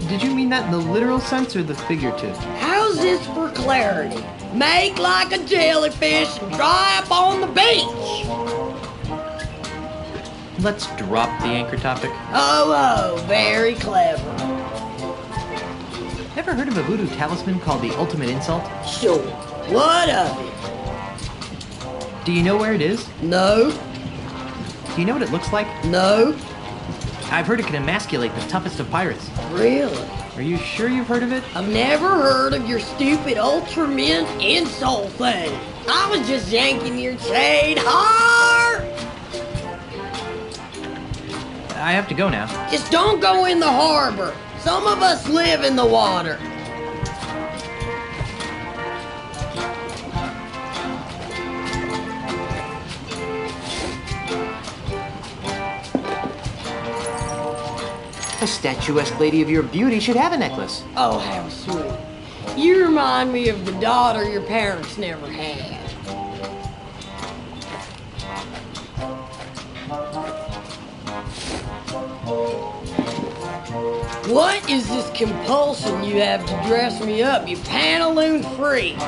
Did you mean that in the literal sense or the figurative? How's this for clarity? Make like a jellyfish and dry up on the beach. Let's drop the anchor topic. Oh, very clever. Ever heard of a voodoo talisman called the ultimate insult? Sure. What of it? Do you know where it is? No. Do you know what it looks like? No. I've heard it can emasculate the toughest of pirates. Really? Are you sure you've heard of it? I've never heard of your stupid ultimate insult thing. I was just yanking your chain hard. I have to go now. Just don't go in the harbor. Some of us live in the water. A statuesque lady of your beauty should have a necklace. Oh, how sweet. You remind me of the daughter your parents never had. What is this compulsion you have to dress me up, you pantaloon freak?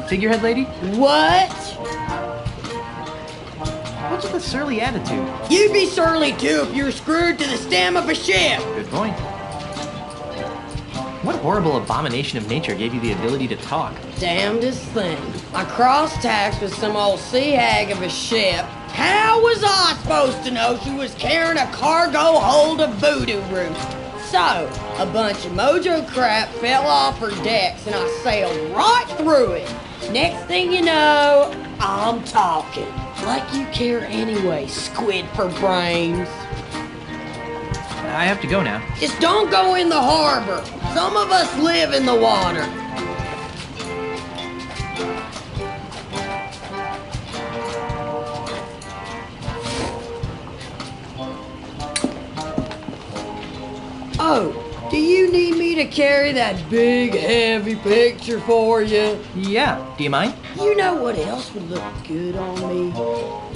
Figurehead lady? What? What's with the surly attitude? You'd be surly too if you were screwed to the stem of a ship. Good point. What horrible abomination of nature gave you the ability to talk? Damnedest thing. I cross-taxed with some old sea hag of a ship. How was I supposed to know she was carrying a cargo hold of voodoo roots? So, a bunch of mojo crap fell off her decks and I sailed right through it. Next thing you know, I'm talking. Like you care anyway, squid for brains. I have to go now. Just don't go in the harbor. Some of us live in the water. Oh, do you need me to carry that big, heavy picture for you? Yeah, do you mind? You know what else would look good on me?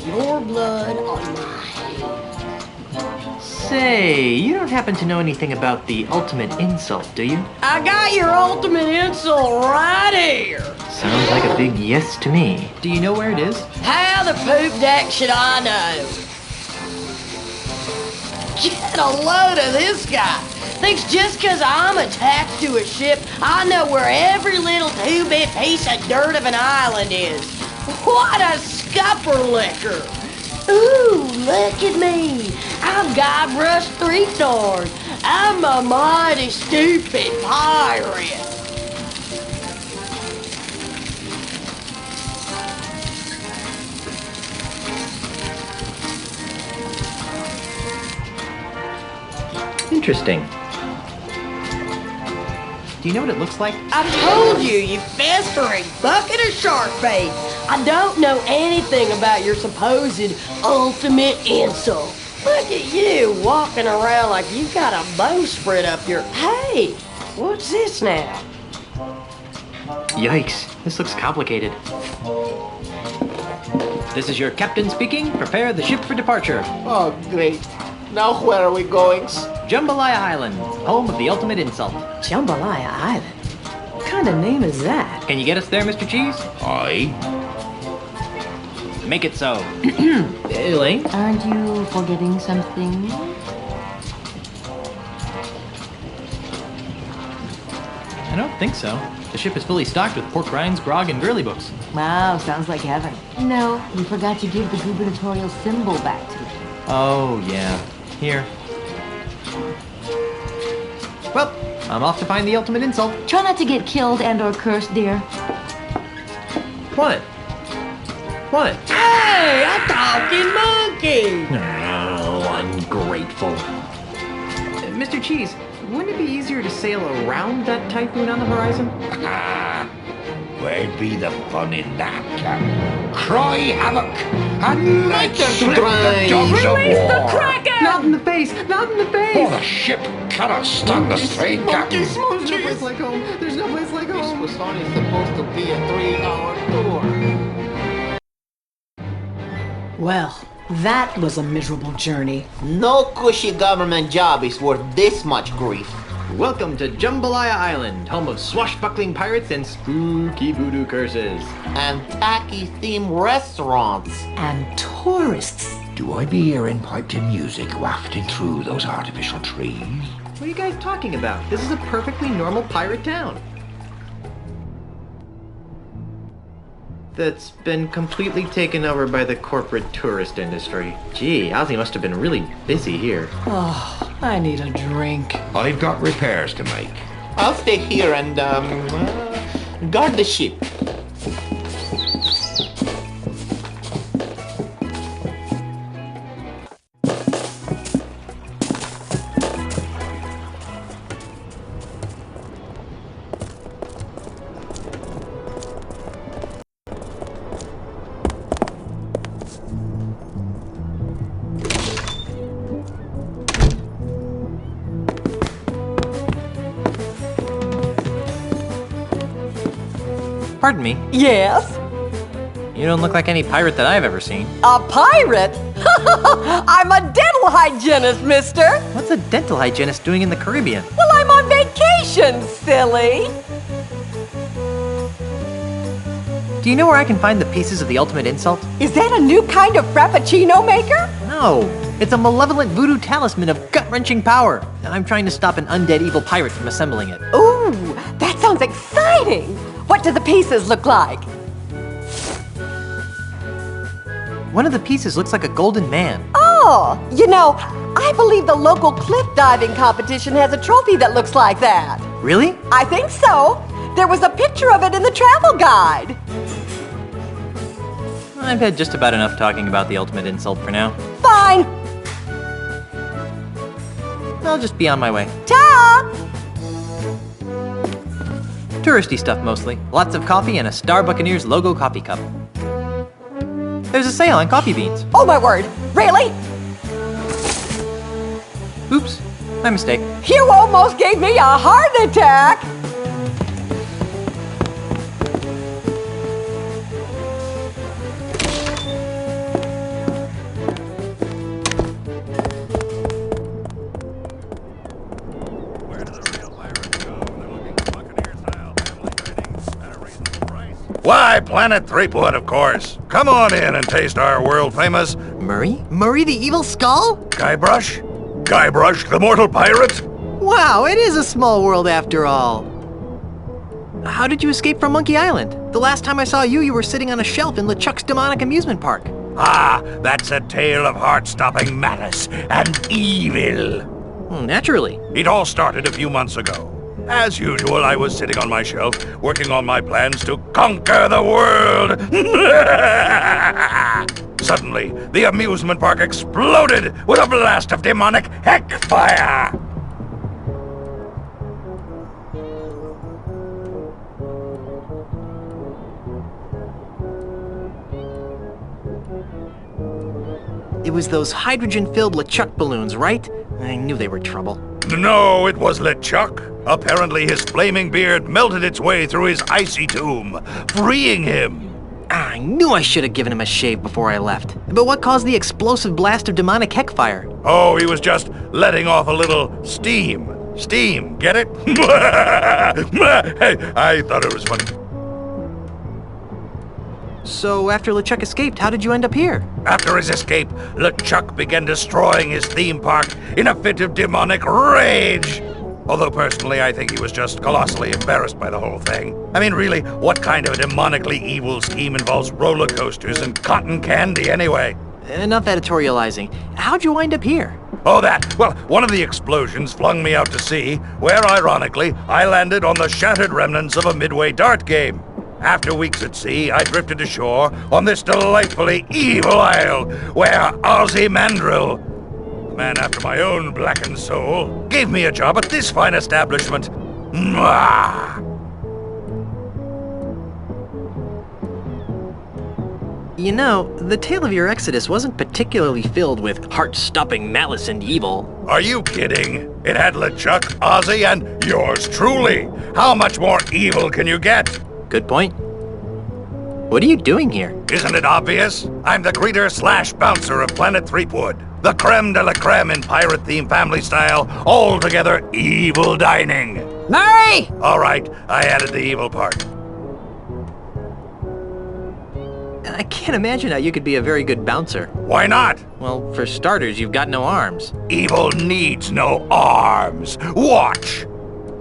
Your blood on my hands. Say, you don't happen to know anything about the ultimate insult, do you? I got your ultimate insult right here. Sounds like a big yes to me. Do you know where it is? How the poop deck should I know? Get a load of this guy. Thinks just because I'm attached to a ship, I know where every little two-bit piece of dirt of an island is. What a scupper liquor. Ooh, look at me. I've got brush 3 stars. I'm a mighty stupid pirate. Interesting. Do you know what it looks like? I told you, you festering bucket of shark bait. I don't know anything about your supposed ultimate insult. Look at you walking around like you got a bowsprit up your... Hey, what's this now? Yikes, this looks complicated. This is your captain speaking. Prepare the ship for departure. Oh, great. Now where are we going? Jambalaya Island, home of the ultimate insult. Jambalaya Island? What kind of name is that? Can you get us there, Mr. Cheese? Aye. Make it so. Elaine? Aren't you forgetting something? I don't think so. The ship is fully stocked with pork rinds, grog, and girly books. Wow, sounds like heaven. No, you forgot to give the gubernatorial symbol back to me. Oh, yeah. Here. Well, I'm off to find the ultimate insult. Try not to get killed and or cursed, dear. What? What? Hey, a talking monkey! Oh, ungrateful. Mr. Cheese, wouldn't it be easier to sail around that typhoon on the horizon? Ah, where'd be the fun in that, Captain? Cry havoc and let's slip the dogs of war. Not in the face! Not in the face! Oh, the ship cannot stand the strain, Captain. There's no place like home. There's no place like This home. was only supposed to be a 3-hour tour. Well, That was a miserable journey. No cushy government job is worth this much grief. Welcome to Jambalaya Island, home of swashbuckling pirates and spooky voodoo curses. And tacky themed restaurants. And tourists. Do I be hearing piped in music wafting through those artificial trees? What are you guys talking about? This is a perfectly normal pirate town. That's been completely taken over by the corporate tourist industry. Gee, Ozzy must have been really busy here. Oh, I need a drink. I've got repairs to make. I'll stay here and, guard the ship. Pardon me, Yes? you don't look like any pirate that I've ever seen. A pirate? I'm a dental hygienist, mister. What's a dental hygienist doing in the Caribbean? Well, I'm on vacation, silly. Do you know where I can find the pieces of the ultimate insult? Is that a new kind of frappuccino maker? No, it's a malevolent voodoo talisman of gut-wrenching power. And I'm trying to stop an undead evil pirate from assembling it. Ooh, that sounds exciting. What do the pieces look like? One of the pieces looks like a golden man. Oh, you know, I believe the local cliff diving competition has a trophy that looks like that. Really? I think so. There was a picture of it in the travel guide. I've had just about enough talking about the ultimate insult for now. Fine. I'll just be on my way. Ta! Touristy stuff mostly. Lots of coffee and a Star Buccaneers logo coffee cup. There's a sale on coffee beans. Oh my word, really? Oops, my mistake. You almost gave me a heart attack! Why, Planet Threepwood, of course. Come on in and taste our world-famous Murray? Murray the Evil Skull? Guybrush? Guybrush, the mortal pirate? Wow, it is a small world after all. How did you escape from Monkey Island? The last time I saw you, you were sitting on a shelf in LeChuck's demonic amusement park. Ah, that's a tale of heart-stopping malice and evil. Naturally. It all started a few months ago. As usual, I was sitting on my shelf, working on my plans to conquer the world. Suddenly, the amusement park exploded with a blast of demonic heck fire. It was those hydrogen-filled LeChuck balloons, right? I knew they were trouble. No, it was LeChuck. Apparently his flaming beard melted its way through his icy tomb, freeing him. I knew I should have given him a shave before I left. But what caused the explosive blast of demonic heck fire? Oh, he was just letting off a little steam. Steam, get it? Hey, I thought it was funny. So after LeChuck escaped, how did you end up here? After his escape, LeChuck began destroying his theme park in a fit of demonic rage. Although personally, I think he was just colossally embarrassed by the whole thing. I mean, really, what kind of a demonically evil scheme involves roller coasters and cotton candy anyway? Enough editorializing. How'd you wind up here? Oh, that. Well, one of the explosions flung me out to sea, where, ironically, I landed on the shattered remnants of a midway dart game. After weeks at sea, I drifted ashore on this delightfully evil isle, where Ozzy Mandrill, a man after my own blackened soul, gave me a job at this fine establishment. Mwah! You know, the tale of your exodus wasn't particularly filled with heart-stopping malice and evil. Are you kidding? It had LeChuck, Ozzy, and yours truly. How much more evil can you get? Good point. What are you doing here? Isn't it obvious? I'm the greeter/bouncer of Planet Threepwood. The creme de la creme in pirate-themed family style, all-together evil dining. Murray! All right, I added the evil part. I can't imagine how you could be a very good bouncer. Why not? Well, for starters, you've got no arms. Evil needs no arms. Watch!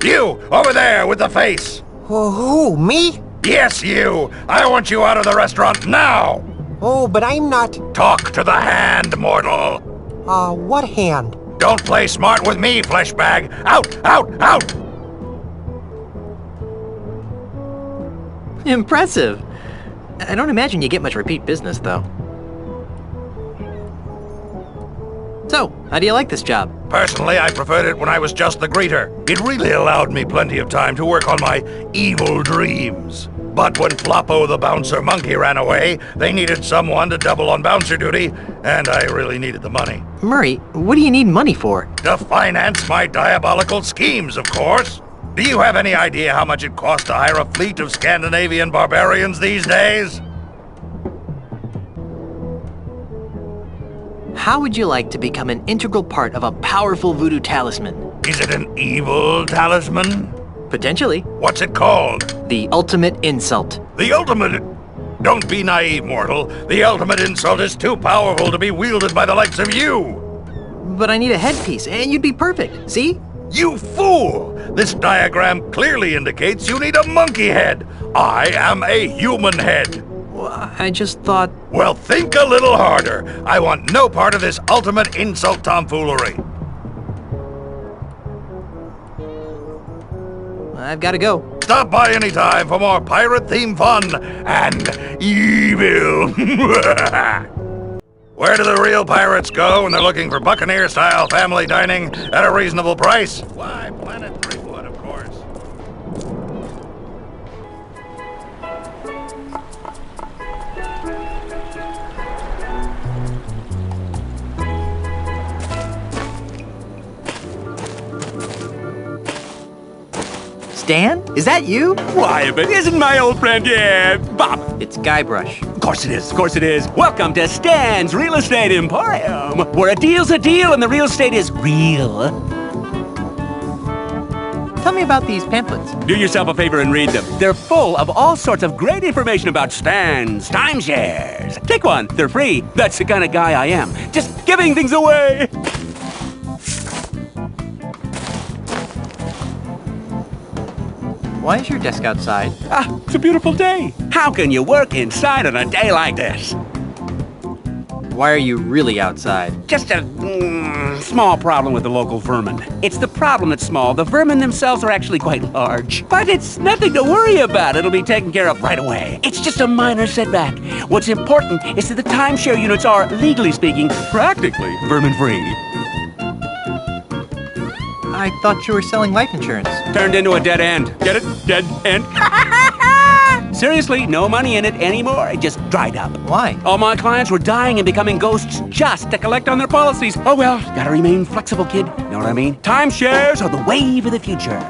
You, over there with the face. Who, me? Yes, you! I want you out of the restaurant now! Oh, but I'm not... Talk to the hand, mortal! What hand? Don't play smart with me, fleshbag! Out! Out! Out! Impressive. I don't imagine you get much repeat business, though. So, how do you like this job? Personally, I preferred it when I was just the greeter. It really allowed me plenty of time to work on my evil dreams. But when Floppo the bouncer monkey ran away, they needed someone to double on bouncer duty, and I really needed the money. Murray, what do you need money for? To finance my diabolical schemes, of course. Do you have any idea how much it costs to hire a fleet of Scandinavian barbarians these days? How would you like to become an integral part of a powerful voodoo talisman? Is it an evil talisman? Potentially. What's it called? The ultimate insult. The ultimate... Don't be naive, mortal. The ultimate insult is too powerful to be wielded by the likes of you. But I need a headpiece, and you'd be perfect. See? You fool! This diagram clearly indicates you need a monkey head. I am a human head. Well, I just thought... Well, think a little harder. I want no part of this ultimate insult tomfoolery. I've got to go. Stop by anytime for more pirate-themed fun and evil. Where do the real pirates go when they're looking for Buccaneer-style family dining at a reasonable price? Why, Planet Threepwood, of course. Stan? Is that you? Why, if it isn't my old friend, yeah, Bob. It's Guybrush. Of course it is, of course it is. Welcome to Stan's Real Estate Emporium, where a deal's a deal and the real estate is real. Tell me about these pamphlets. Do yourself a favor and read them. They're full of all sorts of great information about Stan's timeshares. Take one, they're free. That's the kind of guy I am. Just giving things away. Why is your desk outside? Ah, it's a beautiful day. How can you work inside on a day like this? Why are you really outside? Just a small problem with the local vermin. It's the problem that's small. The vermin themselves are actually quite large. But it's nothing to worry about. It'll be taken care of right away. It's just a minor setback. What's important is that the timeshare units are, legally speaking, practically vermin-free. I thought you were selling life insurance. Turned into a dead end. Get it? Dead end. Seriously, no money in it anymore. It just dried up. Why? All my clients were dying and becoming ghosts just to collect on their policies. Oh well, gotta remain flexible, kid. Know what I mean? Timeshares are the wave of the future.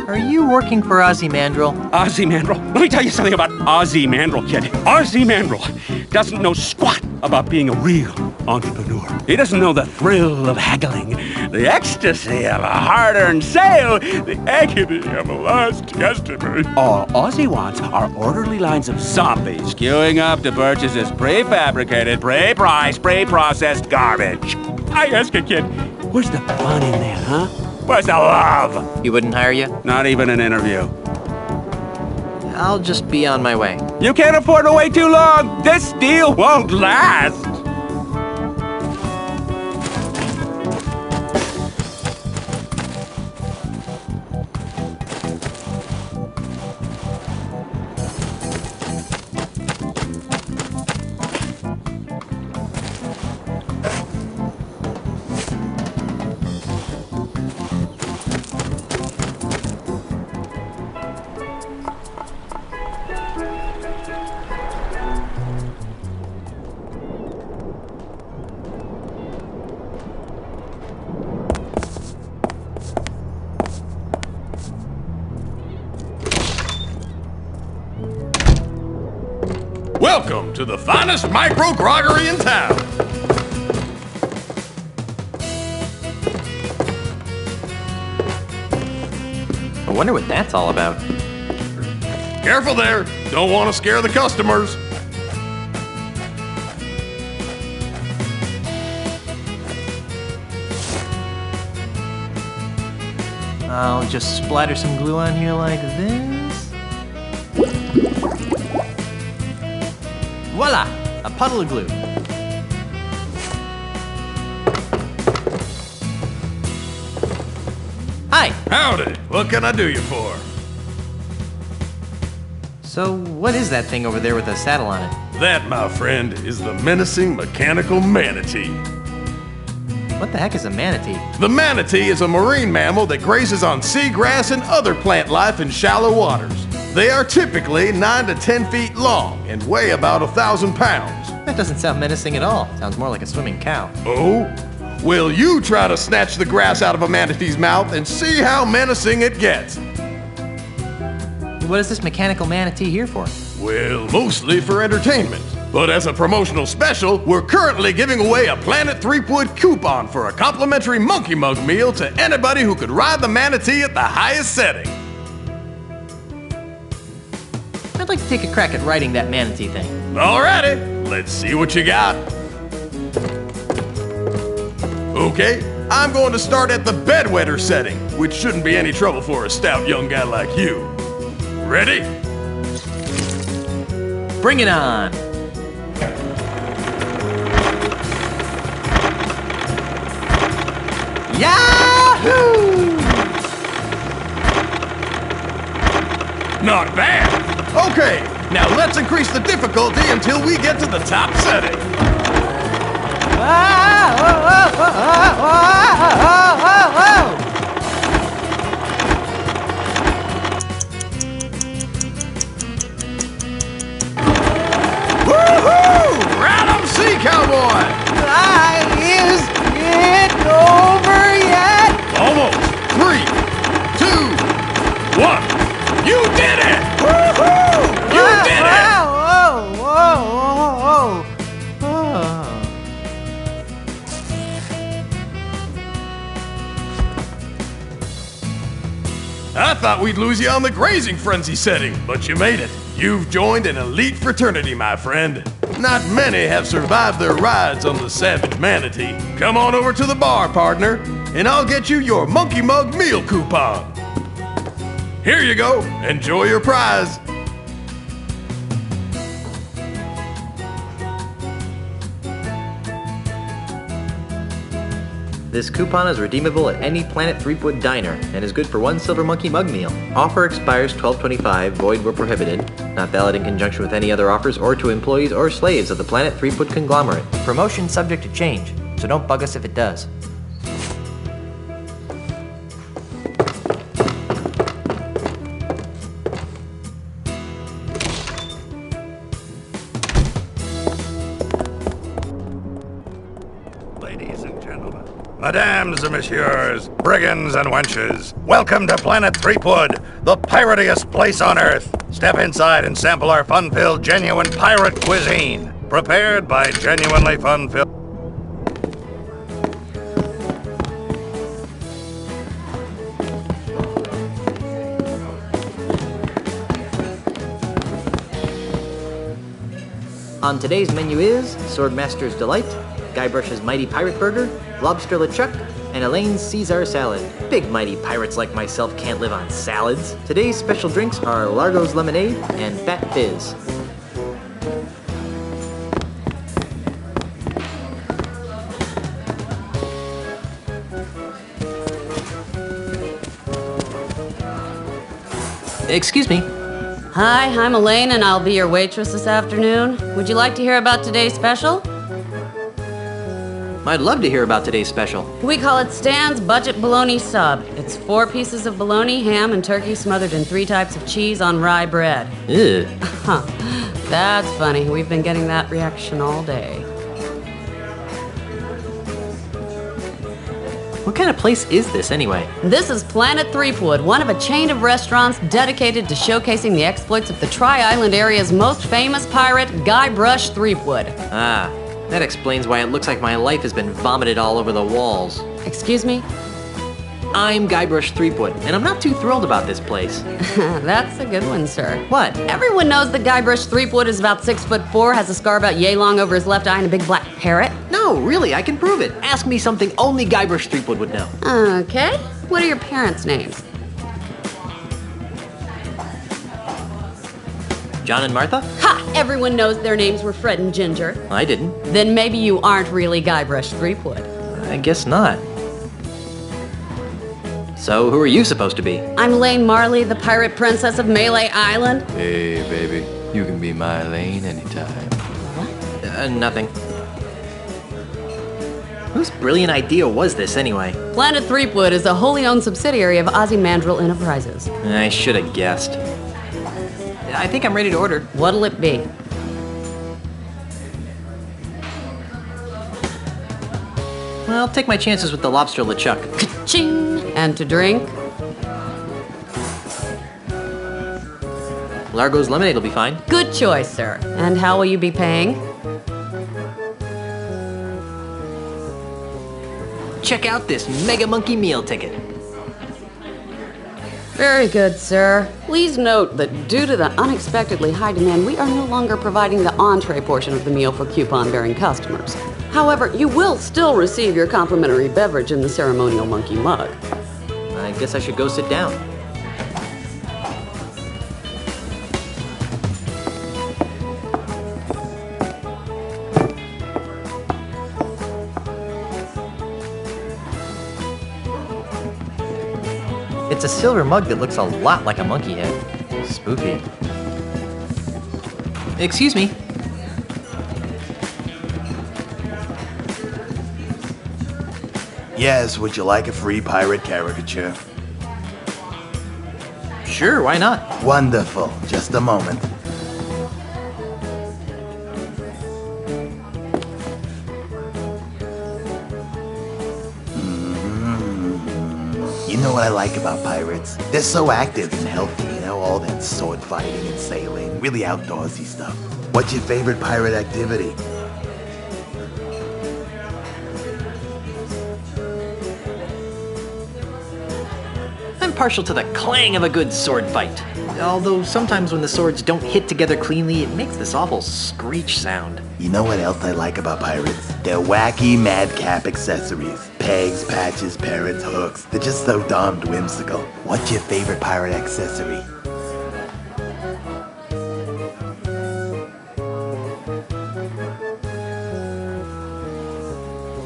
Are you working for Ozymandial? Ozymandial? Let me tell you something about Ozymandial, kid. Ozymandial doesn't know squat about being a real entrepreneur. He doesn't know the thrill of haggling, the ecstasy of a hard-earned sale, the agony of a lost customer. All Ozzy wants are orderly lines of zombies queuing up to purchase his prefabricated, pre-priced, pre-processed garbage. I ask you, kid, where's the fun in that, huh? Where's the love? He wouldn't hire you? Not even an interview. I'll just be on my way. You can't afford to wait too long. This deal won't last. Welcome to the finest micro-groggery in town. I wonder what that's all about. Careful there. Don't want to scare the customers. I'll just splatter some glue on here like this. Voila! A puddle of glue. Hi! Howdy. What can I do you for? So, what is that thing over there with a saddle on it? That, my friend, is the menacing mechanical manatee. What the heck is a manatee? The manatee is a marine mammal that grazes on seagrass and other plant life in shallow waters. They are typically 9 to 10 feet long and weigh about 1,000 pounds. That doesn't sound menacing at all. Sounds more like a swimming cow. Oh? Will you try to snatch the grass out of a manatee's mouth and see how menacing it gets? What is this mechanical manatee here for? Well, mostly for entertainment. But as a promotional special, we're currently giving away a Planet Threepwood coupon for a complimentary monkey mug meal to anybody who could ride the manatee at the highest setting. I'd like to take a crack at riding that manatee thing. Alrighty, let's see what you got. Okay, I'm going to start at the bedwetter setting, which shouldn't be any trouble for a stout young guy like you. Ready? Bring it on! Yahoo! Not bad. Okay, now let's increase the difficulty until we get to the top setting. Woohoo! Round 'em, sea cowboy! Is it over yet? Almost. 3, 2, 1. You did it! Woohoo! You did it! I thought we'd lose you on the grazing frenzy setting, but you made it. You've joined an elite fraternity, my friend. Not many have survived their rides on the savage manatee. Come on over to the bar, partner, and I'll get you your monkey mug meal coupon. Here you go. Enjoy your prize. This coupon is redeemable at any Planet Threepwood diner and is good for 1 silver monkey mug meal. Offer expires 12/25, void where prohibited. Not valid in conjunction with any other offers or to employees or slaves of the Planet Threepwood conglomerate. Promotion subject to change, so don't bug us if it does. Ladies and gentlemen, mesdames and messieurs, brigands and wenches, welcome to Planet Threepwood, the piratiest place on Earth. Step inside and sample our fun-filled, genuine pirate cuisine, prepared by genuinely fun-filled... On today's menu is Swordmaster's Delight, Guybrush's Mighty Pirate Burger, Lobster LeChuck, and Elaine's Caesar Salad. Big mighty pirates like myself can't live on salads. Today's special drinks are Largo's Lemonade and Fat Fizz. Excuse me. Hi, I'm Elaine and I'll be your waitress this afternoon. Would you like to hear about today's special? I'd love to hear about today's special. We call it Stan's Budget Bologna Sub. It's 4 pieces of bologna, ham, and turkey smothered in 3 types of cheese on rye bread. Ew. Huh. That's funny. We've been getting that reaction all day. What kind of place is this, anyway? This is Planet Threepwood, one of a chain of restaurants dedicated to showcasing the exploits of the Tri-Island area's most famous pirate, Guybrush Threepwood. Ah, that explains why it looks like my life has been vomited all over the walls. Excuse me? I'm Guybrush Threepwood, and I'm not too thrilled about this place. That's a good one, sir. What? Everyone knows that Guybrush Threepwood is about 6'4", has a scar about yay long over his left eye, and a big black parrot. No, really, I can prove it. Ask me something only Guybrush Threepwood would know. Okay. What are your parents' names? John and Martha? Ha! Everyone knows their names were Fred and Ginger. I didn't. Then maybe you aren't really Guybrush Threepwood. I guess not. So, who are you supposed to be? I'm Lane Marley, the pirate princess of Melee Island. Hey, baby. You can be my Lane anytime. What? Nothing. Whose brilliant idea was this, anyway? Planet Threepwood is a wholly owned subsidiary of Ozymandial Enterprises. I should have guessed. I think I'm ready to order. What'll it be? Well, I'll take my chances with the lobster LeChuck. Ka-ching! And to drink? Largo's lemonade will be fine. Good choice, sir. And how will you be paying? Check out this Mega Monkey meal ticket. Very good, sir. Please note that due to the unexpectedly high demand, we are no longer providing the entree portion of the meal for coupon-bearing customers. However, you will still receive your complimentary beverage in the ceremonial monkey mug. I guess I should go sit down. It's a silver mug that looks a lot like a monkey head. Spooky. Excuse me. Yes, would you like a free pirate caricature? Sure, why not? Wonderful. Just a moment. You know what I like about pirates? They're so active and healthy, you know, all that sword fighting and sailing, really outdoorsy stuff. What's your favorite pirate activity? I'm partial to the clang of a good sword fight. Although sometimes when the swords don't hit together cleanly, it makes this awful screech sound. You know what else I like about pirates? Their wacky madcap accessories. Pegs, patches, parrots, hooks. They're just so darned whimsical. What's your favorite pirate accessory?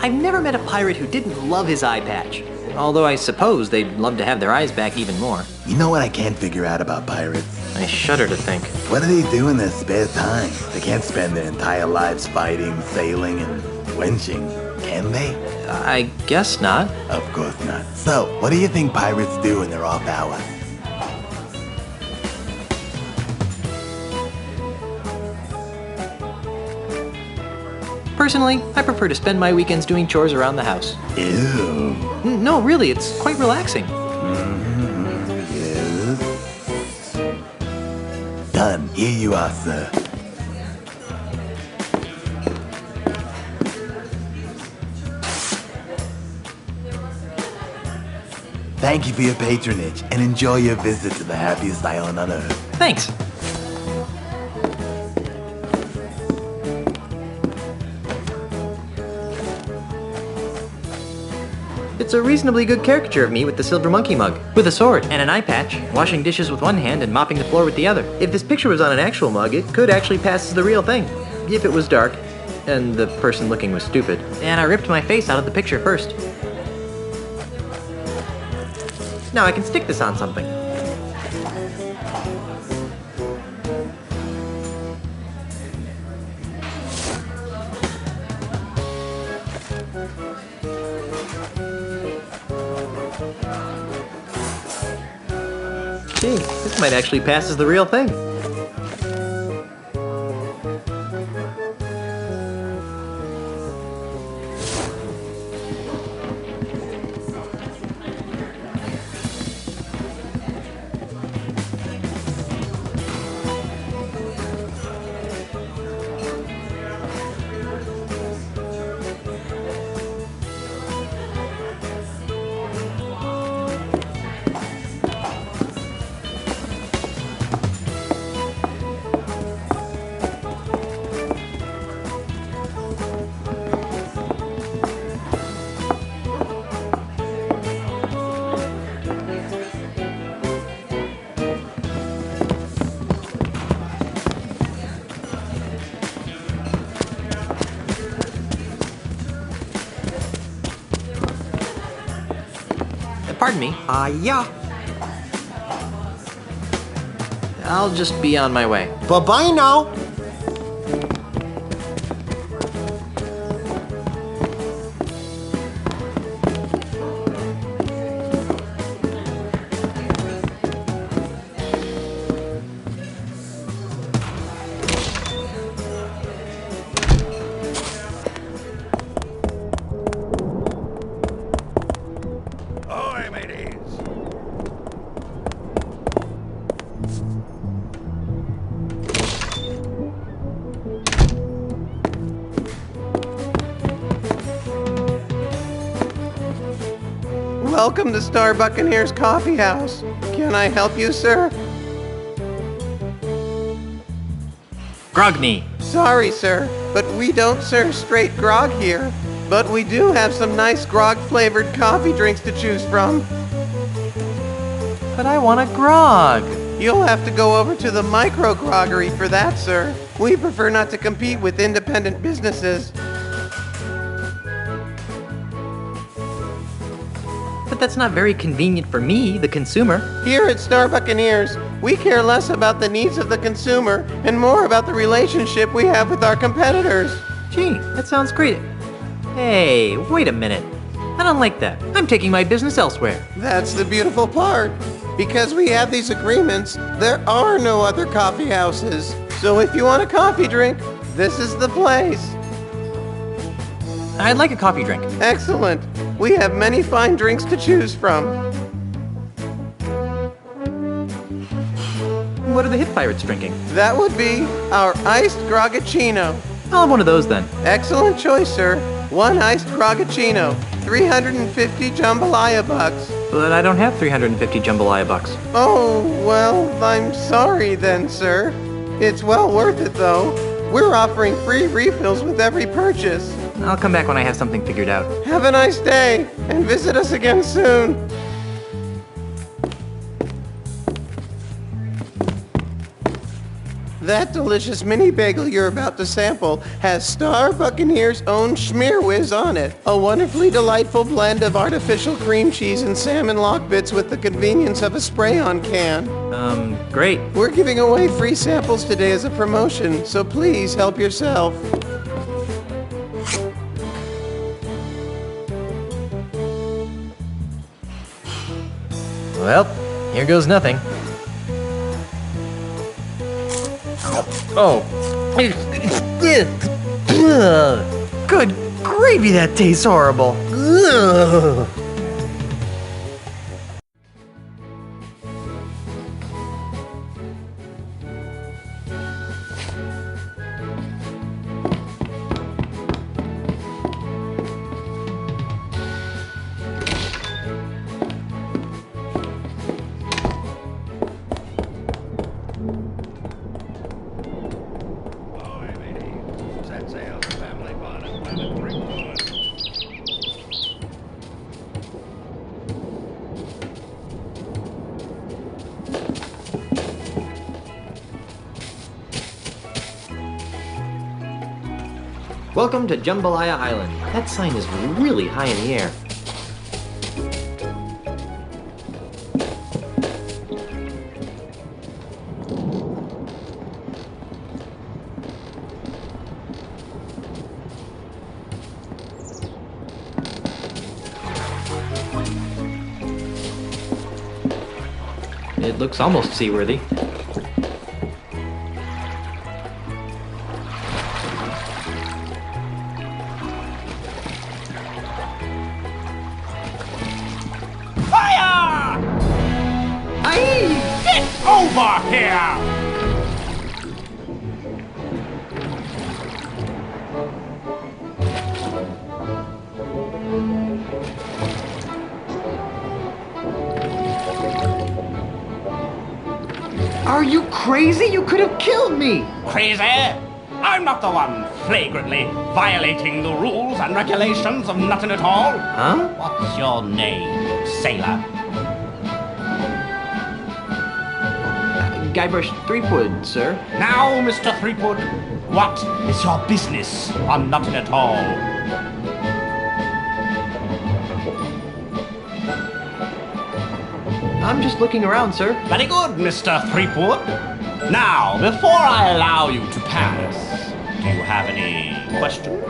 I've never met a pirate who didn't love his eye patch. Although I suppose they'd love to have their eyes back even more. You know what I can't figure out about pirates? I shudder to think. What do they do in their spare time? They can't spend their entire lives fighting, sailing, and quenching, can they? I guess not. Of course not. So, what do you think pirates do in their off hours? Personally, I prefer to spend my weekends doing chores around the house. Ew. No, really, it's quite relaxing. Yes. Done. Here you are, sir. Thank you for your patronage, and enjoy your visit to the happiest island on Earth. Thanks. It's a reasonably good caricature of me with the silver monkey mug, with a sword and an eye patch, washing dishes with one hand and mopping the floor with the other. If this picture was on an actual mug, it could actually pass as the real thing, if it was dark, and the person looking was stupid. And I ripped my face out of the picture first. Now I can stick this on something. Gee, this might actually pass as the real thing. pardon me. Yeah. I'll just be on my way. Bye-bye now. Ahoy, mateys! Welcome to Star Buccaneers Coffee House. Can I help you, sir? Grog me. Sorry, sir, but we don't serve straight grog here. But we do have some nice grog-flavored coffee drinks to choose from. But I want a grog. You'll have to go over to the micro-groggery for that, sir. We prefer not to compete with independent businesses. But that's not very convenient for me, the consumer. Here at Star Buccaneers, we care less about the needs of the consumer and more about the relationship we have with our competitors. Gee, that sounds great. Hey, wait a minute. I don't like that. I'm taking my business elsewhere. That's the beautiful part. Because we have these agreements, there are no other coffee houses. So if you want a coffee drink, this is the place. I'd like a coffee drink. Excellent. We have many fine drinks to choose from. What are the hip pirates drinking? That would be our iced grogacino. I'll have one of those then. Excellent choice, sir. One iced grogacino, 350 jambalaya bucks. But I don't have 350 jambalaya bucks. Oh, well, I'm sorry then, sir. It's well worth it, though. We're offering free refills with every purchase. I'll come back when I have something figured out. Have a nice day, and visit us again soon. That delicious mini bagel you're about to sample has Star Buccaneers' own Schmear Whiz on it. A wonderfully delightful blend of artificial cream cheese and salmon lock bits with the convenience of a spray-on can. Great. We're giving away free samples today as a promotion, so please help yourself. Well, here goes nothing. Oh. Good gravy, that tastes horrible. Ugh. Set sail, family fun at Planet Threepwood. Welcome to Jambalaya Island. That sign is really high in the air. It looks almost seaworthy. Fire! Aye! Get over here! Are you crazy? You could have killed me! Crazy? I'm not the one flagrantly violating the rules and regulations of nothing at all. Huh? What's your name, sailor? Guybrush Threepwood, sir. Now, Mr. Threepwood, what is your business on nothing at all? I'm just looking around, sir. Very good, Mr. Threepwood. Now, before I allow you to pass, do you have any questions?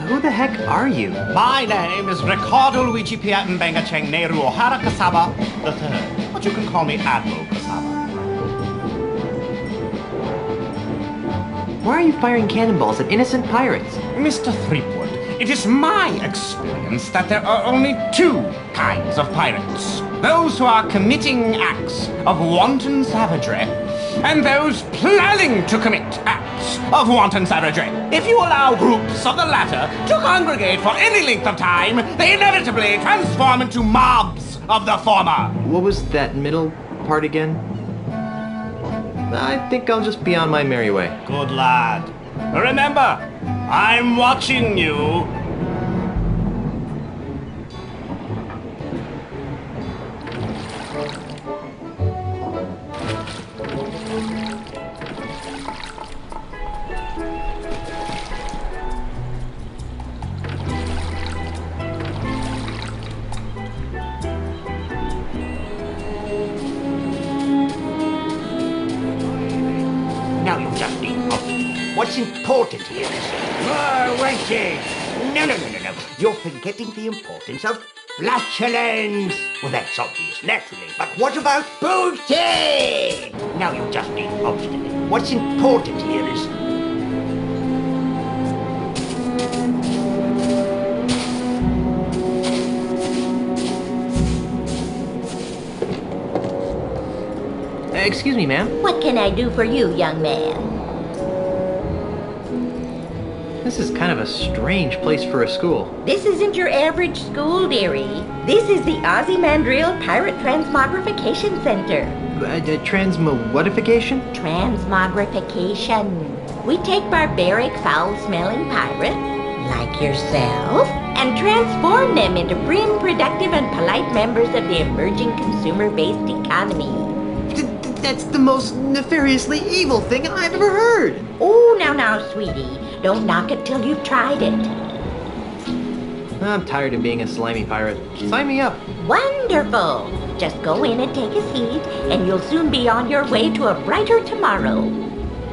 Who the heck are you? My name is Ricardo Luigi Piattenbenga Cheng Nehru O'Hara Kasaba III, but you can call me Admiral Kasaba. Why are you firing cannonballs at innocent pirates? Mr. Threepwood, it is my experience that there are only two kinds of pirates. Those who are committing acts of wanton savagery, and those planning to commit acts of wanton savagery. If you allow groups of the latter to congregate for any length of time, they inevitably transform into mobs of the former. What was that middle part again? I think I'll just be on my merry way. Good lad. Remember, I'm watching you. Now you just need what's important here is... Ricky! No. You're forgetting the importance of flatulence. Well, that's obvious, naturally. But what about booty? Now you just need obstinate. What's important here is... Excuse me, ma'am. What can I do for you, young man? This is kind of a strange place for a school. This isn't your average school, dearie. This is the Ozymandias Pirate Transmogrification Center. Transmogrification? Transmogrification. We take barbaric, foul-smelling pirates, like yourself, and transform them into prim, productive, and polite members of the emerging consumer-based economy. That's the most nefariously evil thing I've ever heard. Oh, now, sweetie. Don't knock it till you've tried it. I'm tired of being a slimy pirate. Sign me up. Wonderful. Just go in and take a seat, and you'll soon be on your way to a brighter tomorrow.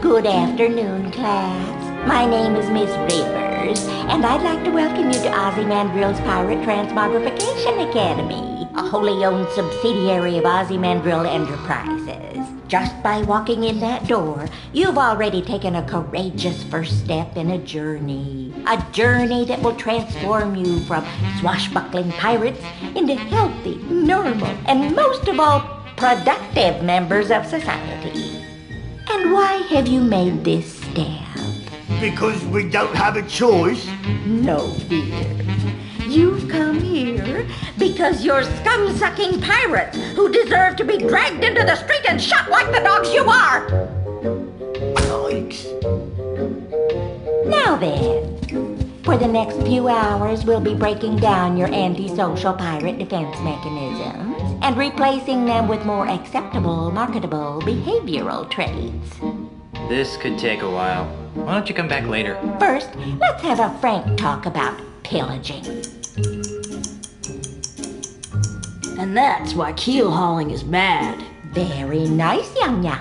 Good afternoon, class. My name is Miss Rivers, and I'd like to welcome you to Ozymandias Pirate Transmogrification Academy, a wholly owned subsidiary of Ozymandias Enterprises. Just by walking in that door, you've already taken a courageous first step in a journey that will transform you from swashbuckling pirates into healthy, normal, and most of all, productive members of society. And why have you made this step? Because we don't have a choice. No fear. You've come here because you're scum-sucking pirates who deserve to be dragged into the street and shot like the dogs you are! Yikes. Now then, for the next few hours, we'll be breaking down your antisocial pirate defense mechanisms and replacing them with more acceptable, marketable behavioral traits. This could take a while. Why don't you come back later? First, let's have a frank talk about pillaging. And that's why keel hauling is bad. Very nice, Young-ya.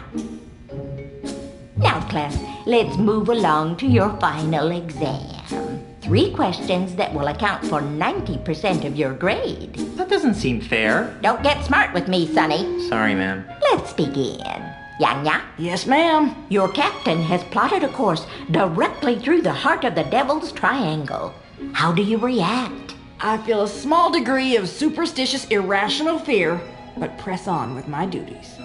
Now, class, let's move along to your final exam. 3 questions that will account for 90% of your grade. That doesn't seem fair. Don't get smart with me, Sonny. Sorry, ma'am. Let's begin. Young-ya? Yes, ma'am. Your captain has plotted a course directly through the heart of the Devil's Triangle. How do you react? I feel a small degree of superstitious, irrational fear, but press on with my duties.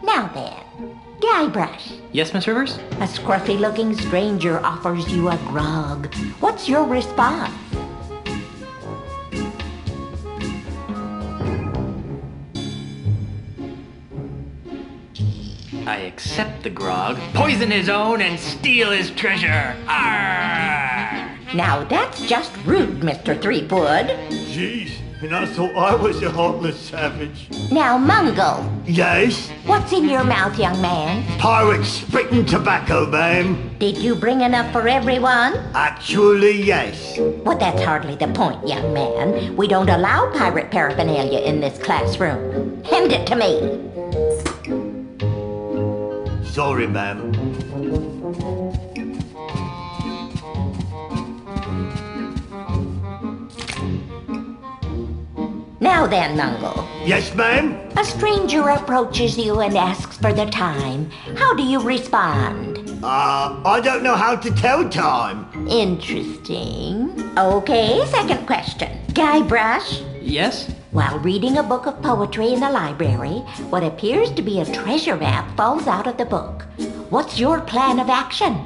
Now then, Guybrush. Yes, Miss Rivers? A scruffy-looking stranger offers you a grog. What's your response? I accept the grog, poison his own, and steal his treasure. Arr! Now that's just rude, Mr. Threepwood. Jeez, and I thought I was a heartless savage. Now, Mungo, Yes? what's in your mouth, young man? Pirate spitting tobacco, ma'am. Did you bring enough for everyone? Actually, yes. Well, that's hardly the point, young man. We don't allow pirate paraphernalia in this classroom. Hand it to me. Sorry, ma'am. Now then, Mungo. Yes, ma'am? A stranger approaches you and asks for the time. How do you respond? I don't know how to tell time. Interesting. Okay, second question. Guybrush? Yes? While reading a book of poetry in the library, what appears to be a treasure map falls out of the book. What's your plan of action?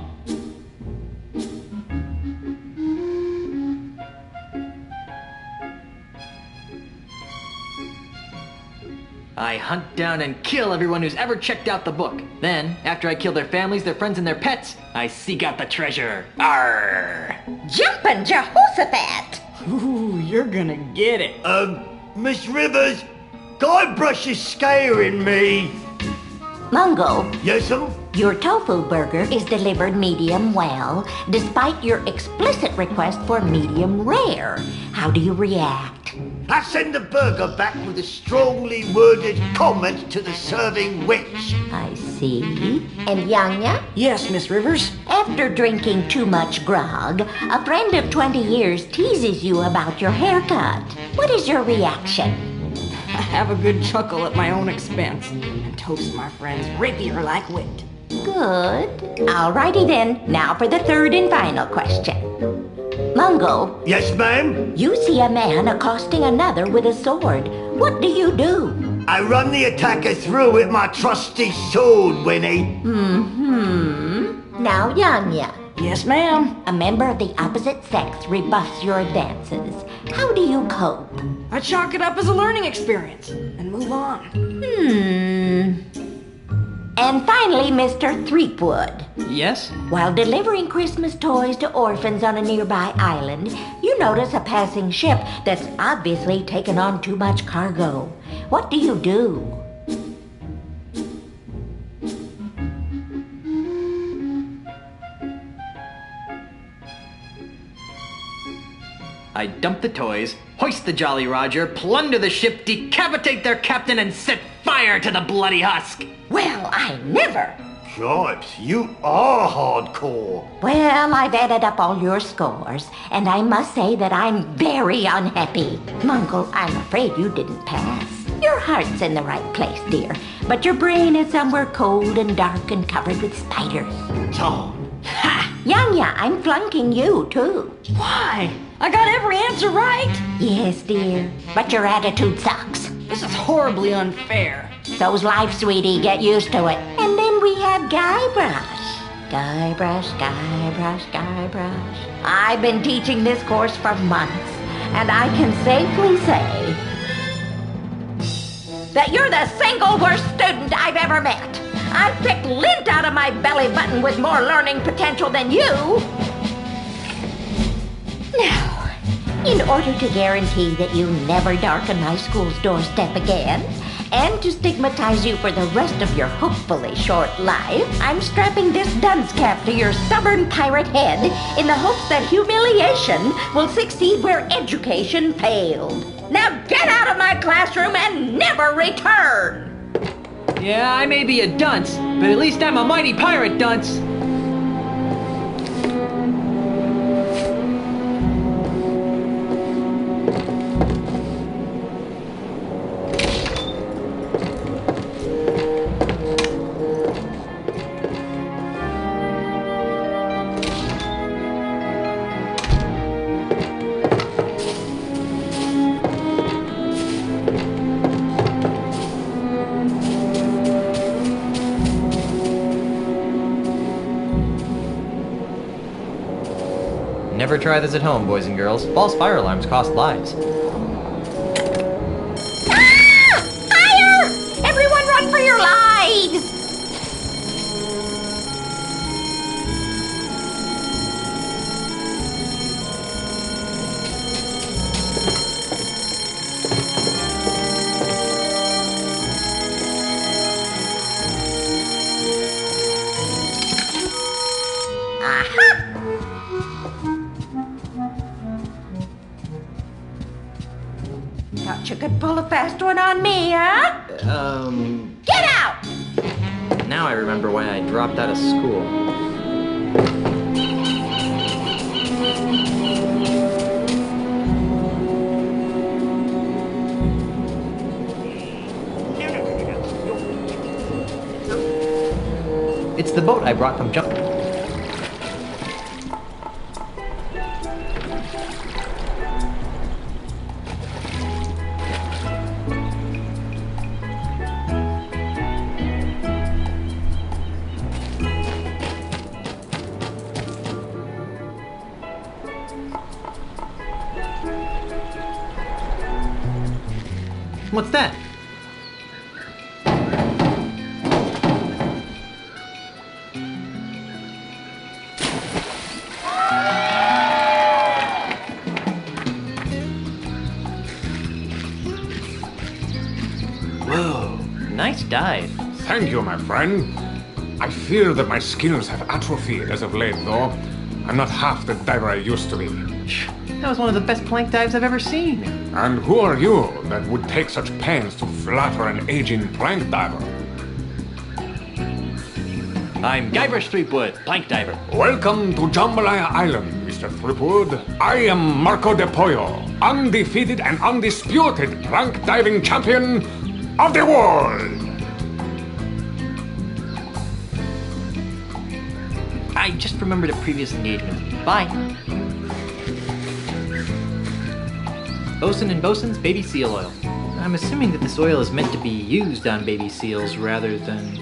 I hunt down and kill everyone who's ever checked out the book. Then, after I kill their families, their friends, and their pets, I seek out the treasure. Arr! Jumpin' Jehoshaphat! Ooh, you're gonna get it. Miss Rivers, Guybrush is scaring me. Mungo. Yes'm? Your tofu burger is delivered medium well, despite your explicit request for medium rare. How do you react? I send the burger back with a strongly worded comment to the serving witch. I see. And Yanya? Yes, Miss Rivers? After drinking too much grog, a friend of 20 years teases you about your haircut. What is your reaction? I have a good chuckle at my own expense and toast my friends rapier like wit. Good. Alrighty then. Now for the third and final question. Mungo. Yes, ma'am? You see a man accosting another with a sword. What do you do? I run the attacker through with my trusty sword, Winnie. Now, Yanya. Yes, ma'am. A member of the opposite sex rebuffs your advances. How do you cope? I chalk it up as a learning experience and move on. And finally, Mr. Threepwood. Yes? While delivering Christmas toys to orphans on a nearby island, you notice a passing ship that's obviously taken on too much cargo. What do you do? I dump the toys, hoist the Jolly Roger, plunder the ship, decapitate their captain, and set fire to the bloody husk. Well, I never. Cripes, you are hardcore. Well, I've added up all your scores, and I must say that I'm very unhappy. Mungo, I'm afraid you didn't pass. Your heart's in the right place, dear, but your brain is somewhere cold and dark and covered with spiders. Tom. Ha! Yanya, I'm flunking you, too. Why? I got every answer right. Yes, dear, but your attitude sucks. This is horribly unfair. So's life, sweetie. Get used to it. And then we have Guybrush. Guybrush. I've been teaching this course for months, and I can safely say that you're the single worst student I've ever met. I've picked lint out of my belly button with more learning potential than you. Now, in order to guarantee that you never darken my school's doorstep again, and to stigmatize you for the rest of your hopefully short life, I'm strapping this dunce cap to your stubborn pirate head in the hopes that humiliation will succeed where education failed. Now get out of my classroom and never return! Yeah, I may be a dunce, but at least I'm a mighty pirate dunce. Never try this at home, boys and girls. False fire alarms cost lives. Ah! Fire! Everyone run for your lives! Thought you could pull a fast one on me, huh? Get out! Now I remember why I dropped out of school. It's the boat I brought from Jump. What's that? Whoa, nice dive. Thank you, my friend. I fear that my skills have atrophied as of late, though. I'm not half the diver I used to be. That was one of the best plank dives I've ever seen. And who are you that would take such pains to flatter an aging plank diver? I'm Guybrush Threepwood, plank diver. Welcome to Jambalaya Island, Mr. Threepwood. I am Marco De Pollo, undefeated and undisputed plank diving champion of the world! I just remembered a previous engagement. Bye. Bosun and Bosun's baby seal oil. I'm assuming that this oil is meant to be used on baby seals rather than...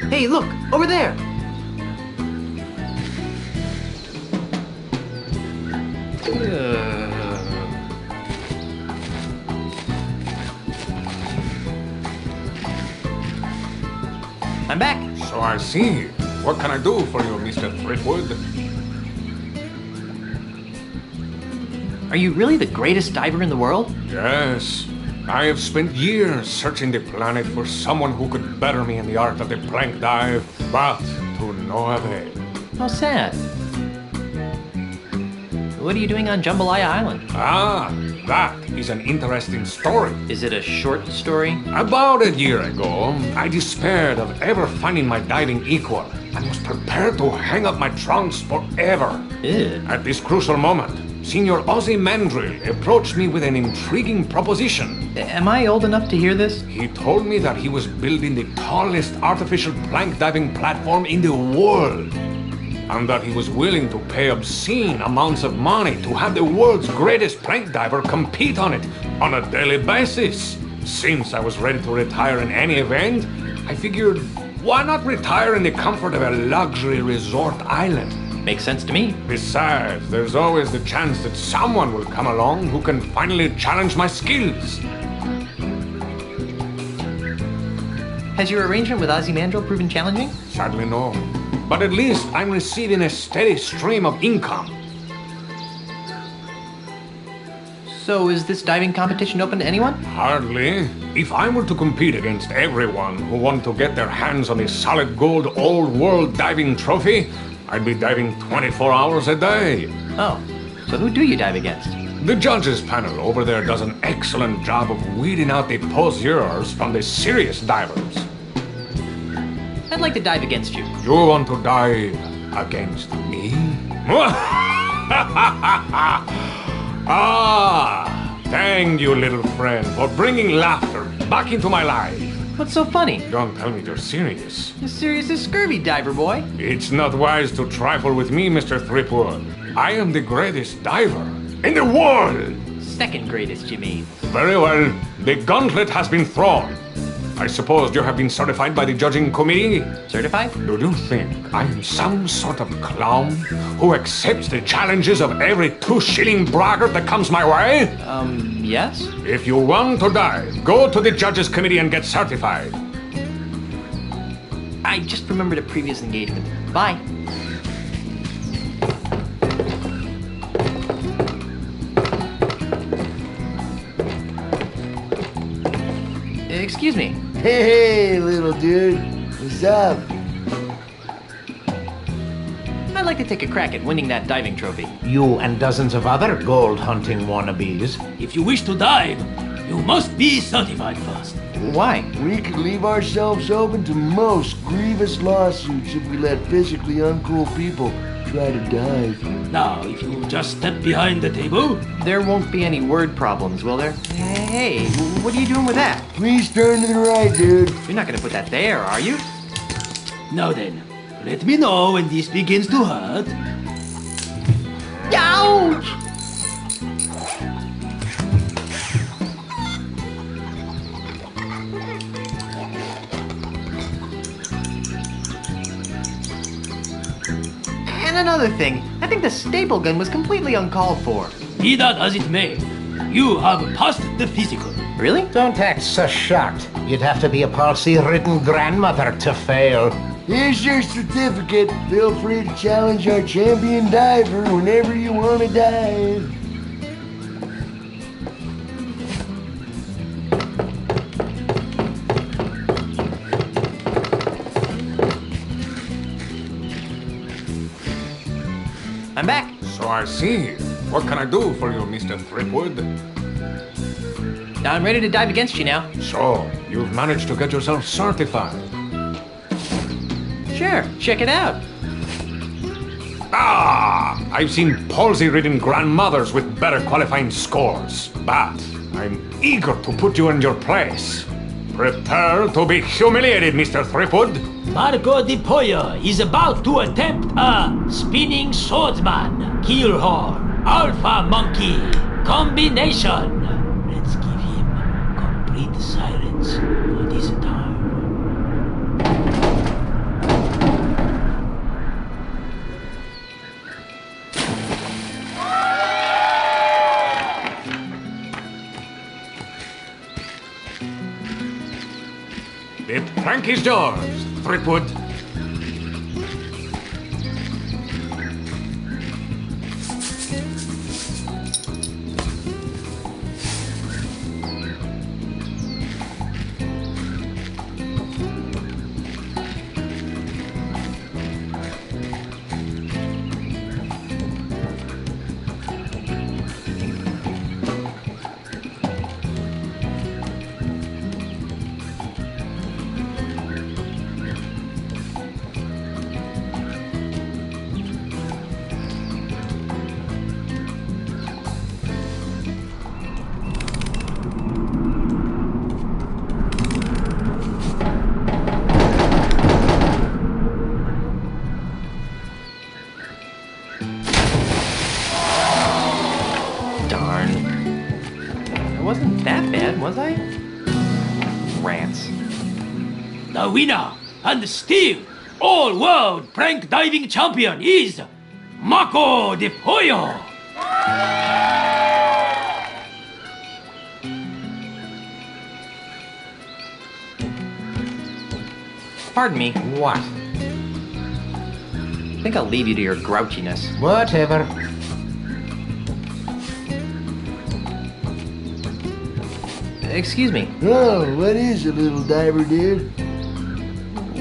Hey, look! Over there! I'm back! So I see. What can I do for you, Mr. Threepwood? Are you really the greatest diver in the world? Yes. I have spent years searching the planet for someone who could better me in the art of the plank dive, but to no avail. How sad. What are you doing on Jambalaya Island? Ah, that is an interesting story. Is it a short story? About a year ago, I despaired of ever finding my diving equal and was prepared to hang up my trunks forever. Ew. At this crucial moment, Senior Ozzy Mandrill approached me with an intriguing proposition. Am I old enough to hear this? He told me that he was building the tallest artificial plank diving platform in the world, and that he was willing to pay obscene amounts of money to have the world's greatest plank diver compete on it on a daily basis. Since I was ready to retire in any event, I figured, why not retire in the comfort of a luxury resort island? Makes sense to me. Besides, there's always the chance that someone will come along who can finally challenge my skills. Has your arrangement with Ozymandias proven challenging? Sadly, no. But at least I'm receiving a steady stream of income. So is this diving competition open to anyone? Hardly. If I were to compete against everyone who want to get their hands on the solid gold old world diving trophy, I'd be diving 24 hours a day. Oh, so who do you dive against? The judges panel over there does an excellent job of weeding out the poseurs from the serious divers. I'd like to dive against you. You want to dive against me? Ah, thank you, little friend, for bringing laughter back into my life. What's so funny? Don't tell me you're serious. You're serious as scurvy, diver boy. It's not wise to trifle with me, Mr. Threepwood. I am the greatest diver in the world. Second greatest, you mean? Very well. The gauntlet has been thrown. I suppose you have been certified by the judging committee? Certified? Do you think I am some sort of clown who accepts the challenges of every 2-shilling braggart that comes my way? Yes? If you want to dive, go to the judges committee and get certified. I just remembered a previous engagement. Bye. Excuse me. Hey, little dude. What's up? I'd like to take a crack at winning that diving trophy. You and dozens of other gold hunting wannabes. If you wish to dive, you must be certified first. Why? We could leave ourselves open to most grievous lawsuits if we let physically uncool people try to dive. Now, if you just step behind the table... There won't be any word problems, will there? Hey, what are you doing with that? Please turn to the right, dude. You're not gonna put that there, are you? Now then, let me know when this begins to hurt. Ouch! And another thing, I think the staple gun was completely uncalled for. Be that as it may, you have passed the physical. Really? Don't act so shocked. You'd have to be a palsy-ridden grandmother to fail. Here's your certificate. Feel free to challenge our champion diver whenever you want to dive. I'm back. So I see. What can I do for you, Mr. Threepwood? I'm ready to dive against you now. So, you've managed to get yourself certified. Sure, check it out. Ah! I've seen palsy-ridden grandmothers with better qualifying scores, but I'm eager to put you in your place. Prepare to be humiliated, Mr. Threepwood. Marco Di Pollo is about to attempt a spinning swordsman, keelhaul, alpha monkey combination. Let's give him complete silence for this time. The plank is yours, Threepwood. Wasn't that bad, was I? Rats. The winner and still all-world prank diving champion is Marco Di Pollo. Pardon me. What? I think I'll leave you to your grouchiness. Whatever. Excuse me. Oh, what is it, little diver dude?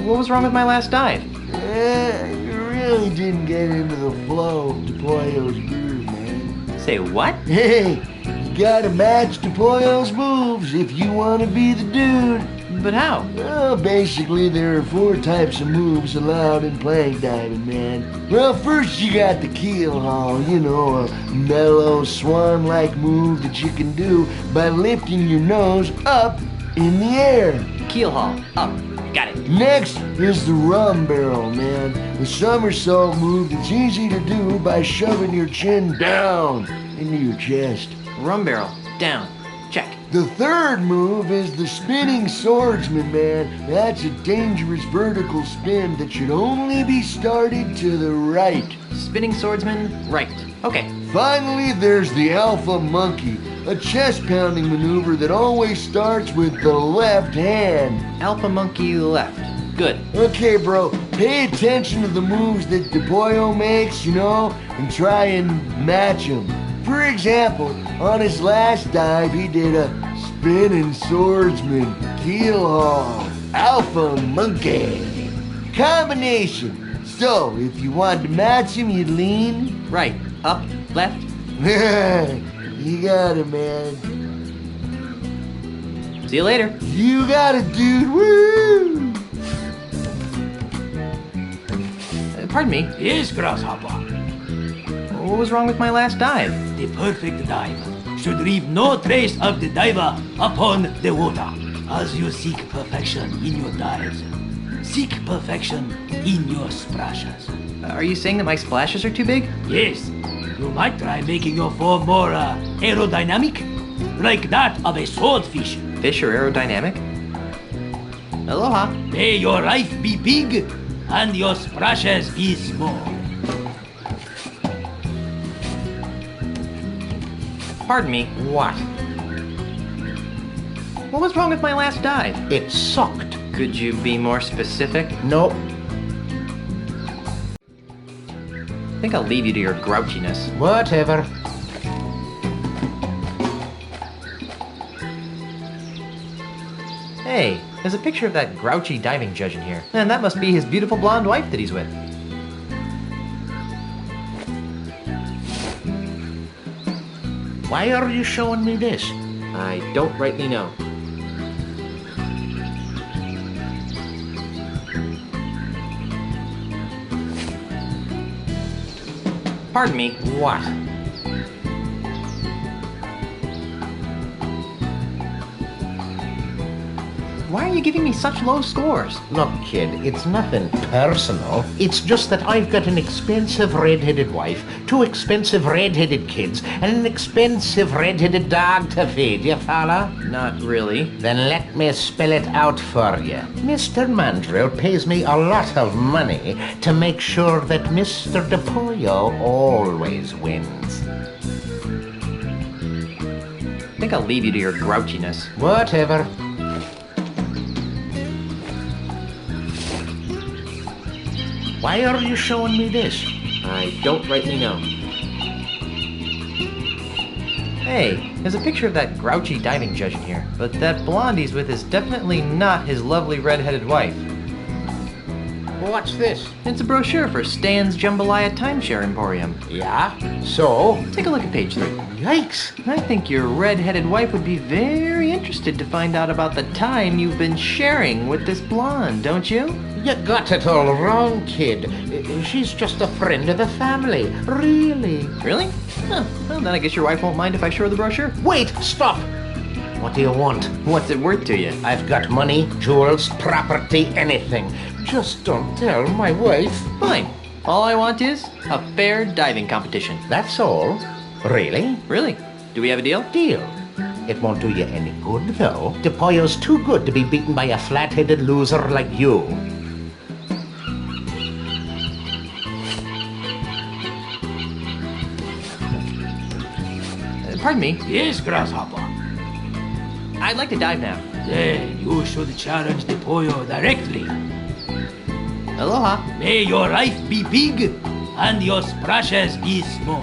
What was wrong with my last dive? You really didn't get into the flow of DePollo's groove, man. Say what? Hey, you gotta match DePollo's moves if you want to be the dude. But how? Well, basically, there are 4 types of moves allowed in plank diving, man. Well, first you got the keel haul, you know, a mellow swan-like move that you can do by lifting your nose up in the air. Keel haul, up. Got it. Next is the rum barrel, man. The somersault move that's easy to do by shoving your chin down into your chest. Rum barrel, down. Check. The third move is the spinning swordsman, man. That's a dangerous vertical spin that should only be started to the right. Spinning swordsman, right. Okay. Finally, there's the alpha monkey, a chest-pounding maneuver that always starts with the left hand. Alpha monkey left. Good. Okay, bro, pay attention to the moves that DePoyo makes, and try and match them. For example, on his last dive, he did a spinning swordsman, keel haul, alpha monkey. Combination. So, if you wanted to match him, you'd lean. Right. Up, left. You got it, man. See you later. You got it, dude. Woo! Pardon me. Yes, Grasshopper. What was wrong with my last dive? The perfect dive should leave no trace of the diver upon the water. As you seek perfection in your dives, seek perfection in your splashes. Are you saying that my splashes are too big? Yes. You might try making your form more aerodynamic, like that of a swordfish. Fish are aerodynamic? Aloha. May your life be big and your splashes be small. Pardon me. What? What was wrong with my last dive? It sucked. Could you be more specific? No. I think I'll leave you to your grouchiness. Whatever. Hey, there's a picture of that grouchy diving judge in here. And that must be his beautiful blonde wife that he's with. Why are you showing me this? I don't rightly know. Pardon me. What? Why are you giving me such low scores? Look, kid, it's nothing personal. It's just that I've got an expensive red-headed wife, 2 expensive red-headed kids, and an expensive red-headed dog to feed, you follow? Not really. Then let me spell it out for you. Mr. Mandrill pays me a lot of money to make sure that Mr. DePoyo always wins. I think I'll leave you to your grouchiness. Whatever. Why are you showing me this? I don't rightly know. Hey, there's a picture of that grouchy diving judge in here, but that blonde he's with is definitely not his lovely red-headed wife. What's this? It's a brochure for Stan's Jambalaya Timeshare Emporium. Yeah? So? Take a look at page 3. Yikes! I think your red-headed wife would be very interested to find out about the time you've been sharing with this blonde, don't you? You got it all wrong, kid. She's just a friend of the family. Really? Really? Oh, well, then I guess your wife won't mind if I show her the brochure. Wait! Stop! What do you want? What's it worth to you? I've got money, jewels, property, anything. Just don't tell my wife. Fine. All I want is a fair diving competition. That's all? Really? Really? Do we have a deal? Deal. It won't do you any good, though. DePoyo's too good to be beaten by a flat-headed loser like you. Pardon me? Yes, Grasshopper. I'd like to dive now. Then you should challenge DePoyo directly. Aloha. May your life be big and your splashes be small.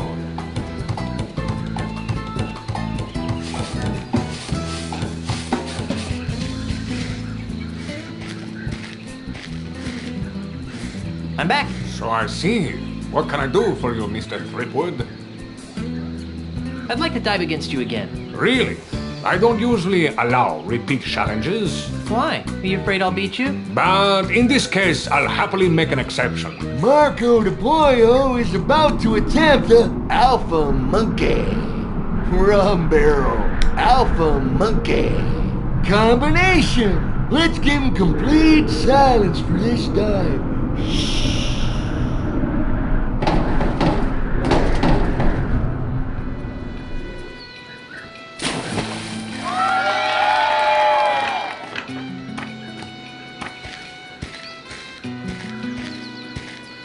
I'm back. So I see. What can I do for you, Mr. Threepwood? I'd like to dive against you again. Really? I don't usually allow repeat challenges. Why? Are you afraid I'll beat you? But in this case, I'll happily make an exception. Marco DePoyo is about to attempt a Alpha Monkey. Rum Barrel. Alpha Monkey. Combination. Let's give him complete silence for this dive.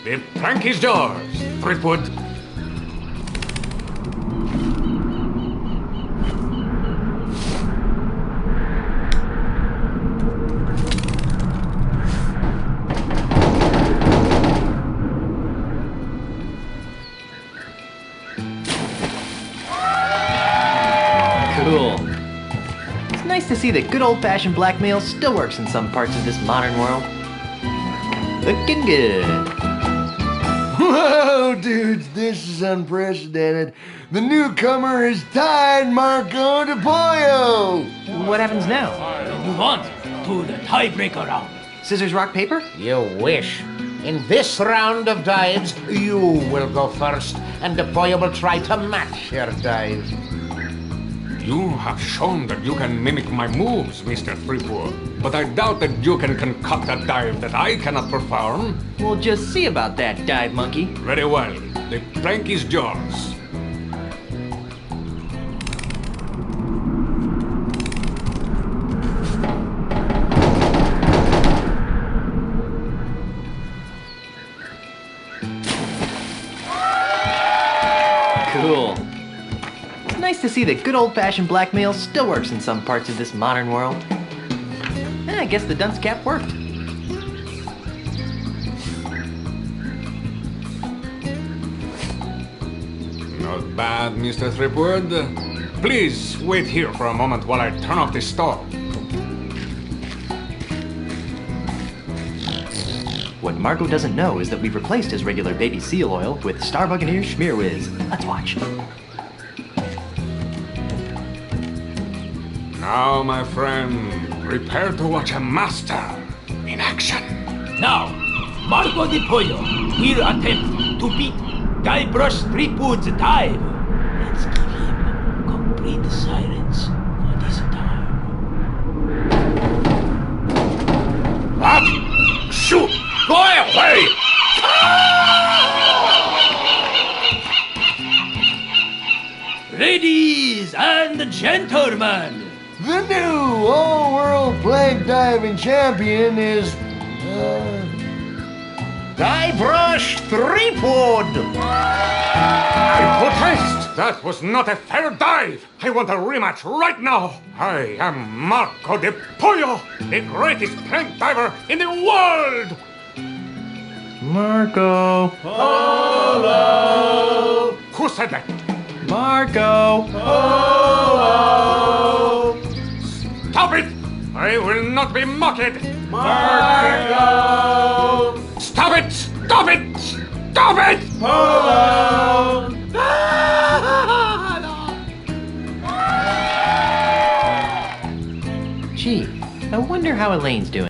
The plank is yours, Threepwood. see that good old-fashioned blackmail still works in some parts of this modern world. Looking good. Whoa, dudes, this is unprecedented. The newcomer is tied Marco de Pollo. What happens now? Move on to the tiebreaker round. Scissors, rock, paper? You wish. In this round of dives, you will go first, and the boy will try to match your dive. You have shown that you can mimic my moves, Mr. Threepwood, but I doubt that you can concoct a dive that I cannot perform. We'll just see about that, dive monkey. Very well. The plank is yours. Cool. It's nice to see that good old-fashioned blackmail still works in some parts of this modern world. I guess the dunce cap worked. Not bad, Mr. Threepwood. Please wait here for a moment while I turn off the stove. What Marco doesn't know is that we've replaced his regular baby seal oil with Star Buccaneer Schmear Whiz. Let's watch. Now, my friend, prepare to watch a master in action. Now, Marco de Pollo will attempt to beat Guybrush Threepwood's dive. Let's give him complete silence for this time. What? Shoot! Go away! Ladies and gentlemen, The new all-world plank diving champion is, Guybrush Threepwood! I protest! That was not a fair dive! I want a rematch right now! I am Marco de Pollo, the greatest plank diver in the world! Marco. Polo! Who said that? Marco. Polo! Stop it! I will not be mocked! Marco! Stop it! Stop it! Stop it! Polo! Gee, I wonder how Elaine's doing.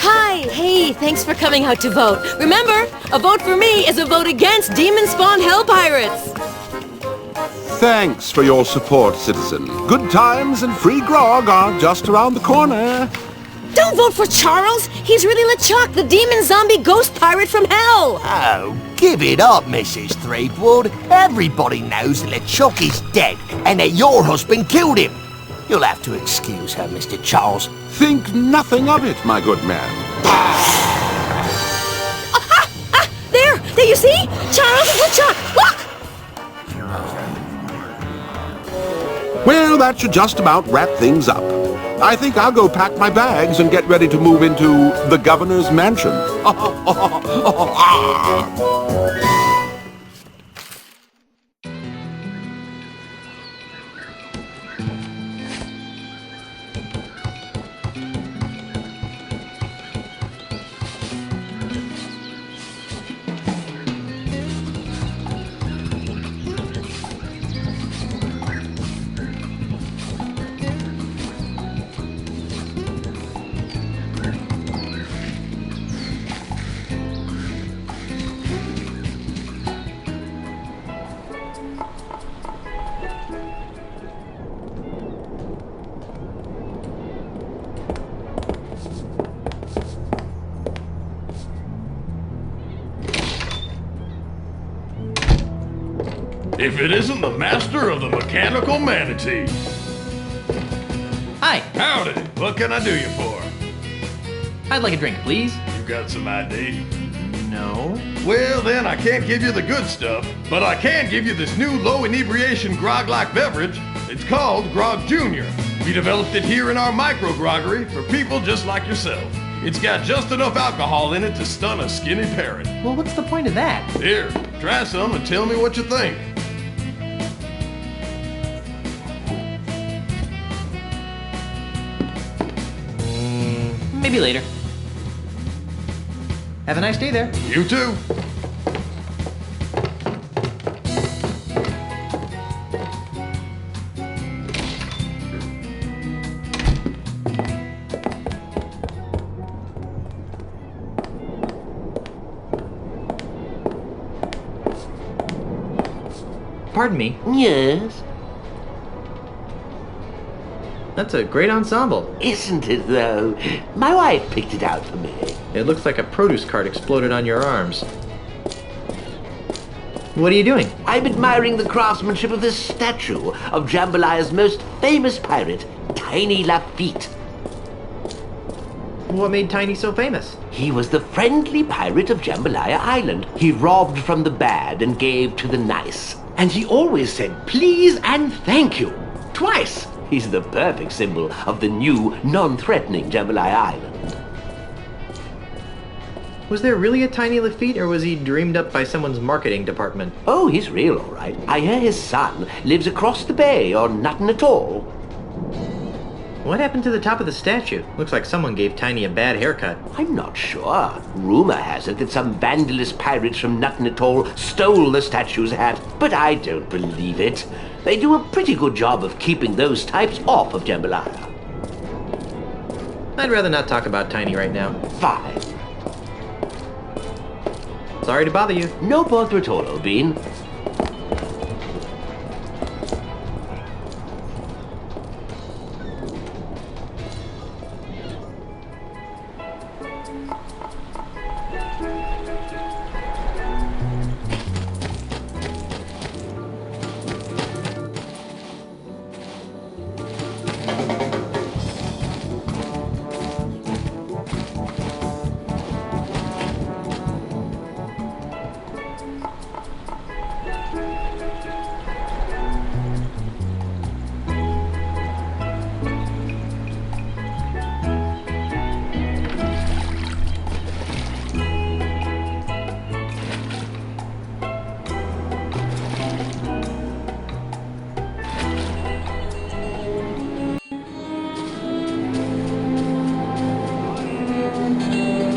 Hi, hey, thanks for coming out to vote. Remember, a vote for me is a vote against Demon Spawn Hell Pirates. Thanks for your support, citizen. Good times and free grog are just around the corner. Don't vote for Charles. He's really LeChuck, the demon zombie ghost pirate from hell. Oh, give it up, Mrs. Threepwood. Everybody knows that LeChuck is dead and that your husband killed him. You'll have to excuse her, Mr. Charles. Think nothing of it, my good man. There, you see? Charles and LeChuck, look! Well, that should just about wrap things up. I think I'll go pack my bags and get ready to move into the governor's mansion. If it isn't the master of the mechanical manatee. Hi. Howdy. What can I do you for? I'd like a drink, please. You got some ID? No. Well, then I can't give you the good stuff, but I can give you this new low inebriation grog-like beverage. It's called Grog Jr. We developed it here in our micro-groggery for people just like yourself. It's got just enough alcohol in it to stun a skinny parrot. Well, what's the point of that? Here, try some and tell me what you think. Maybe later. Have a nice day there. You too. Pardon me. Yes? That's a great ensemble. Isn't it, though? My wife picked it out for me. It looks like a produce cart exploded on your arms. What are you doing? I'm admiring the craftsmanship of this statue of Jambalaya's most famous pirate, Tiny Lafitte. What made Tiny so famous? He was the friendly pirate of Jambalaya Island. He robbed from the bad and gave to the nice. And he always said please and thank you. Twice. He's the perfect symbol of the new, non-threatening Jambalaya Island. Was there really a Tiny Lafitte, or was he dreamed up by someone's marketing department? Oh, he's real, all right. I hear his son lives across the bay or nothing at all. What happened to the top of the statue? Looks like someone gave Tiny a bad haircut. I'm not sure. Rumor has it that some vandalous pirates from Nothing at All stole the statue's hat, but I don't believe it. They do a pretty good job of keeping those types off of Jambalaya. I'd rather not talk about Tiny right now. Fine. Sorry to bother you. No bother at all, Obin.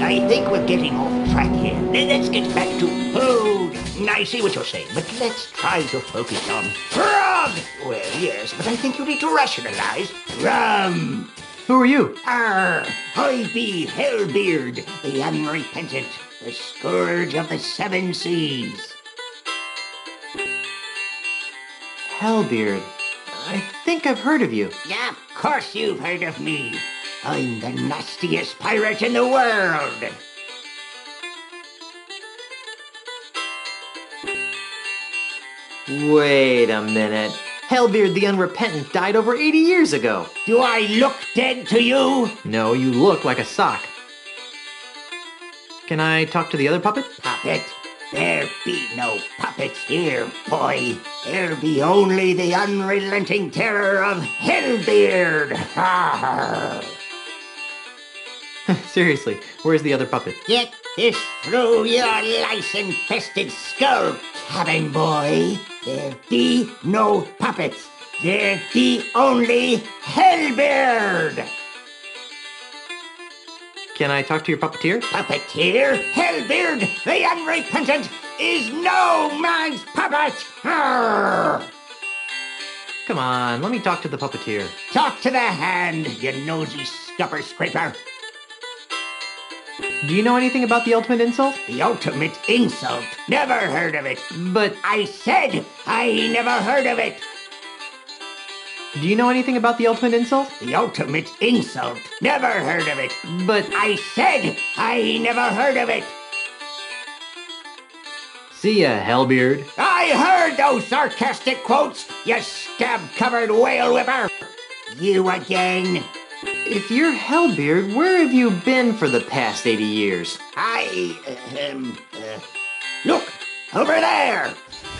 I think we're getting off track here. Let's get back to... Oh, I see what you're saying, but let's try to focus on... Frog! Well, yes, but I think you need to rationalize. Rum! Who are you? I be Hellbeard, the unrepentant, the scourge of the seven seas. Hellbeard. I think I've heard of you. Yeah, of course you've heard of me. I'm the nastiest pirate in the world. Wait a minute. Hellbeard the Unrepentant died over 80 years ago. Do I look dead to you? No, you look like a sock. Can I talk to the other puppet? Puppet? There be no puppets here, boy. There be only the unrelenting terror of Hellbeard. Seriously, where's the other puppet? Get this through your lice-infested skull, cabin boy. There be no puppets. There be only Hellbeard. Can I talk to your puppeteer? Puppeteer? Hellbeard, the Unrepentant, is no man's puppet! Arr! Come on, let me talk to the puppeteer. Talk to the hand, you nosy scupper scraper. Do you know anything about the ultimate insult? The ultimate insult? Never heard of it. But... I said I never heard of it. Do you know anything about the ultimate insult? The ultimate insult? Never heard of it. But... I said I never heard of it. See ya, Hellbeard. I heard those sarcastic quotes, you scab-covered whale whipper. You again. If you're Hellbeard, where have you been for the past 80 years? Look, over there.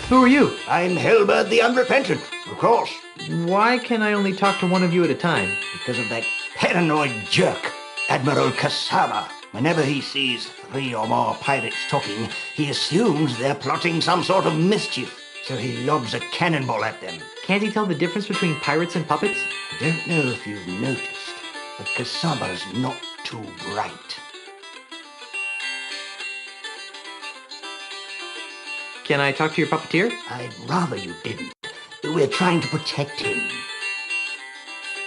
Who are you? I'm Hellbeard the Unrepentant, of course. Why can I only talk to one of you at a time? Because of that paranoid jerk, Admiral Kasama. Whenever he sees 3 or more pirates talking, he assumes they're plotting some sort of mischief, so he lobs a cannonball at them. Can't he tell the difference between pirates and puppets? I don't know if you've noticed, but Kasama's not too bright. Can I talk to your puppeteer? I'd rather you didn't. We're trying to protect him.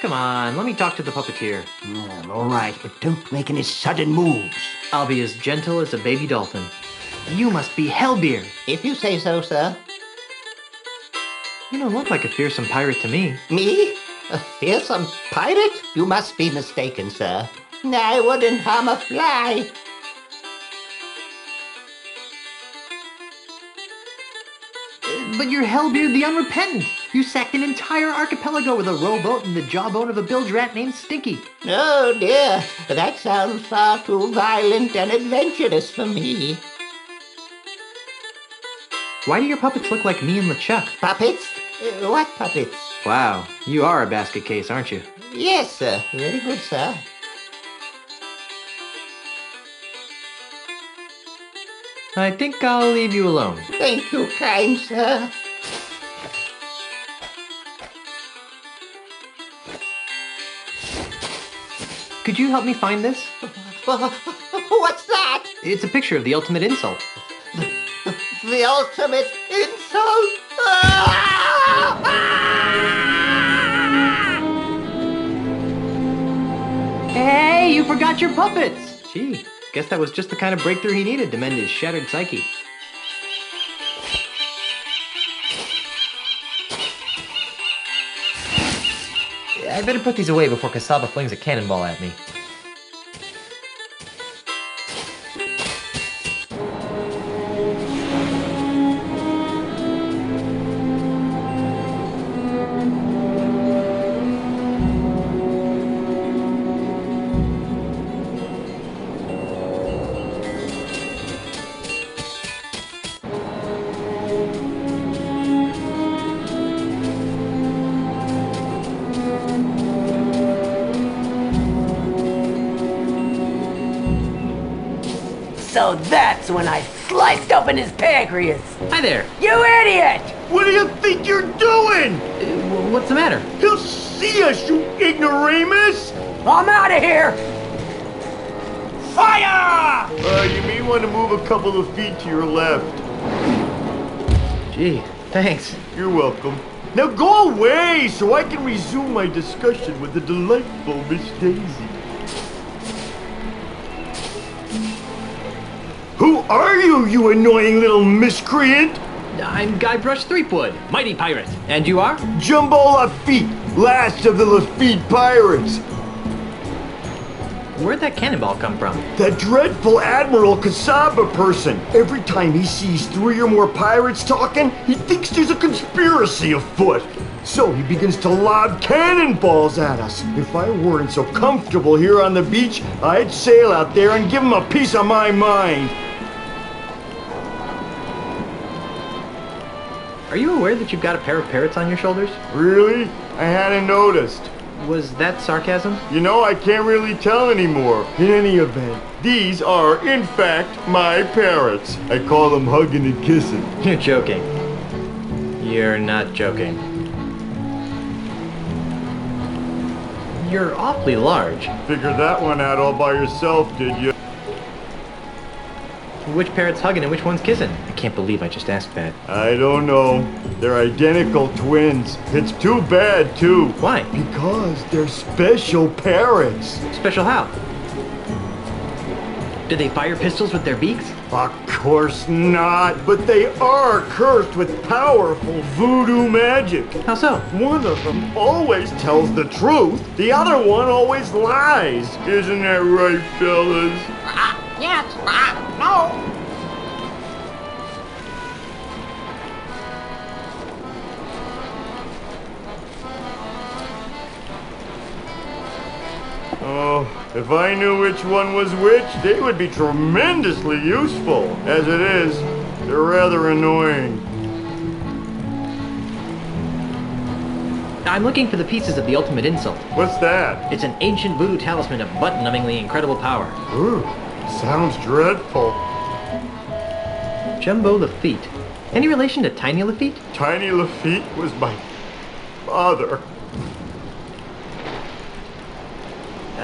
Come on, let me talk to the puppeteer. Well, all right, but don't make any sudden moves. I'll be as gentle as a baby dolphin. You must be Hellbeard. If you say so, sir. You don't look like a fearsome pirate to me. Me? A fearsome pirate? You must be mistaken, sir. I wouldn't harm a fly. But you're Hellbeard the Unrepentant. You sacked an entire archipelago with a rowboat and the jawbone of a bilge rat named Stinky. Oh dear, that sounds far too violent and adventurous for me. Why do your puppets look like me and LeChuck? Puppets? What puppets? Wow, you are a basket case, aren't you? Yes, sir. Very good, sir. I think I'll leave you alone. Thank you, kind sir. Could you help me find this? What's that? It's a picture of the ultimate insult. The ultimate insult? Hey, you forgot your puppets! Gee, guess that was just the kind of breakthrough he needed to mend his shattered psyche. I better put these away before Kasaba flings a cannonball at me. So that's when I sliced open his pancreas. Hi there. You idiot! What do you think you're doing? What's the matter? He'll see us, you ignoramus! I'm out of here! Fire! You may want to move a couple of feet to your left. Gee, thanks. You're welcome. Now go away so I can resume my discussion with the delightful Miss Daisy. Who are you, you annoying little miscreant? I'm Guybrush Threepwood, mighty pirate. And you are? Jumbo Lafitte, last of the Lafitte pirates. Where'd that cannonball come from? That dreadful Admiral Kasaba person. Every time he sees 3 or more pirates talking, he thinks there's a conspiracy afoot. So he begins to lob cannonballs at us. If I weren't so comfortable here on the beach, I'd sail out there and give him a piece of my mind. Are you aware that you've got a pair of parrots on your shoulders? Really? I hadn't noticed. Was that sarcasm? You know, I can't really tell anymore. In any event, these are, in fact, my parrots. I call them hugging and kissing. You're joking. You're not joking. You're awfully large. Figured that one out all by yourself, did you? Which parrot's hugging and which one's kissing? I can't believe I just asked that. I don't know. They're identical twins. It's too bad, too. Why? Because they're special parrots. Special how? Do they fire pistols with their beaks? Of course not, but they are cursed with powerful voodoo magic. How so? One of them always tells the truth, the other one always lies. Isn't that right, fellas? Yes, no. Oh, if I knew which one was which, they would be tremendously useful. As it is, they're rather annoying. I'm looking for the pieces of the ultimate insult. What's that? It's an ancient voodoo talisman of butt-numbingly incredible power. Ooh, sounds dreadful. Jumbo Lafitte. Any relation to Tiny Lafitte? Tiny Lafitte was my father.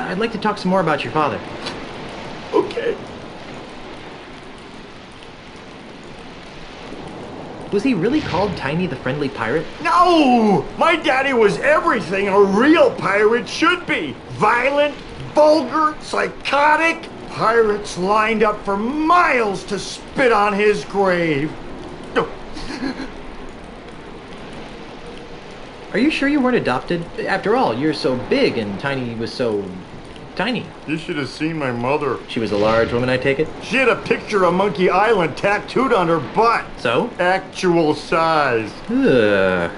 I'd like to talk some more about your father. Okay. Was he really called Tiny the Friendly Pirate? No! My daddy was everything a real pirate should be. Violent, vulgar, psychotic. Pirates lined up for miles to spit on his grave. Are you sure you weren't adopted? After all, you're so big and Tiny was so... tiny. You should have seen my mother. She was a large woman, I take it? She had a picture of Monkey Island tattooed on her butt. So? Actual size. Ugh.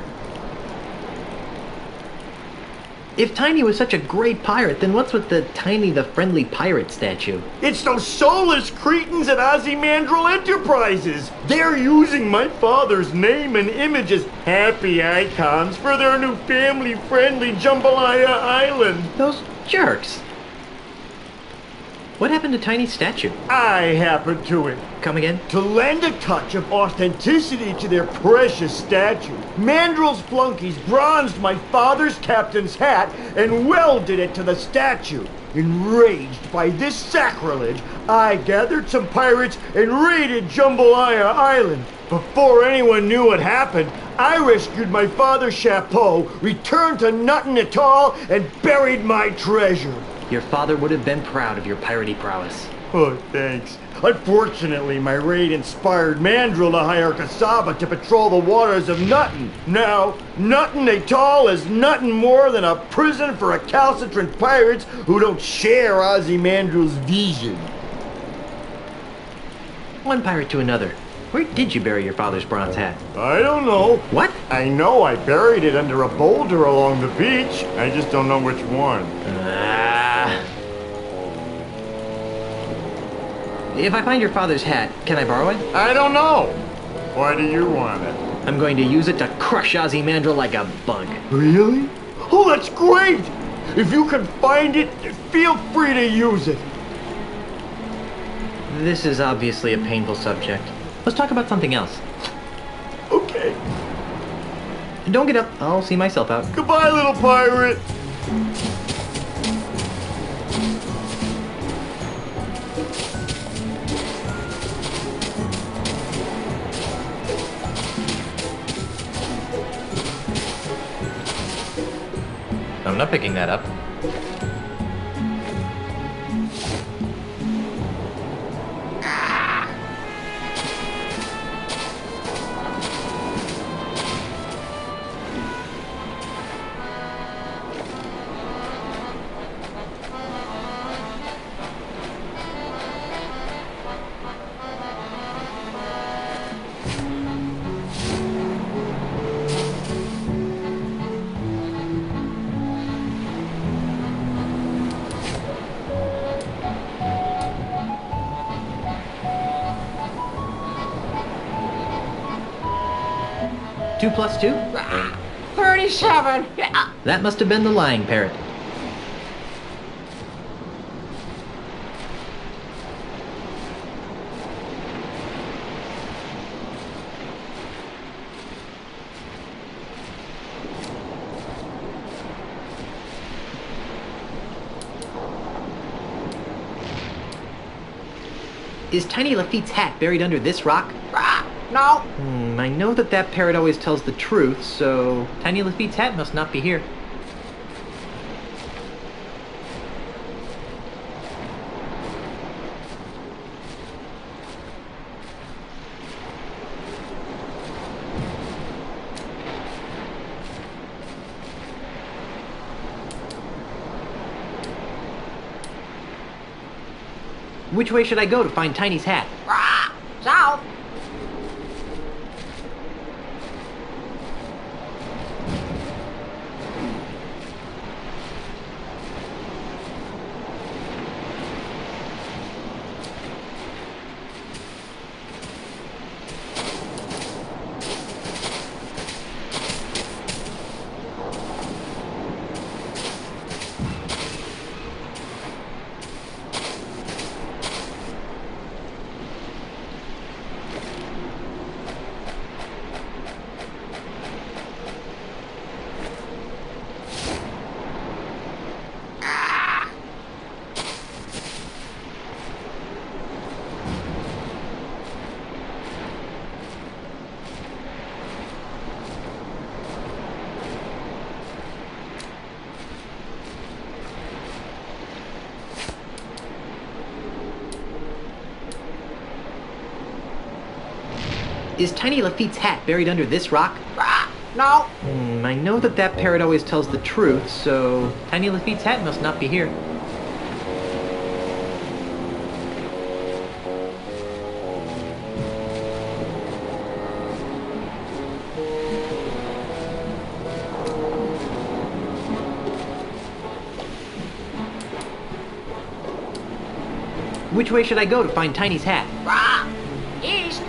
If Tiny was such a great pirate, then what's with the Tiny the Friendly Pirate statue? It's those soulless cretins at Ozymandias Enterprises. They're using my father's name and image as happy icons for their new family-friendly Jambalaya Island. Those jerks. What happened to Tiny's statue? I happened to it. Come again? To lend a touch of authenticity to their precious statue, Mandrill's flunkies bronzed my father's captain's hat and welded it to the statue. Enraged by this sacrilege, I gathered some pirates and raided Jambalaya Island. Before anyone knew what happened, I rescued my father's chapeau, returned to Nuttin Atoll, and buried my treasure. Your father would have been proud of your piratey prowess. Oh, thanks. Unfortunately, my raid inspired Mandrill to hire Kasaba to patrol the waters of Nuttin. Now, Nuttin Atoll is nothing more than a prison for recalcitrant pirates who don't share Ozymandias' vision. One pirate to another. Where did you bury your father's bronze hat? I don't know. What? I know I buried it under a boulder along the beach. I just don't know which one. If I find your father's hat, can I borrow it? I don't know. Why do you want it? I'm going to use it to crush Ozymandias like a bug. Really? Oh, that's great! If you can find it, feel free to use it. This is obviously a painful subject. Let's talk about something else. Okay. Don't get up. I'll see myself out. Goodbye, little pirate. I'm not picking that up. Two plus two? 37. That must have been the lying parrot. Is Tiny Lafitte's hat buried under this rock? No. I know that parrot always tells the truth, so Tiny Lafitte's hat must not be here. Which way should I go to find Tiny's hat? South. Is Tiny Lafitte's hat buried under this rock? No. I know that parrot always tells the truth, so Tiny Lafitte's hat must not be here. Which way should I go to find Tiny's hat? East.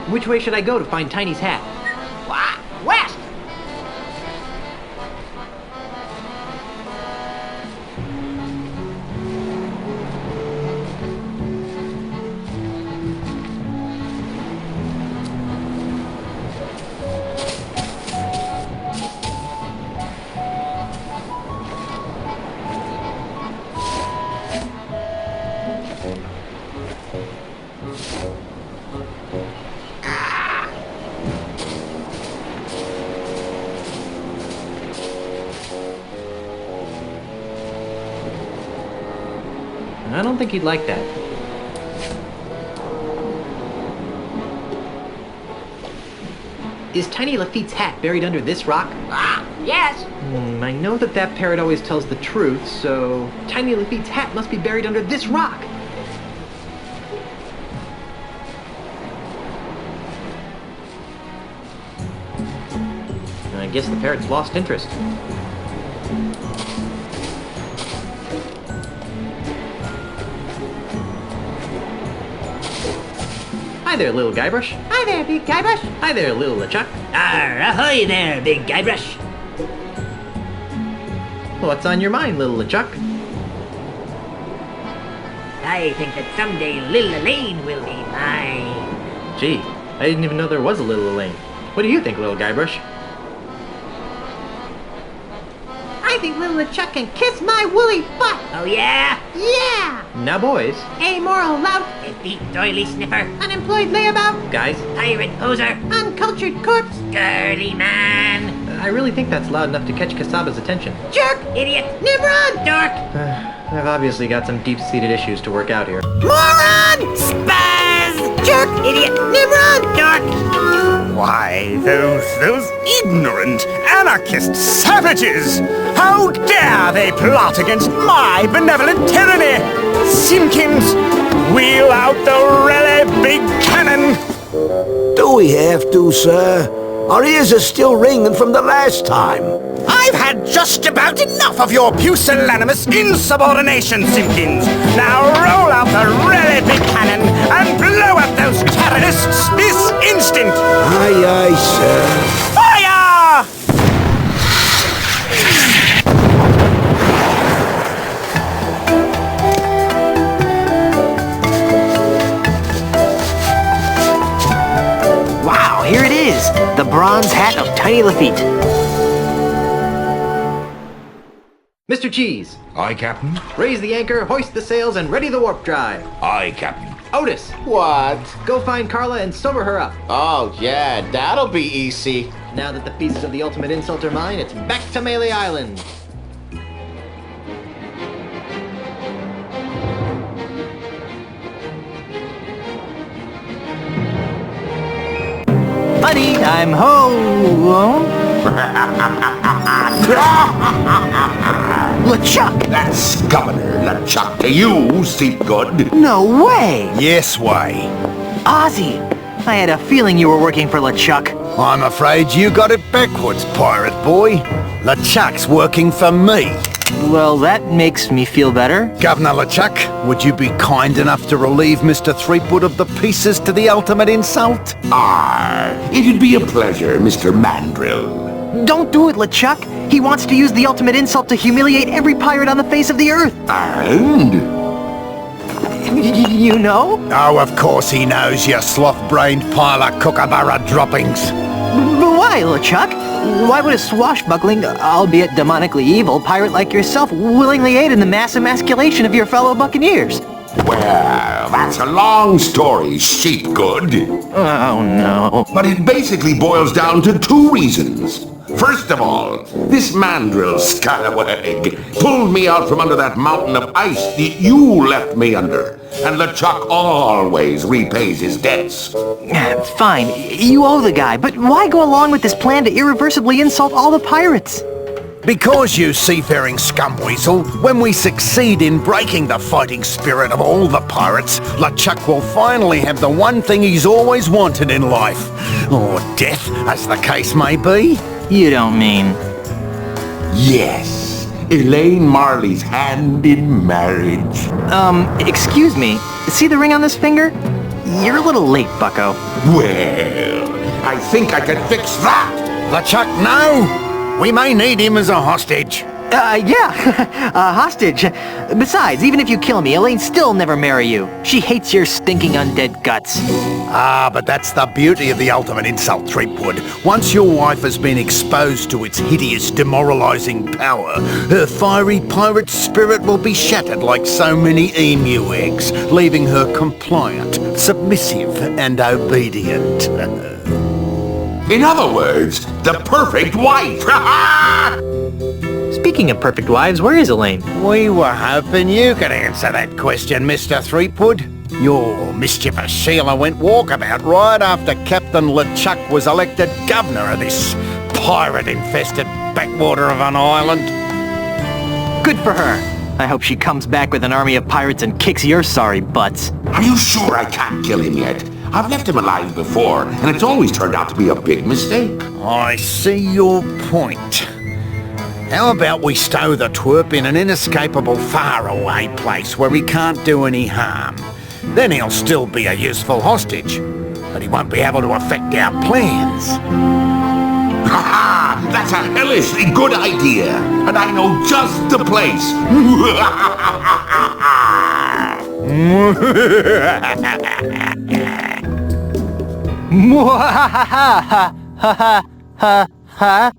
Which way should I go to find Tiny's hat? West. I don't think he'd like that. Is Tiny Lafitte's hat buried under this rock? Yes. I know that parrot always tells the truth, so Tiny Lafitte's hat must be buried under this rock. I guess the parrot's lost interest. Hi there, little Guybrush. Hi there, big Guybrush. Hi there, little LeChuck. Ahoy there, big Guybrush. What's on your mind, little LeChuck? I think that someday little Elaine will be mine. Gee, I didn't even know there was a little Elaine. What do you think, little Guybrush? I think little LeChuck can kiss my woolly butt. Oh yeah? Yeah. Now, boys. Amoral lout. Defeat doily sniffer. Unemployed layabout. Guys. Pirate poser. Uncultured corpse. Girly man. I really think that's loud enough to catch Kasaba's attention. Jerk. Idiot. Nimrod. Dork. I've obviously got some deep-seated issues to work out here. Moron. Spaz. Jerk. Idiot. Nimrod. Dork. Why, those ignorant anarchist savages! How dare they plot against my benevolent tyranny! Simpkins, wheel out the really big cannon! Do we have to, sir? Our ears are still ringing from the last time. I've had just about enough of your pusillanimous insubordination, Simpkins! Now roll out the really big cannon and blow up those terrorists this instant! Aye, aye, sir. Fire! Wow, here it is! The bronze hat of Tiny Lafitte. Mr. Cheese! Aye, Captain. Raise the anchor, hoist the sails, and ready the warp drive. Aye, Captain. Otis! What? Go find Carla and sober her up. Oh, yeah, that'll be easy. Now that the pieces of the ultimate insult are mine, it's back to Melee Island. Honey, I'm home. LeChuck! That's Governor LeChuck to you, Seatgood. No way! Yes way. Ozzy, I had a feeling you were working for LeChuck. I'm afraid you got it backwards, pirate boy. LeChuck's working for me. Well, that makes me feel better. Governor LeChuck, would you be kind enough to relieve Mr. Threepwood of the pieces to the ultimate insult? It'd be a pleasure, Mr. Mandrill. Don't do it, LeChuck. He wants to use the ultimate insult to humiliate every pirate on the face of the earth. And? You know? Oh, of course he knows, you sloth-brained pile of kookaburra droppings. But why, LeChuck? Why would a swashbuckling, albeit demonically evil, pirate like yourself willingly aid in the mass emasculation of your fellow buccaneers? Well, that's a long story, sheepgood. Oh, no. But it basically boils down to two reasons. First of all, this mandrill scallywag pulled me out from under that mountain of ice that you left me under. And LeChuck always repays his debts. Fine, you owe the guy, but why go along with this plan to irreversibly insult all the pirates? Because, you seafaring scumweasel, when we succeed in breaking the fighting spirit of all the pirates, LeChuck will finally have the one thing he's always wanted in life. Or death, as the case may be. You don't mean... Yes, Elaine Marley's hand in marriage. Excuse me, see the ring on this finger? You're a little late, bucko. Well, I think I can fix that. LeChuck, no! We may need him as a hostage. Yeah, a hostage. Besides, even if you kill me, Elaine'll still never marry you. She hates your stinking undead guts. Ah, but that's the beauty of the ultimate insult, Threepwood. Once your wife has been exposed to its hideous, demoralizing power, her fiery pirate spirit will be shattered like so many emu eggs, leaving her compliant, submissive, and obedient. In other words, the perfect wife. Speaking of perfect wives, where is Elaine? We were hoping you could answer that question, Mr. Threepwood. Your mischievous Sheila went walkabout right after Captain LeChuck was elected governor of this pirate-infested backwater of an island. Good for her. I hope she comes back with an army of pirates and kicks your sorry butts. Are you sure I can't kill him yet? I've left him alive before, and it's always turned out to be a big mistake. I see your point. How about we stow the twerp in an inescapable faraway place where he can't do any harm? Then he'll still be a useful hostage, but he won't be able to affect our plans. Ha ha! That's a hellishly good idea, and I know just the place. Ha.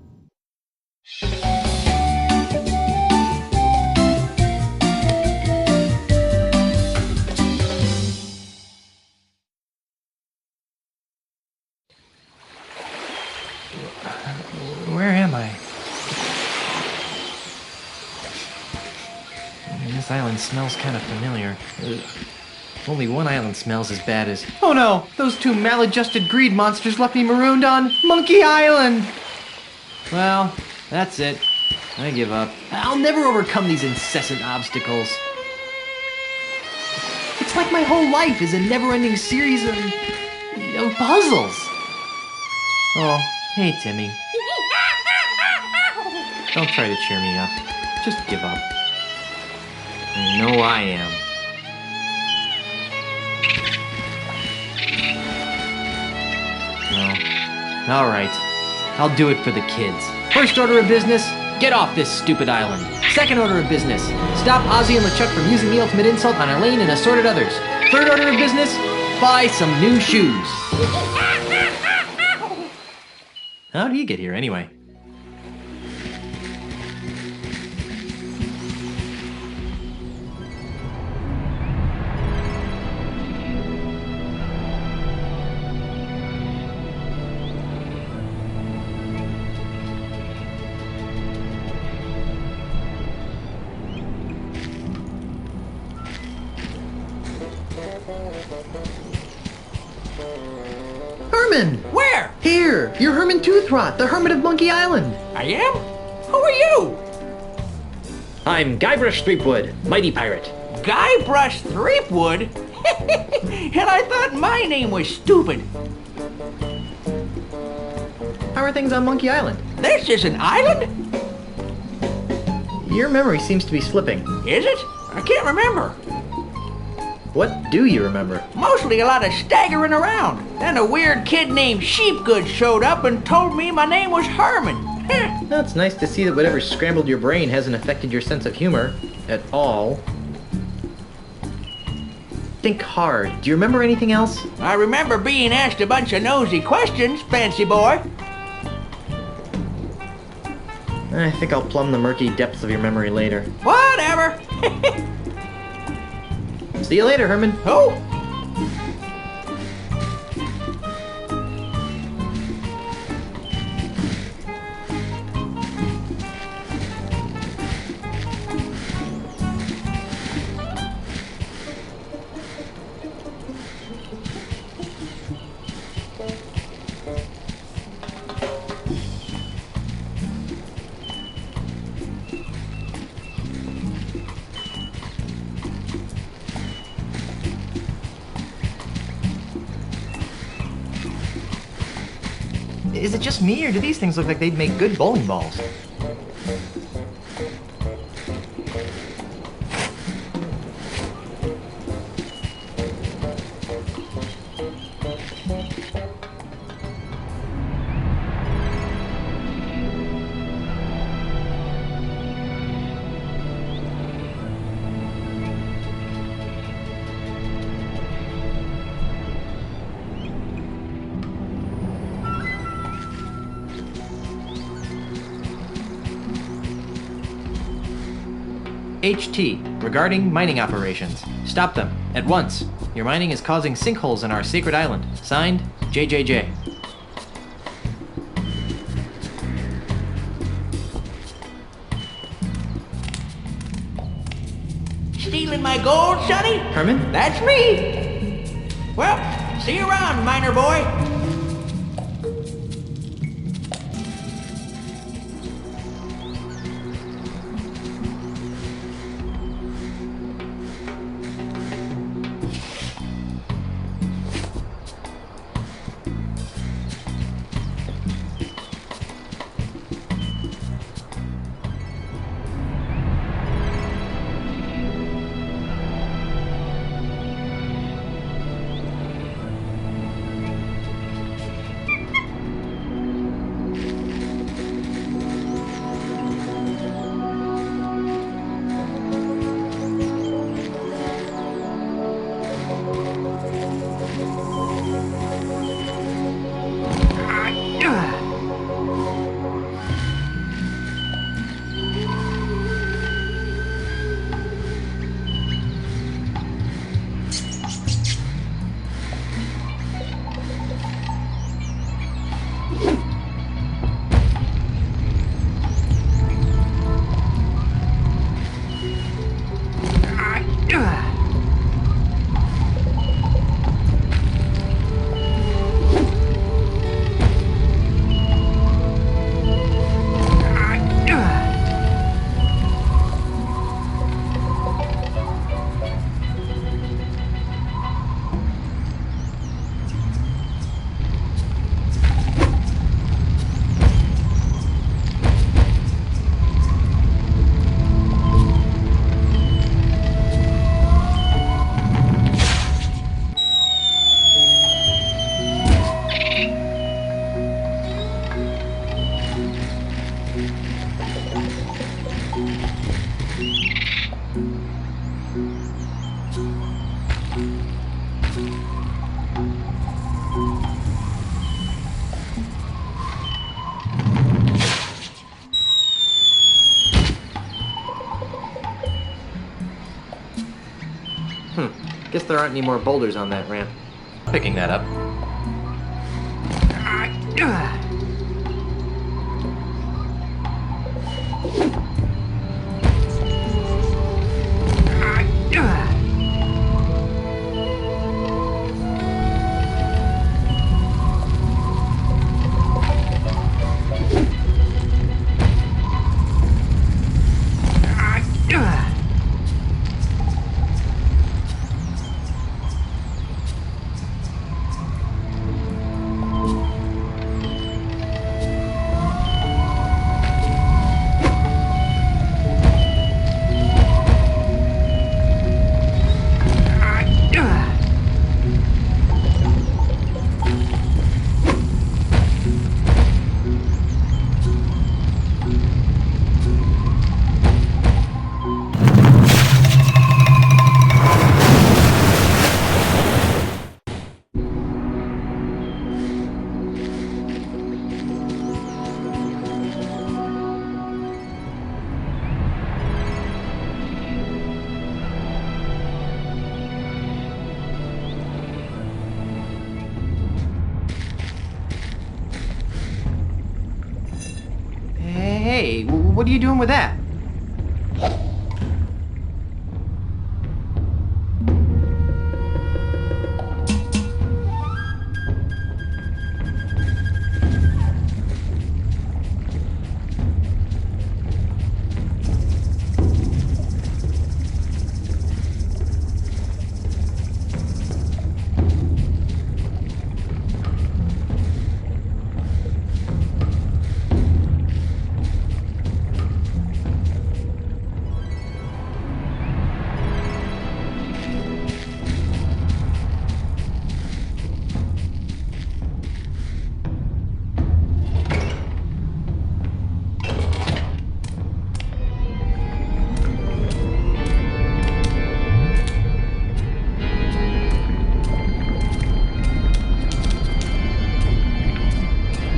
Where am I? This island smells kind of familiar. Only one island smells as bad as... Oh no! Those two maladjusted greed monsters left me marooned on Monkey Island! Well, that's it. I give up. I'll never overcome these incessant obstacles. It's like my whole life is a never-ending series of puzzles. Oh, hey, Timmy. Don't try to cheer me up. Just give up. I know I am. No. Alright. I'll do it for the kids. First order of business, get off this stupid island. Second order of business, stop Ozzy and LeChuck from using the ultimate insult on Elaine and assorted others. Third order of business, buy some new shoes. How do you get here anyway? Herman! Where? Here! You're Herman Toothrot, the Hermit of Monkey Island! I am? Who are you? I'm Guybrush Threepwood, mighty pirate. Guybrush Threepwood? And I thought my name was stupid. How are things on Monkey Island? This is an island? Your memory seems to be slipping. Is it? I can't remember. What do you remember? Mostly a lot of staggering around. Then a weird kid named Sheepgood showed up and told me my name was Herman. Well, it's nice to see that whatever scrambled your brain hasn't affected your sense of humor at all. Think hard. Do you remember anything else? I remember being asked a bunch of nosy questions, fancy boy. I think I'll plumb the murky depths of your memory later. Whatever. See you later, Herman. Oh. Is it just me, or do these things look like they'd make good bowling balls? HT, regarding mining operations. Stop them, at once. Your mining is causing sinkholes in our sacred island. Signed, JJJ. Stealing my gold, Sonny? Herman? That's me. Well, see you around, miner boy. Guess there aren't any more boulders on that ramp. Picking that up. Hey, what are you doing with that?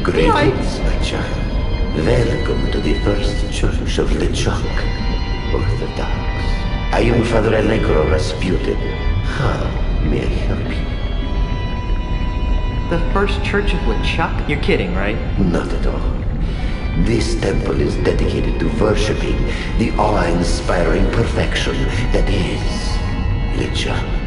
Greetings, my child. Welcome to the first church of LeChuck, Orthodox. I am Father Allegro Rasputin. How may I help you? The first church of LeChuck? You're kidding, right? Not at all. This temple is dedicated to worshipping the awe-inspiring perfection that is LeChuck.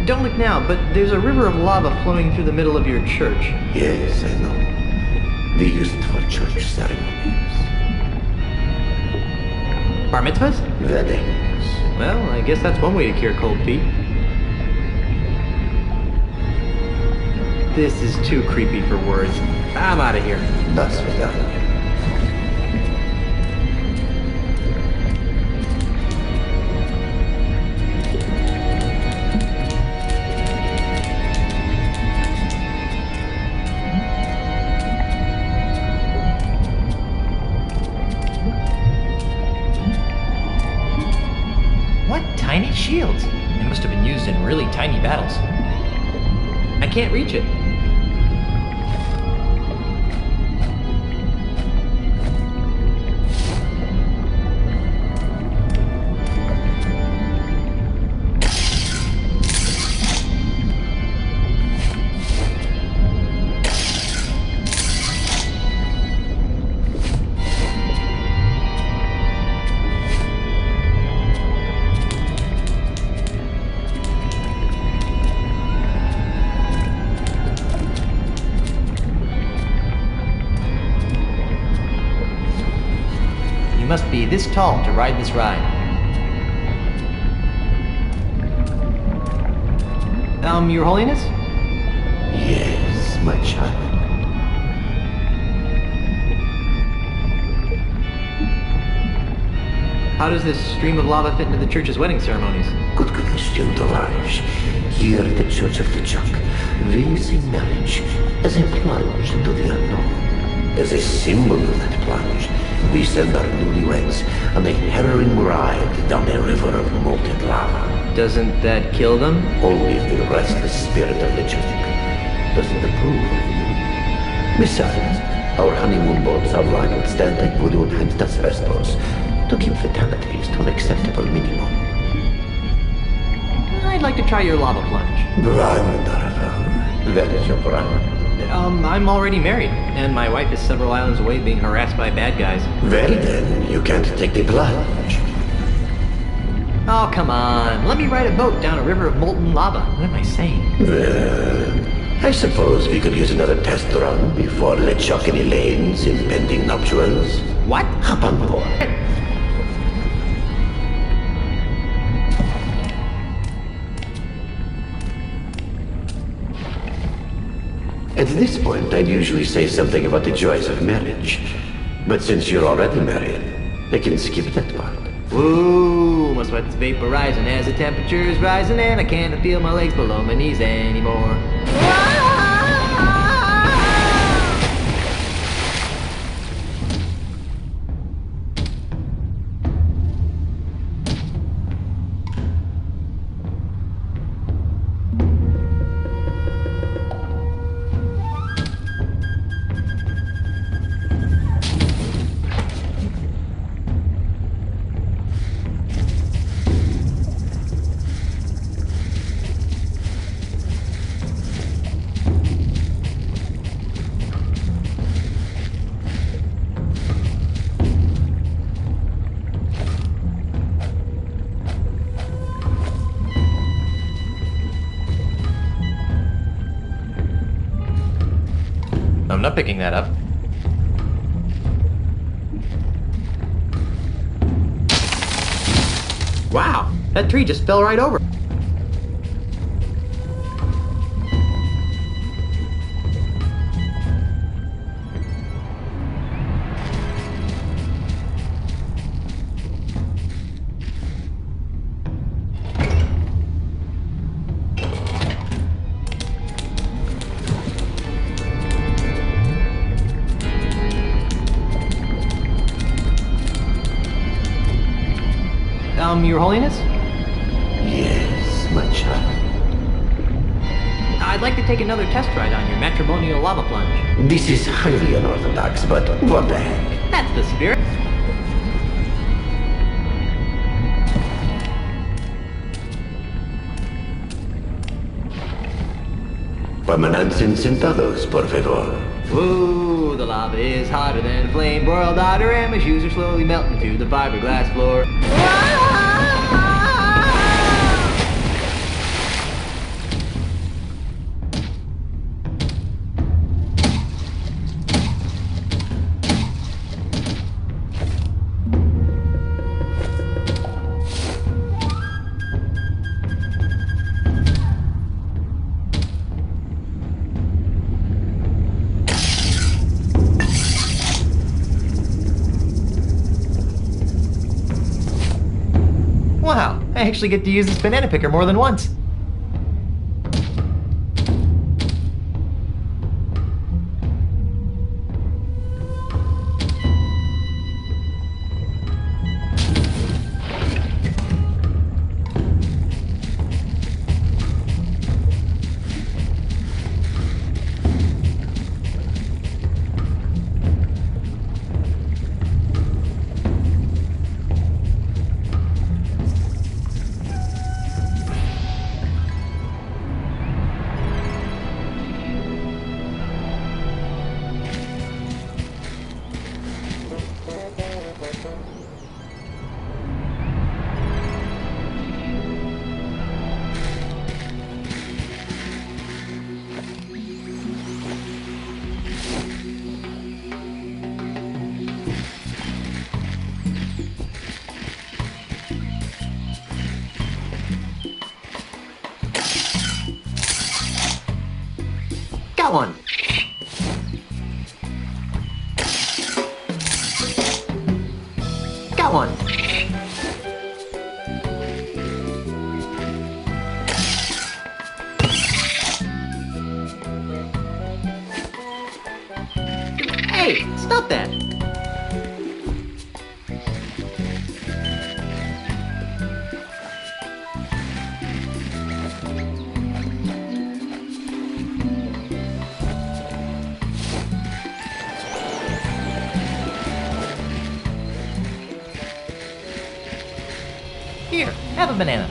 Don't look now, but there's a river of lava flowing through the middle of your church. Yes, I know. We use it for church ceremonies. Bar mitzvahs? Weddings. Well, I guess that's one way to cure cold feet. This is too creepy for words. I'm out of here. That's without it. Tiny shields. They must have been used in really tiny battles. I can't reach it. You must be this tall to ride this ride. Your Holiness? Yes, my child. How does this stream of lava fit into the church's wedding ceremonies? Good question, Tovarishch. Here at the Church of LeChuck, we see marriage as a plunge into the unknown. As a symbol of that plunge, we send our newlyweds on a harrowing ride down a river of molten lava. Doesn't that kill them? Only if the restless spirit of LeChuck doesn't approve of the union. Besides, our honeymoon boats are lined with standard voodoo and das vestos to keep fatalities to an acceptable minimum. I'd like to try your lava plunge. Wonderful. That is your bride. I'm already married, and my wife is several islands away being harassed by bad guys. Well then, you can't take the plunge. Oh, come on. Let me ride a boat down a river of molten lava. What am I saying? Well, I suppose we could use another test run before LeChuck and Elaine's impending nuptials. What? Hop on board. At this point, I'd usually say something about the joys of marriage. But since you're already married, I can skip that part. Whoa, my sweat's vaporizing as the temperature's rising, and I can't feel my legs below my knees anymore. I'm not picking that up. Wow, that tree just fell right over. Your Holiness? Yes, my child. I'd like to take another test ride on your matrimonial lava plunge. This is highly unorthodox, but what the heck? That's the spirit. Permanentes sentados, por favor. Ooh, the lava is hotter than a flame. Boiled otter and my shoes are slowly melting to the fiberglass floor. Wow, I actually get to use this banana picker more than once. Got one. Got one. Hey, stop that. Here, have a banana.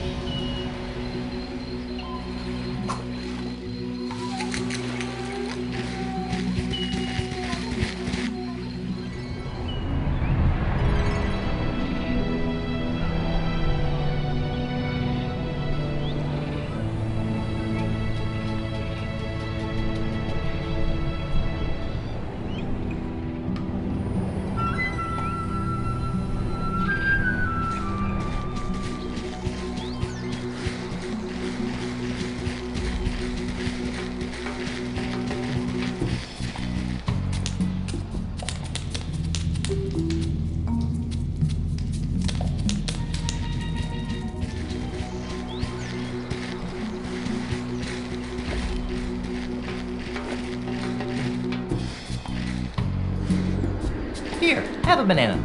Here, have a banana.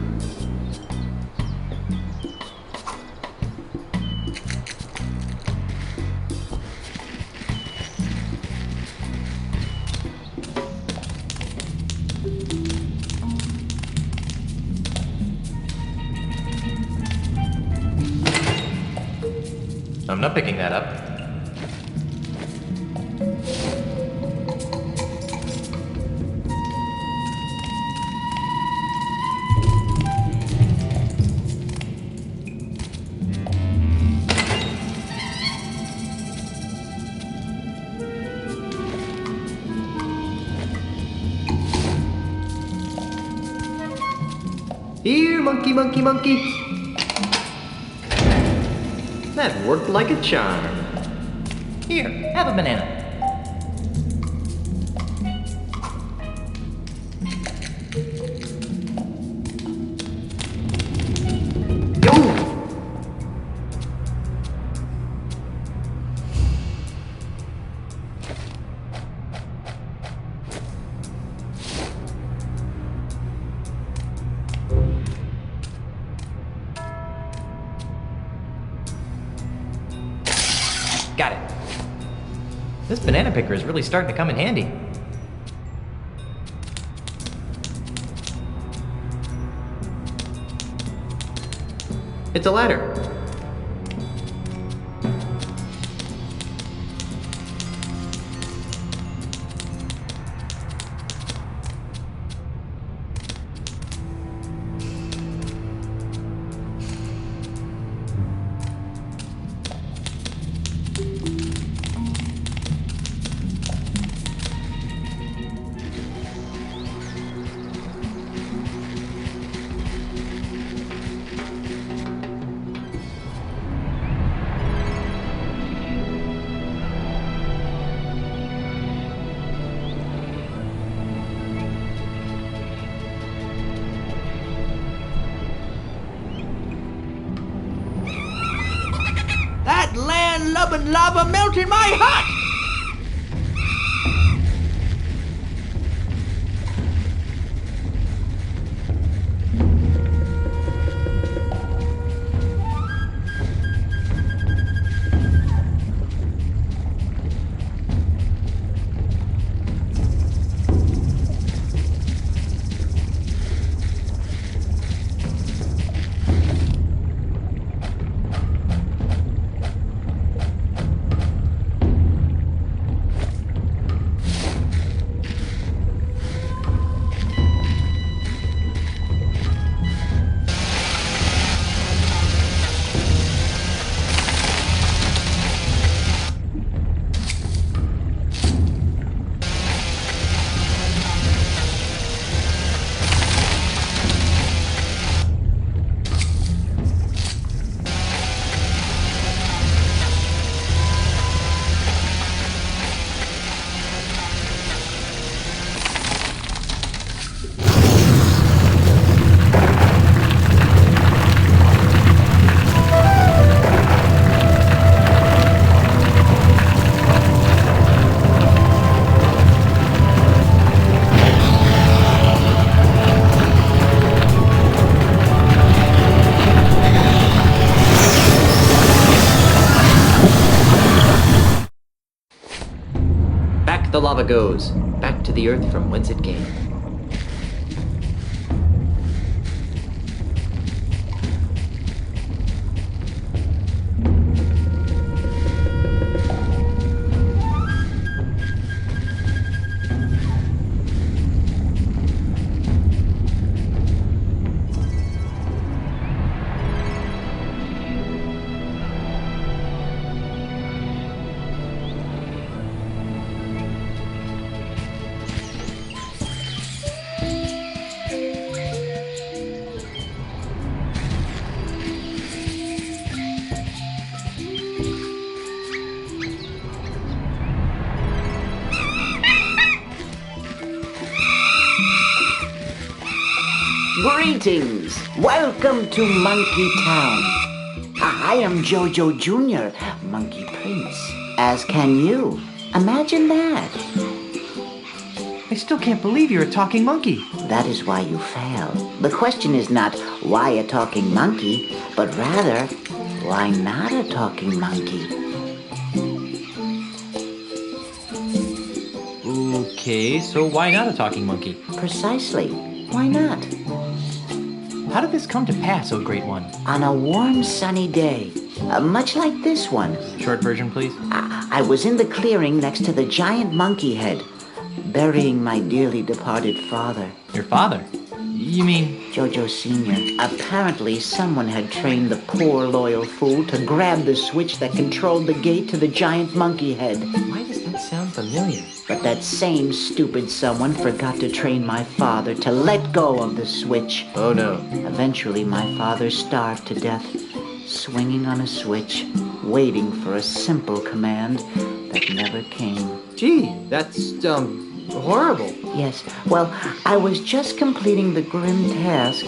I'm not picking that up. Here, monkey, monkey, monkey. That worked like a charm. Here, have a banana. Got it. This banana picker is really starting to come in handy. It's a ladder. That land-lubbing lava melted my heart! The lava goes, back to the earth from whence it came. Greetings! Welcome to Monkey Town. I am Jojo Jr., Monkey Prince. As can you. Imagine that. I still can't believe you're a talking monkey. That is why you fail. The question is not why a talking monkey, but rather, why not a talking monkey? Okay, so why not a talking monkey? Precisely. Why not? How did this come to pass, O Great One? On a warm, sunny day, much like this one. Short version, please. I was in the clearing next to the giant monkey head, burying my dearly departed father. Your father? You mean... Jojo Sr. Apparently, someone had trained the poor, loyal fool to grab the switch that controlled the gate to the giant monkey head. Why does that sound sound familiar. But that same stupid someone forgot to train my father to let go of the switch. Oh no. Eventually, my father starved to death, swinging on a switch, waiting for a simple command that never came. Gee, that's, horrible. Yes, well, I was just completing the grim task,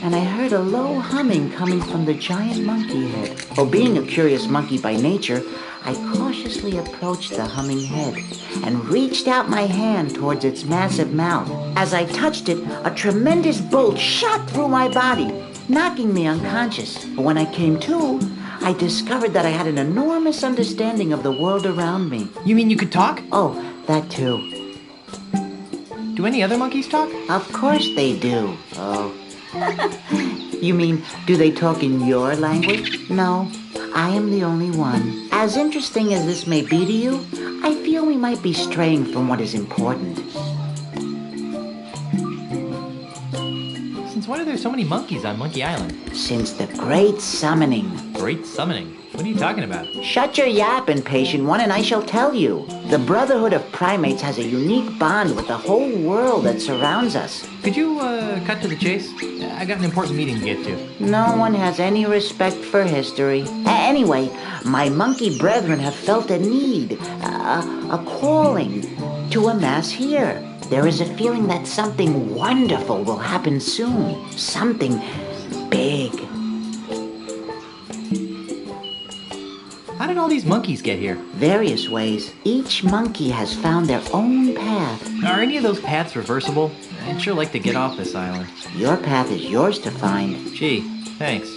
and I heard a low humming coming from the giant monkey head. Well, being a curious monkey by nature, I cautiously approached the humming head and reached out my hand towards its massive mouth. As I touched it, a tremendous bolt shot through my body, knocking me unconscious. But when I came to, I discovered that I had an enormous understanding of the world around me. You mean you could talk? Oh, that too. Do any other monkeys talk? Of course they do. Oh. You mean, do they talk in your language? No, I am the only one. As interesting as this may be to you, I feel we might be straying from what is important. Since when are there so many monkeys on Monkey Island? Since the Great Summoning. Great Summoning? What are you talking about? Shut your yapping, patient one, and I shall tell you. The Brotherhood of Primates has a unique bond with the whole world that surrounds us. Could you, cut to the chase? I got an important meeting to get to. No one has any respect for history. Anyway, my monkey brethren have felt a need, a calling, to amass here. There is a feeling that something wonderful will happen soon. Something big. How did all these monkeys get here? Various ways. Each monkey has found their own path. Are any of those paths reversible? I'd sure like to get off this island. Your path is yours to find. Gee, thanks.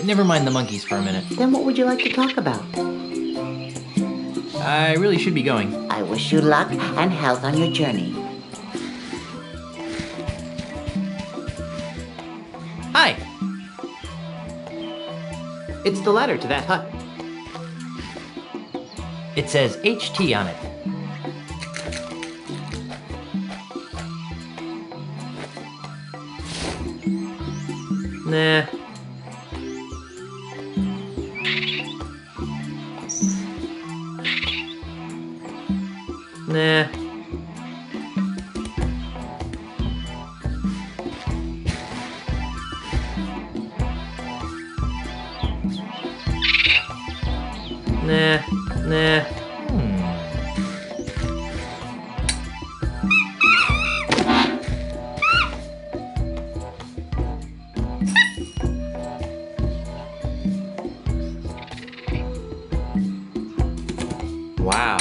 Never mind the monkeys for a minute. Then what would you like to talk about? I really should be going. I wish you luck and health on your journey. Hi! It's the ladder to that hut. It says HT on it. Nah. Nah. Nah, nah. Wow.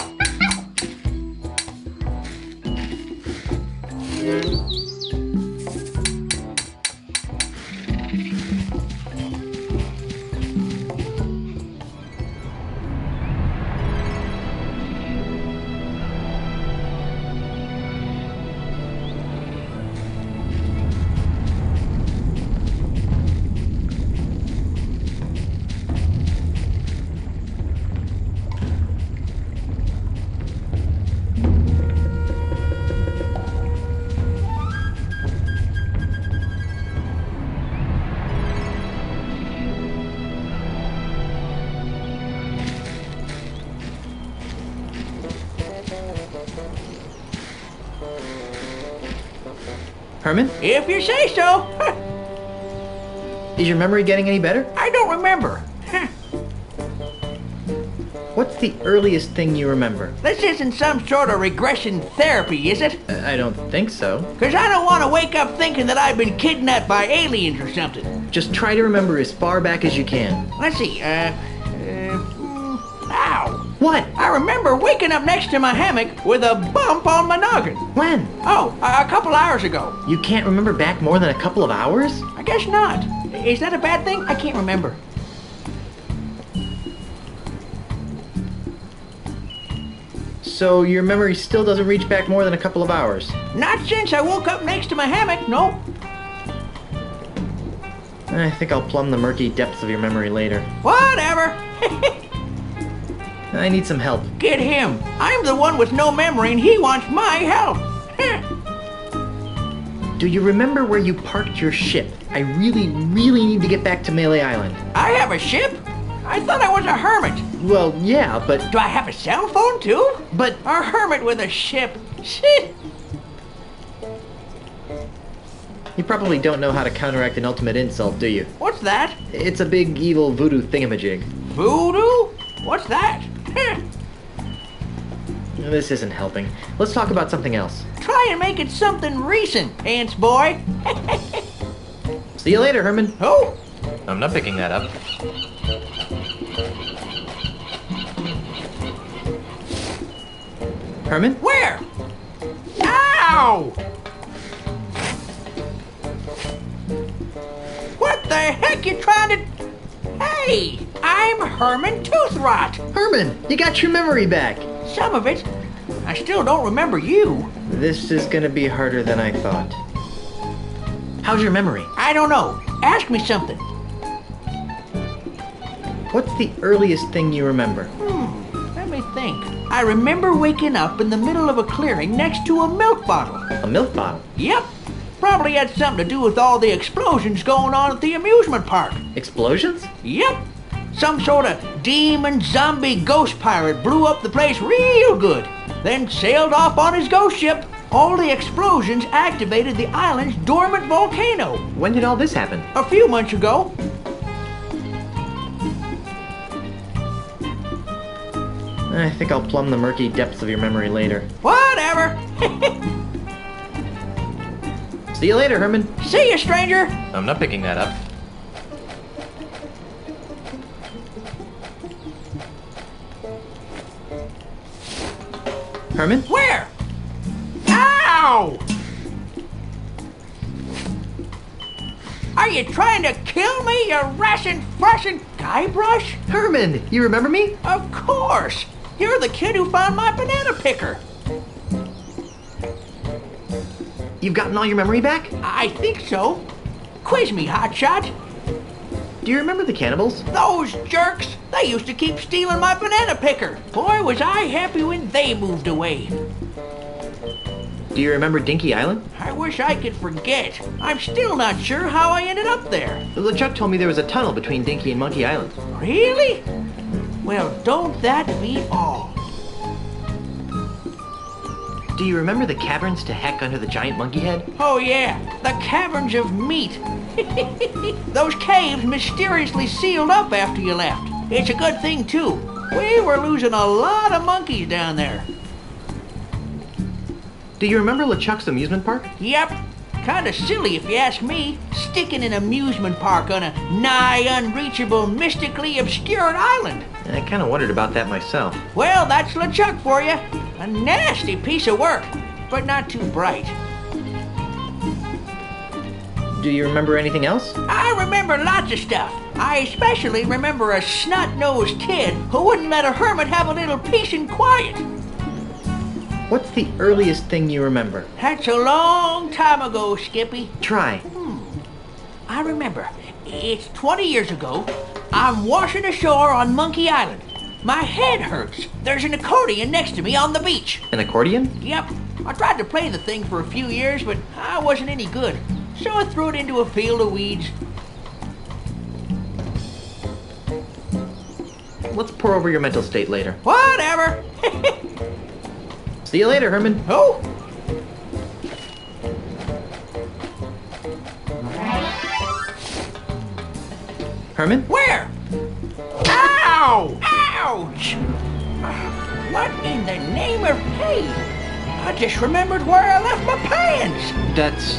Herman? If you say so. Is your memory getting any better? I don't remember. What's the earliest thing you remember? This isn't some sort of regression therapy, is it? I don't think so. Because I don't want to wake up thinking that I've been kidnapped by aliens or something. Just try to remember as far back as you can. Let's see, ow. What? I remember waking up next to my hammock with a bump on my noggin. When? Oh, a couple hours ago. You can't remember back more than a couple of hours? I guess not. Is that a bad thing? I can't remember. So your memory still doesn't reach back more than a couple of hours? Not since I woke up next to my hammock, no. I think I'll plumb the murky depths of your memory later. Whatever. I need some help. Get him. I'm the one with no memory and he wants my help. Do you remember where you parked your ship? I really need to get back to Melee Island. I have a ship? I thought I was a hermit. Well, yeah, but... Do I have a cell phone, too? But... A hermit with a ship. Shit. You probably don't know how to counteract an ultimate insult, do you? What's that? It's a big evil voodoo thingamajig. Voodoo? What's that? This isn't helping. Let's talk about something else. Try and make it something recent, Pants Boy. See you later, Herman. Oh! I'm not picking that up. Herman? Where? Ow! What the heck you trying to... Hey! I'm Herman Toothrot! Herman, you got your memory back! Some of it. I still don't remember you. This is gonna be harder than I thought. How's your memory? I don't know. Ask me something. What's the earliest thing you remember? Let me think. I remember waking up in the middle of a clearing next to a milk bottle. A milk bottle? Yep. Probably had something to do with all the explosions going on at the amusement park. Explosions? Yep. Some sort of demon zombie ghost pirate blew up the place real good, then sailed off on his ghost ship. All the explosions activated the island's dormant volcano. When did all this happen? A few months ago. I think I'll plumb the murky depths of your memory later. Whatever. See you later, Herman. See you, stranger. I'm not picking that up. Herman? Where? Ow! Are you trying to kill me, you Russian Guybrush? Herman, you remember me? Of course. You're the kid who found my banana picker. You've gotten all your memory back? I think so. Quiz me, hotshot. Do you remember the cannibals? Those jerks! They used to keep stealing my banana picker. Boy, was I happy when they moved away. Do you remember Dinky Island? I wish I could forget. I'm still not sure how I ended up there. LeChuck told me there was a tunnel between Dinky and Monkey Island. Really? Well, don't that beat all? Do you remember the caverns to heck under the giant monkey head? Oh yeah, the caverns of meat. Those caves mysteriously sealed up after you left. It's a good thing too. We were losing a lot of monkeys down there. Do you remember LeChuck's amusement park? Yep. Kinda silly if you ask me, sticking an amusement park on a nigh unreachable, mystically obscured island. I kinda wondered about that myself. Well, that's LeChuck for you. A nasty piece of work, but not too bright. Do you remember anything else? I remember lots of stuff. I especially remember a snot-nosed kid who wouldn't let a hermit have a little peace and quiet. What's the earliest thing you remember? That's a long time ago, Skippy. Try. I remember. It's 20 years ago. I'm washing ashore on Monkey Island. My head hurts. There's an accordion next to me on the beach. An accordion? Yep. I tried to play the thing for a few years, but I wasn't any good. So I threw it into a field of weeds. Let's pour over your mental state later. Whatever. See you later, Herman. Oh. Herman? Where? Ow! Ouch! What in the name of... Hey! I just remembered where I left my pants! That's,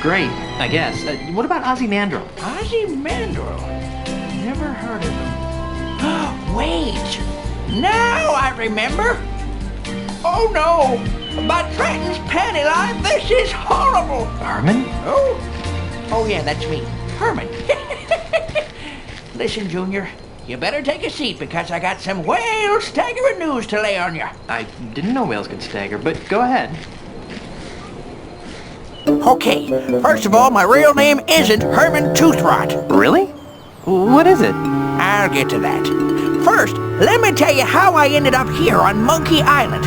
great, I guess. What about Ozymandias? Ozymandias? Never heard of him. Wait! Now I remember! Oh no! My Trenton's panty line, this is horrible! Herman? Oh yeah, that's me. Herman. Listen, Junior, you better take a seat because I got some whale-staggering news to lay on you. I didn't know whales could stagger, but go ahead. Okay, first of all, my real name isn't Herman Toothrot. Really? What is it? I'll get to that. First, let me tell you how I ended up here on Monkey Island.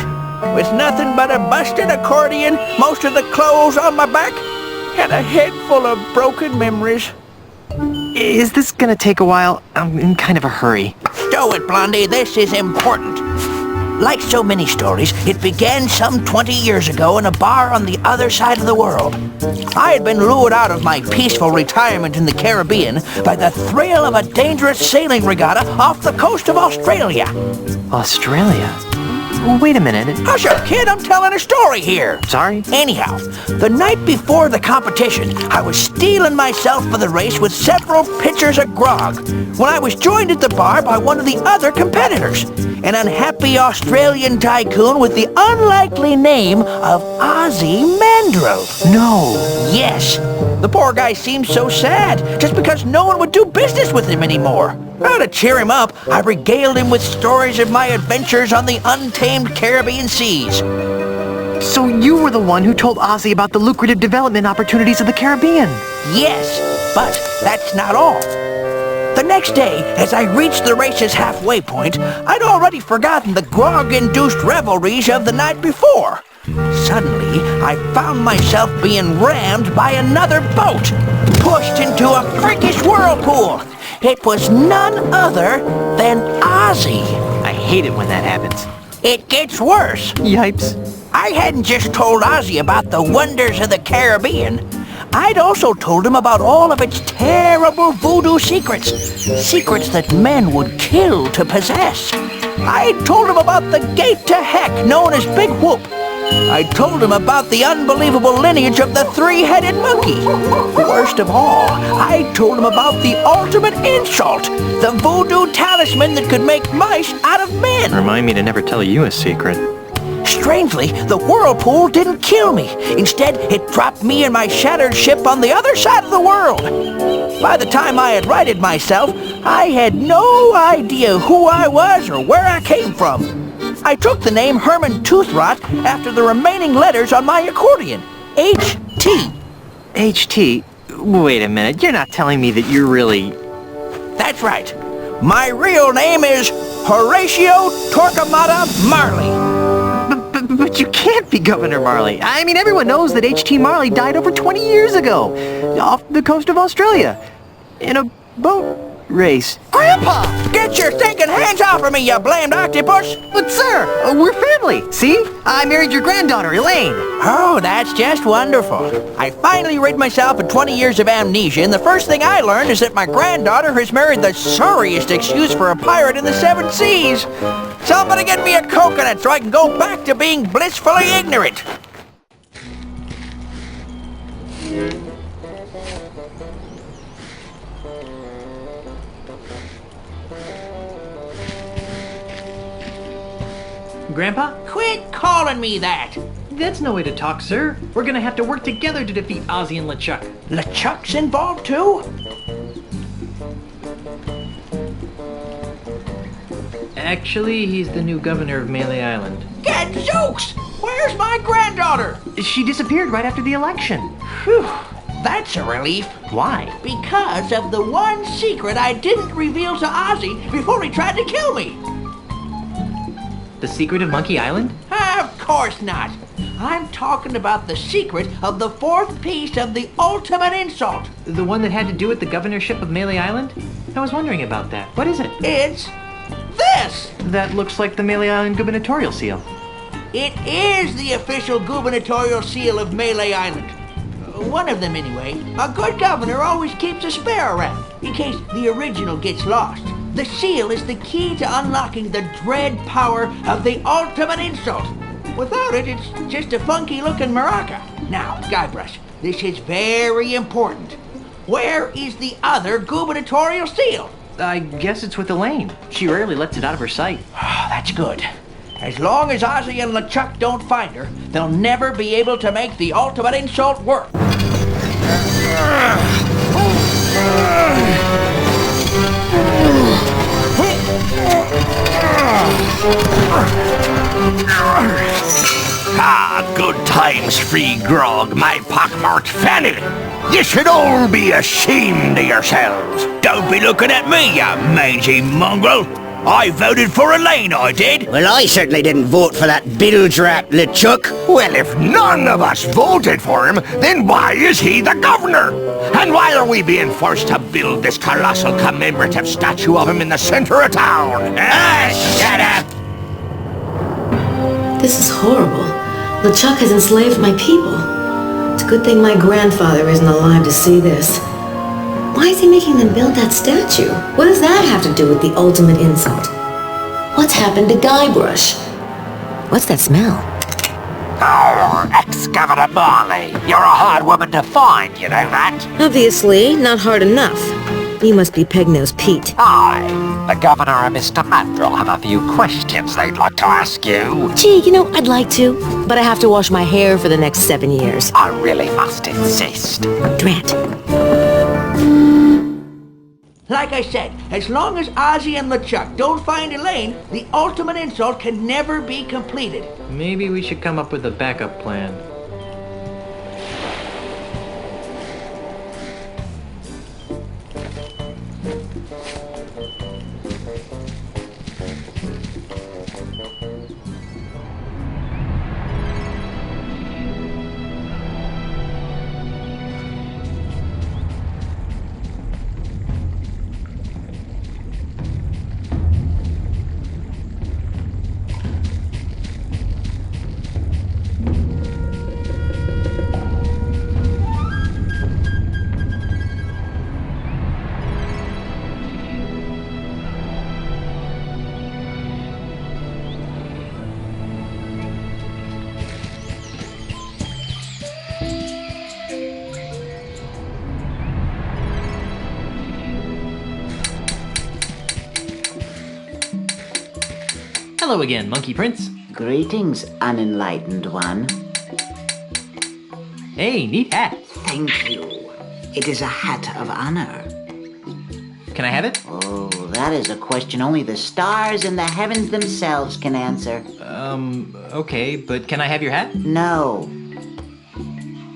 With nothing but a busted accordion, most of the clothes on my back, and a head full of broken memories. Is this gonna take a while? I'm in kind of a hurry. Stow it, Blondie. This is important. Like so many stories, it began some 20 years ago in a bar on the other side of the world. I had been lured out of my peaceful retirement in the Caribbean by the thrill of a dangerous sailing regatta off the coast of Australia. Australia? Wait a minute. Hush up, kid. I'm telling a story here. Sorry? Anyhow, the night before the competition, I was steeling myself for the race with several pitchers of grog when I was joined at the bar by one of the other competitors, an unhappy Australian tycoon with the unlikely name of Ozzy Mandrill. No. Yes. The poor guy seemed so sad just because no one would do business with him anymore. Well, to cheer him up, I regaled him with stories of my adventures on the untamed Caribbean seas. So you were the one who told Ozzy about the lucrative development opportunities of the Caribbean? Yes, but that's not all. The next day, as I reached the race's halfway point, I'd already forgotten the grog-induced revelries of the night before. Suddenly, I found myself being rammed by another boat, pushed into a freakish whirlpool. It was none other than Ozzy. I hate it when that happens. It gets worse. Yipes. I hadn't just told Ozzy about the wonders of the Caribbean. I'd also told him about all of its terrible voodoo secrets. Secrets that men would kill to possess. I'd told him about the gate to heck known as Big Whoop. I told him about the unbelievable lineage of the three-headed monkey. Worst of all, I told him about the ultimate insult, the voodoo talisman that could make mice out of men. Remind me to never tell you a secret. Strangely, the whirlpool didn't kill me. Instead, it dropped me and my shattered ship on the other side of the world. By the time I had righted myself, I had no idea who I was or where I came from. I took the name Herman Toothrot after the remaining letters on my accordion. H.T. H.T.? Wait a minute, you're not telling me that you're really... That's right. My real name is Horatio Torquemada Marley. But you can't be Governor Marley. I mean, everyone knows that H.T. Marley died over 20 years ago, off the coast of Australia, in a boat race. Grandpa! Get your stinking hands off of me, you blamed octopus! But sir, we're family. See? I married your granddaughter, Elaine. Oh, that's just wonderful. I finally rid myself of 20 years of amnesia, and the first thing I learned is that my granddaughter has married the sorriest excuse for a pirate in the seven seas. Somebody get me a coconut so I can go back to being blissfully ignorant. Grandpa? Quit calling me that! That's no way to talk, sir. We're gonna have to work together to defeat Ozzy and LeChuck. LeChuck's involved too? Actually, he's the new governor of Melee Island. Gadzooks! Where's my granddaughter? She disappeared right after the election. Whew, that's a relief. Why? Because of the one secret I didn't reveal to Ozzy before he tried to kill me. The secret of Monkey Island? Of course not. I'm talking about the secret of the fourth piece of the ultimate insult. The one that had to do with the governorship of Melee Island? I was wondering about that. What is it? It's this! That looks like the Melee Island gubernatorial seal. It is the official gubernatorial seal of Melee Island. One of them, anyway. A good governor always keeps a spare around, in case the original gets lost. The seal is the key to unlocking the dread power of the ultimate insult. Without it, it's just a funky-looking maraca. Now, Guybrush, this is very important. Where is the other gubernatorial seal? I guess it's with Elaine. She rarely lets it out of her sight. That's good. As long as Ozzy and LeChuck don't find her, they'll never be able to make the ultimate insult work. Ah, good times, free grog, my pockmarked fanny. You should all be ashamed of yourselves. Don't be looking at me, you mangy mongrel. I voted for Elaine, I did. Well, I certainly didn't vote for that bilge-rat LeChuck. Well, if none of us voted for him, then why is he the governor? And why are we being forced to build this colossal commemorative statue of him in the center of town? Shut up! This is horrible. LeChuck has enslaved my people. It's a good thing my grandfather isn't alive to see this. Why is he making them build that statue? What does that have to do with the ultimate insult? What's happened to Guybrush? What's that smell? Oh, ex-Governor Marley. You're a hard woman to find, you know that? Obviously, not hard enough. You must be Peg-Nosed Pete. Hi. The Governor and Mr. Mandrill have a few questions they'd like to ask you. Gee, you know, I'd like to, but I have to wash my hair for the next 7 years. I really must insist. Drat. Like I said, as long as Ozzy and LeChuck don't find Elaine, the ultimate insult can never be completed. Maybe we should come up with a backup plan. Hello again, Monkey Prince. Greetings, unenlightened one. Hey, neat hat. Thank you. It is a hat of honor. Can I have it? Oh, that is a question only the stars and the heavens themselves can answer. Okay, but can I have your hat? No.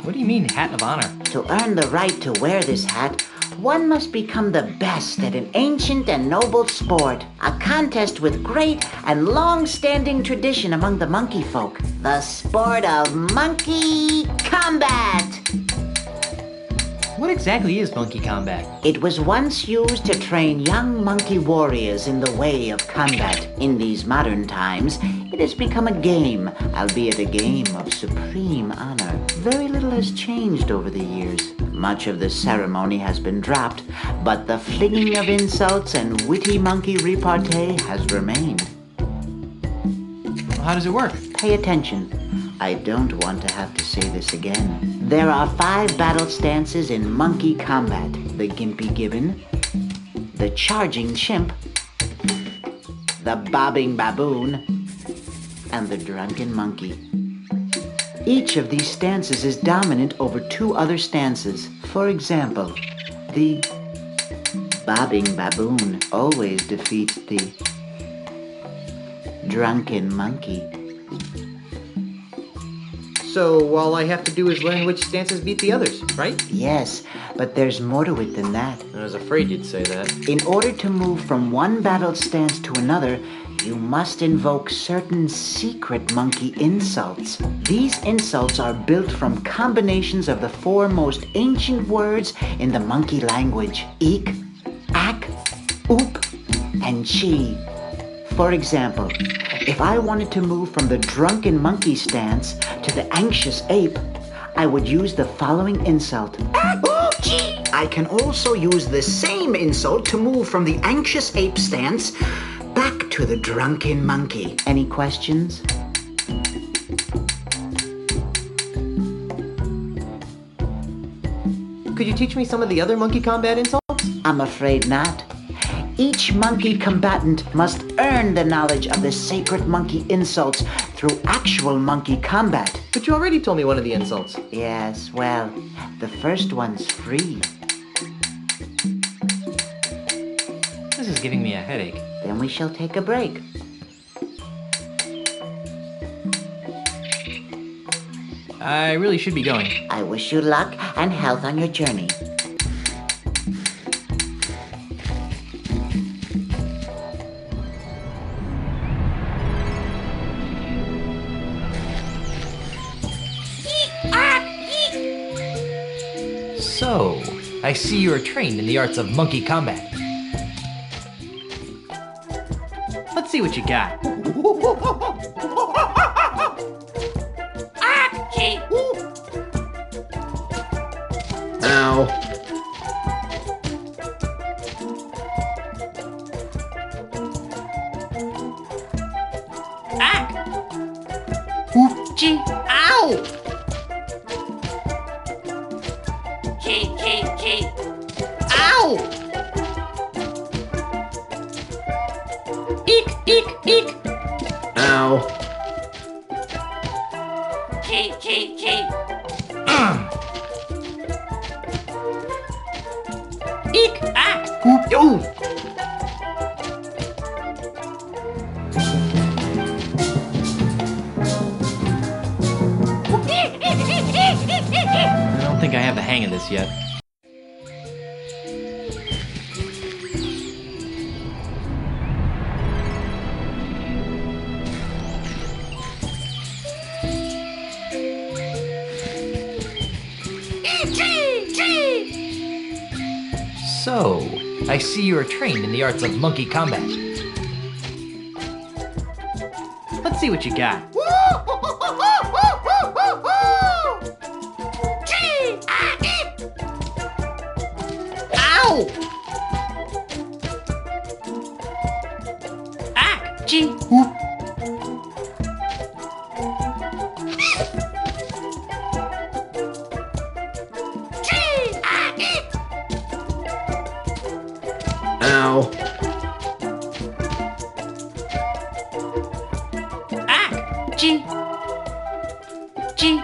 What do you mean, hat of honor? To earn the right to wear this hat, one must become the best at an ancient and noble sport, a contest with great and long-standing tradition among the monkey folk, the sport of monkey combat. What exactly is monkey combat? It was once used to train young monkey warriors in the way of combat. In these modern times, it has become a game, albeit a game of supreme honor. Very little has changed over the years. Much of the ceremony has been dropped, but the flinging of insults and witty monkey repartee has remained. How does it work? Pay attention. I don't want to have to say this again. There are 5 battle stances in monkey combat. The gimpy gibbon, the charging chimp, the bobbing baboon, and the drunken monkey. Each of these stances is dominant over 2 other stances. For example, the bobbing baboon always defeats the drunken monkey. So all I have to do is learn which stances beat the others, right? Yes, but there's more to it than that. I was afraid you'd say that. In order to move from one battle stance to another, you must invoke certain secret monkey insults. These insults are built from combinations of the 4 most ancient words in the monkey language: eek, ack, oop, and chi. For example, if I wanted to move from the drunken monkey stance to the anxious ape, I would use the following insult. I can also use the same insult to move from the anxious ape stance back to the drunken monkey. Any questions? Could you teach me some of the other monkey combat insults? I'm afraid not. Each monkey combatant must earn the knowledge of the sacred monkey insults through actual monkey combat. But you already told me one of the insults. Yes, well, the first one's free. This is giving me a headache. Then we shall take a break. I really should be going. I wish you luck and health on your journey. So, I see you are trained in the arts of monkey combat. Let's see what you got. Ow. Gee, ow! Ow! Eek, eek, eek! Ow. Eek, ah! Ooh. I don't think I have the hang of this yet. So, I see you are trained in the arts of monkey combat. Let's see what you got. Ow! Ah! Gee! Ow. Ah! Gee! Gee!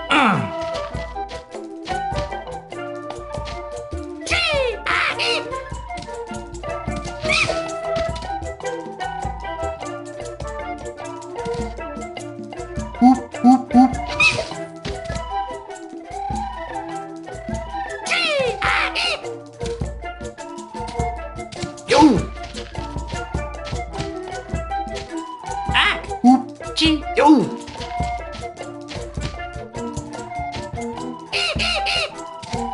Gee! Yo!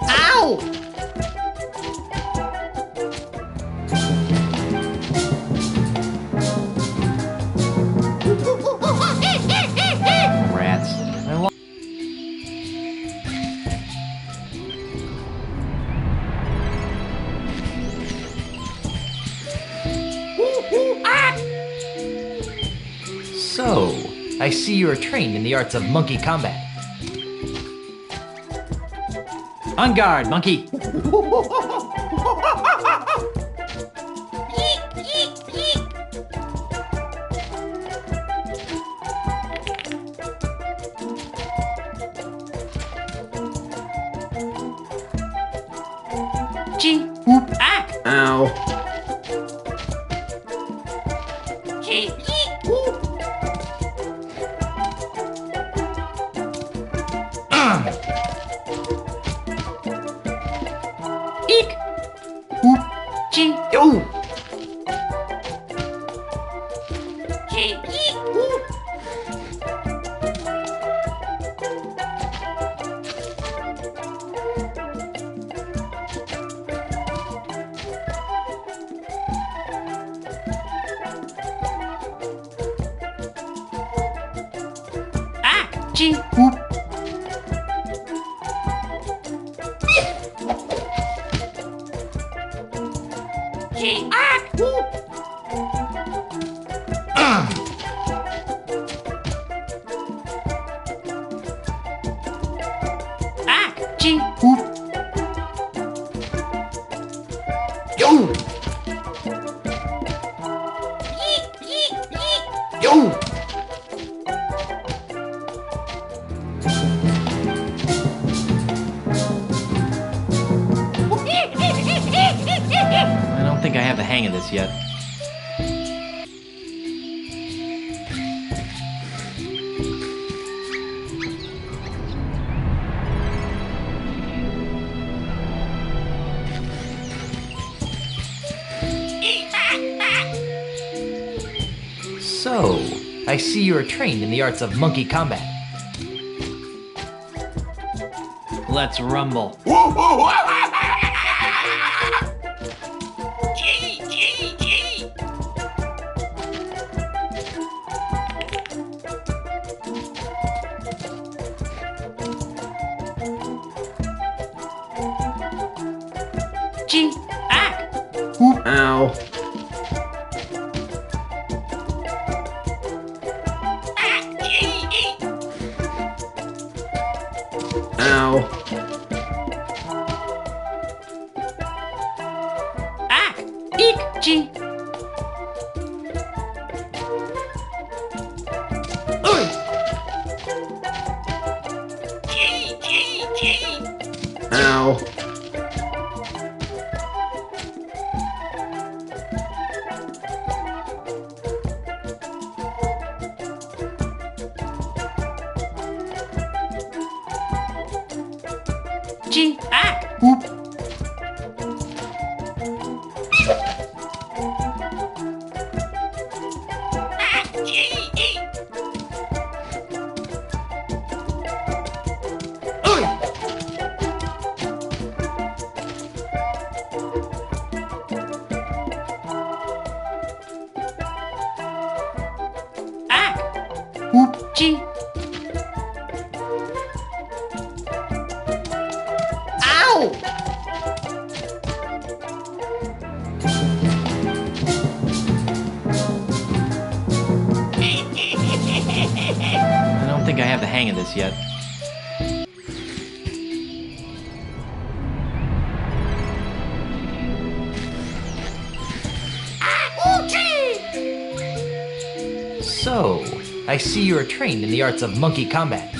Ow! Rats. So, I see you are trained in the arts of monkey combat. On guard, monkey! Gee! Ah! Ow. Gee! Eek! Gee! Yo! Gee! Ah! Gee! Gee! Ah! Ah! Gee! Yo! Yo! I don't think I have the hang of this yet. So, I see you are trained in the arts of monkey combat. Let's rumble. Whoa, whoa, whoa, whoa, whoa. Ow. Ow. Ah! Eek! Gee! Oi! Ow. Gee! Ah! Oop. Oi! Ah! Oop. Gee! Ow! I don't think I have the hang of this yet. So, I see you are trained in the arts of monkey combat.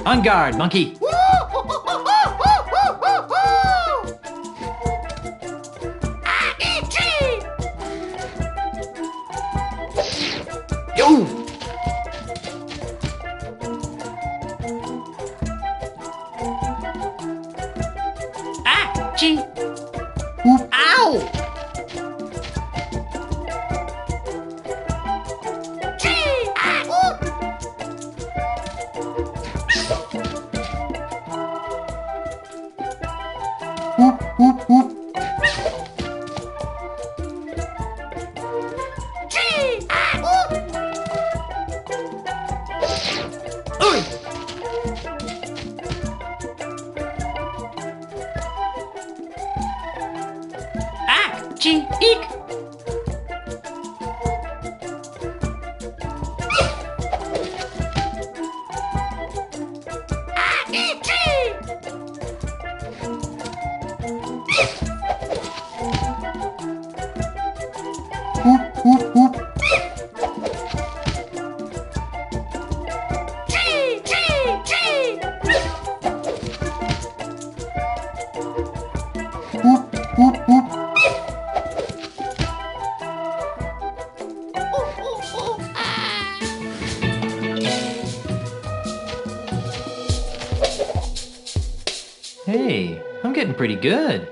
On guard, monkey! Yo! Ah! Gee! Oop. Ow! Oop, oop, oop. Oi! Ah! Gee! Eek! Oop, oop, oop. Oop, oop, oop. Hey, I'm getting pretty good.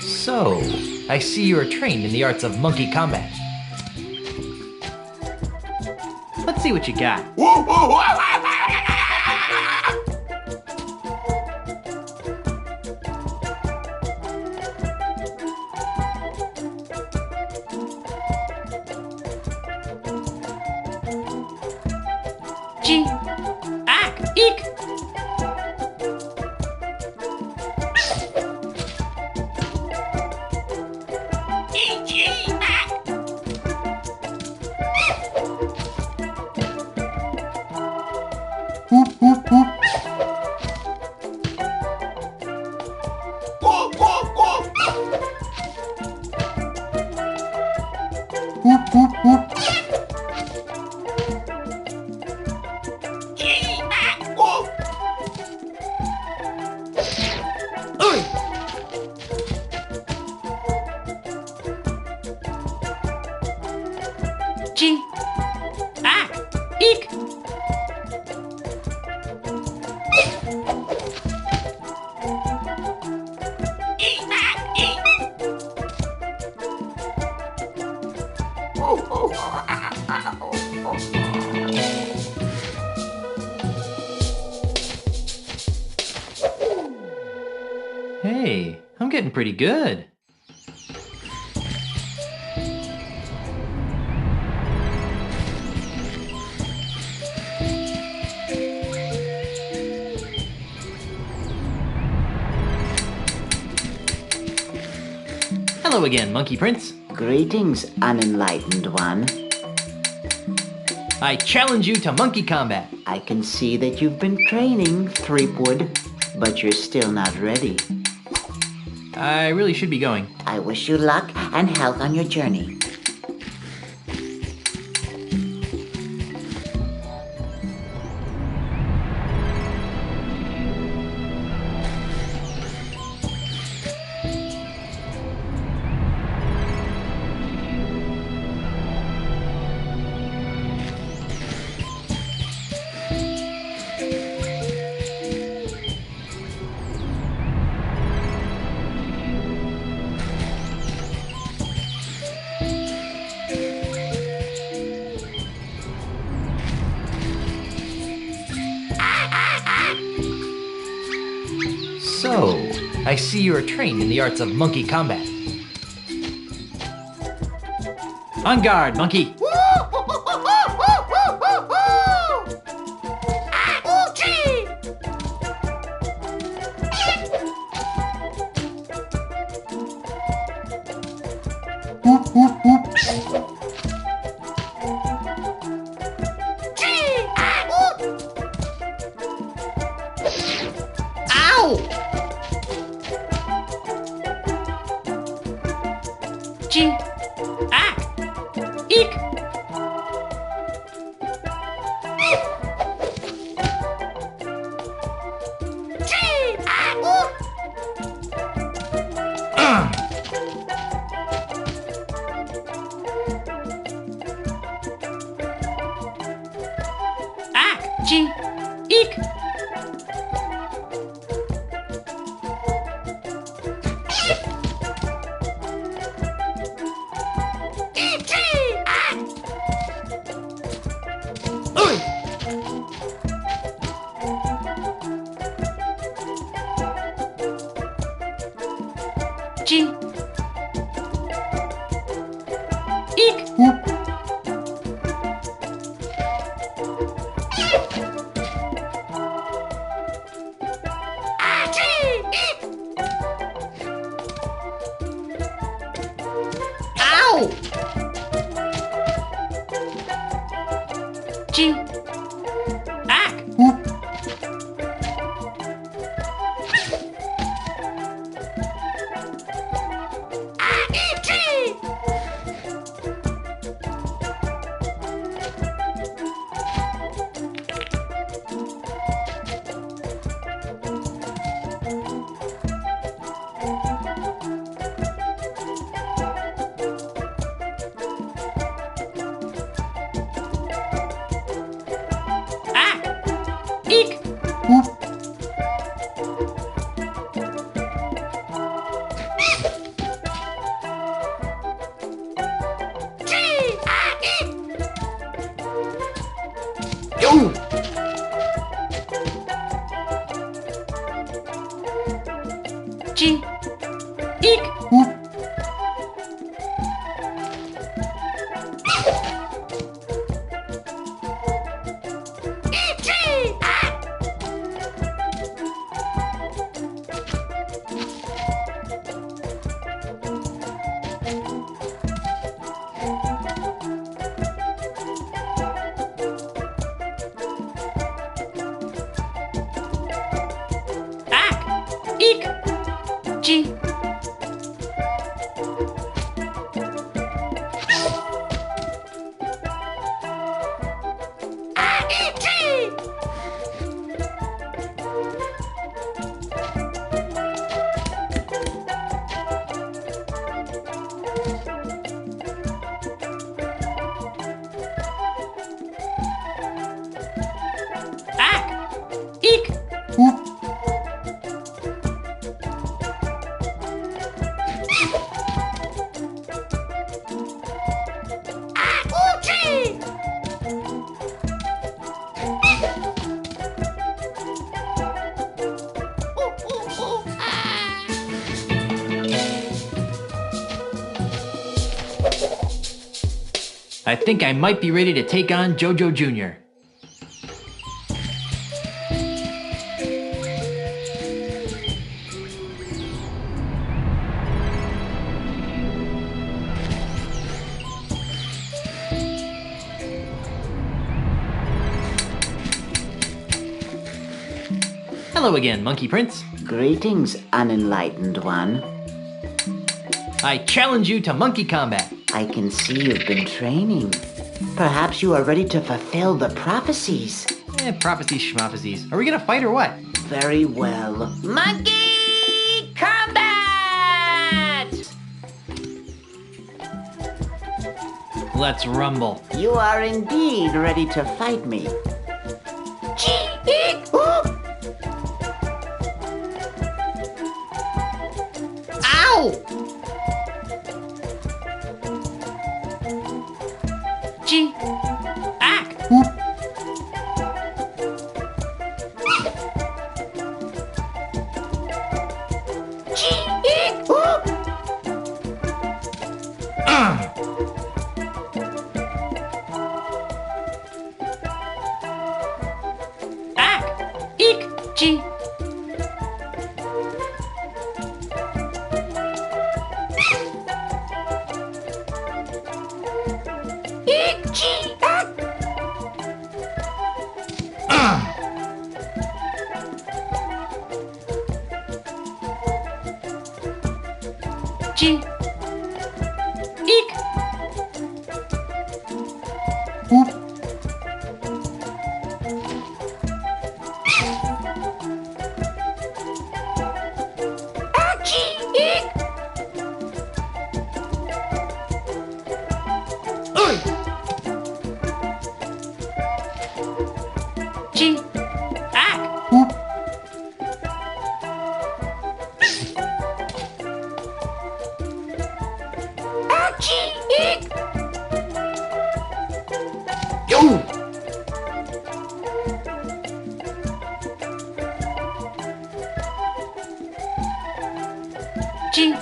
So, I see you are trained in the arts of monkey combat. Let's see what you got. Gee! Ah! Eek! Oop, oop, oop. Oop, oop, oop. Oi! Gee! Ah! Eek! Hey, I'm getting pretty good. Hello again, Monkey Prince. Greetings, unenlightened one. I challenge you to monkey combat. I can see that you've been training, Threepwood, but you're still not ready. I really should be going. I wish you luck and health on your journey. So, I see you are trained in the arts of monkey combat. On guard, monkey. I think I might be ready to take on JoJo Jr. Hello again, Monkey Prince. Greetings, unenlightened one. I challenge you to monkey combat. I can see you've been training. Perhaps you are ready to fulfill the prophecies. Prophecies schmophecies. Are we gonna fight or what? Very well. Monkey combat! Let's rumble. You are indeed ready to fight me. Ow! G. Ack. G. G. Eek. Oop. G. Ack. Oop. Yo! G.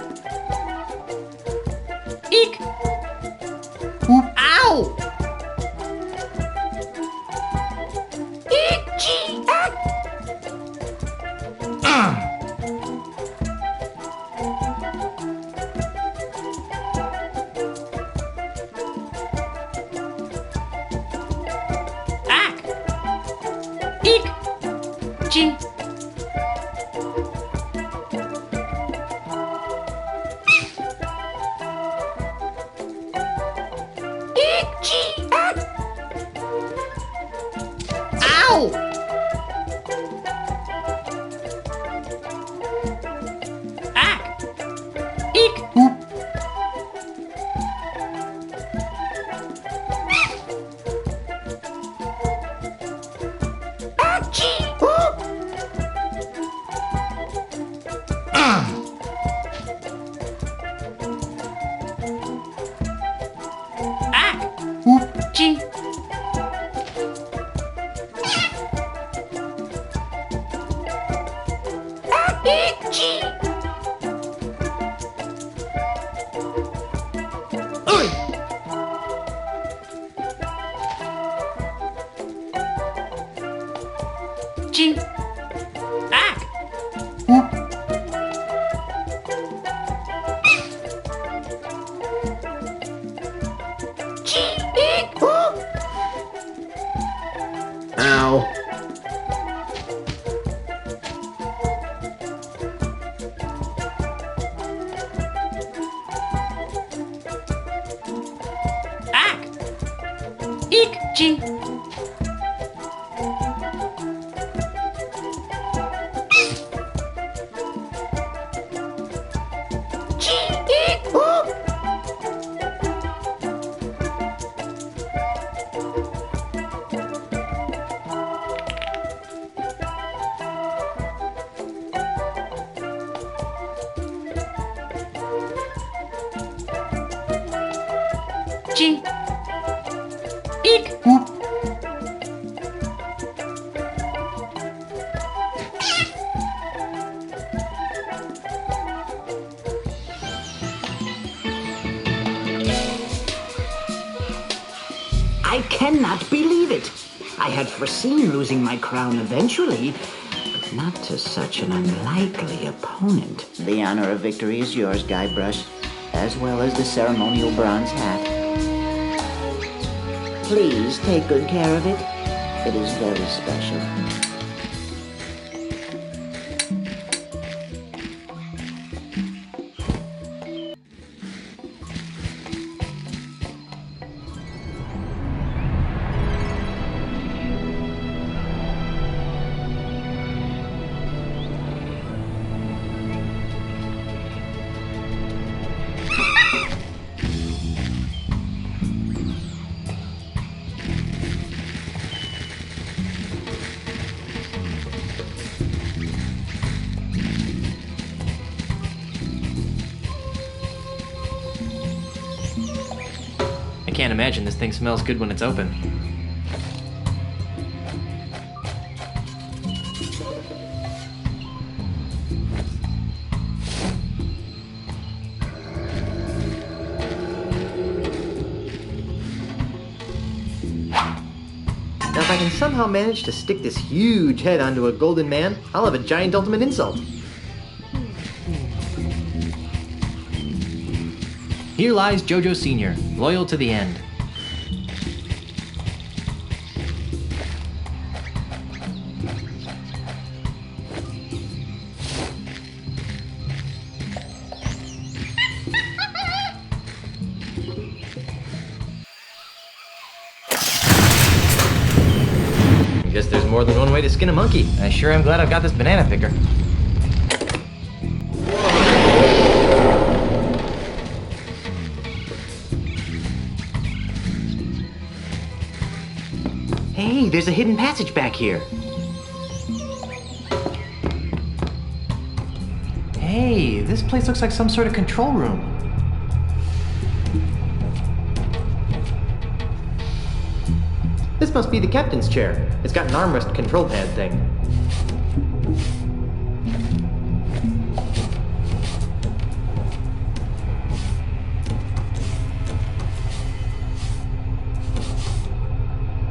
Eek. Oop. Ow. Ack. Eek. G. Ow! Ack. Eek. Oop. Ack. Oop. G. G. Ack. Oop. Ow. Ack. Eek. G. G. Eek. Oop. I cannot believe it. I had foreseen losing my crown eventually, but not to such an unlikely opponent. The honor of victory is yours, Guybrush, as well as the ceremonial bronze hat. Please take good care of it. It is very special. can't imagine this thing smells good when it's open. Now if I can somehow manage to stick this huge head onto a golden man, I'll have a giant ultimate insult. Here lies Jojo Sr., loyal to the end. I guess there's more than one way to skin a monkey. I sure am glad I've got this banana picker. Hey, there's a hidden passage back here. Hey, this place looks like some sort of control room. This must be the captain's chair. It's got an armrest control pad thing.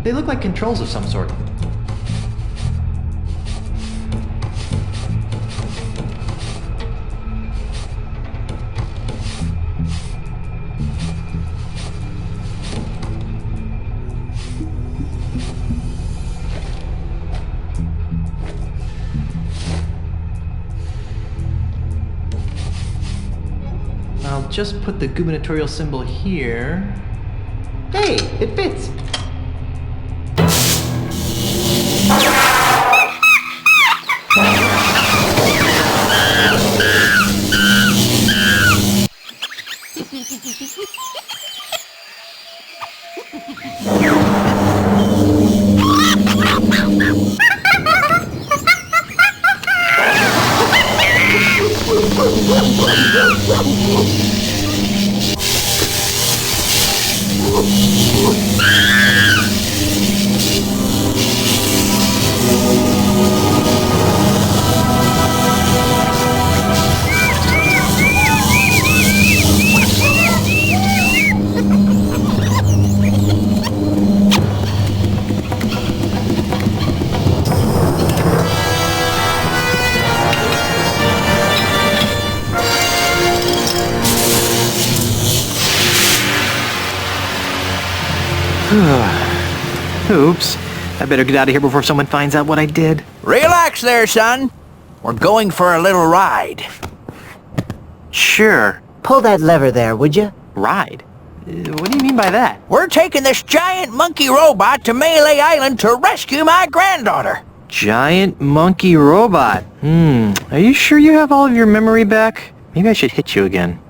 They look like controls of some sort. I'll just put the gubernatorial symbol here. Hey, it fits! Oops. I better get out of here before someone finds out what I did. Relax there, son. We're going for a little ride. Sure. Pull that lever there, would you? Ride? What do you mean by that? We're taking this giant monkey robot to Melee Island to rescue my granddaughter. Giant monkey robot. Are you sure you have all of your memory back? Maybe I should hit you again.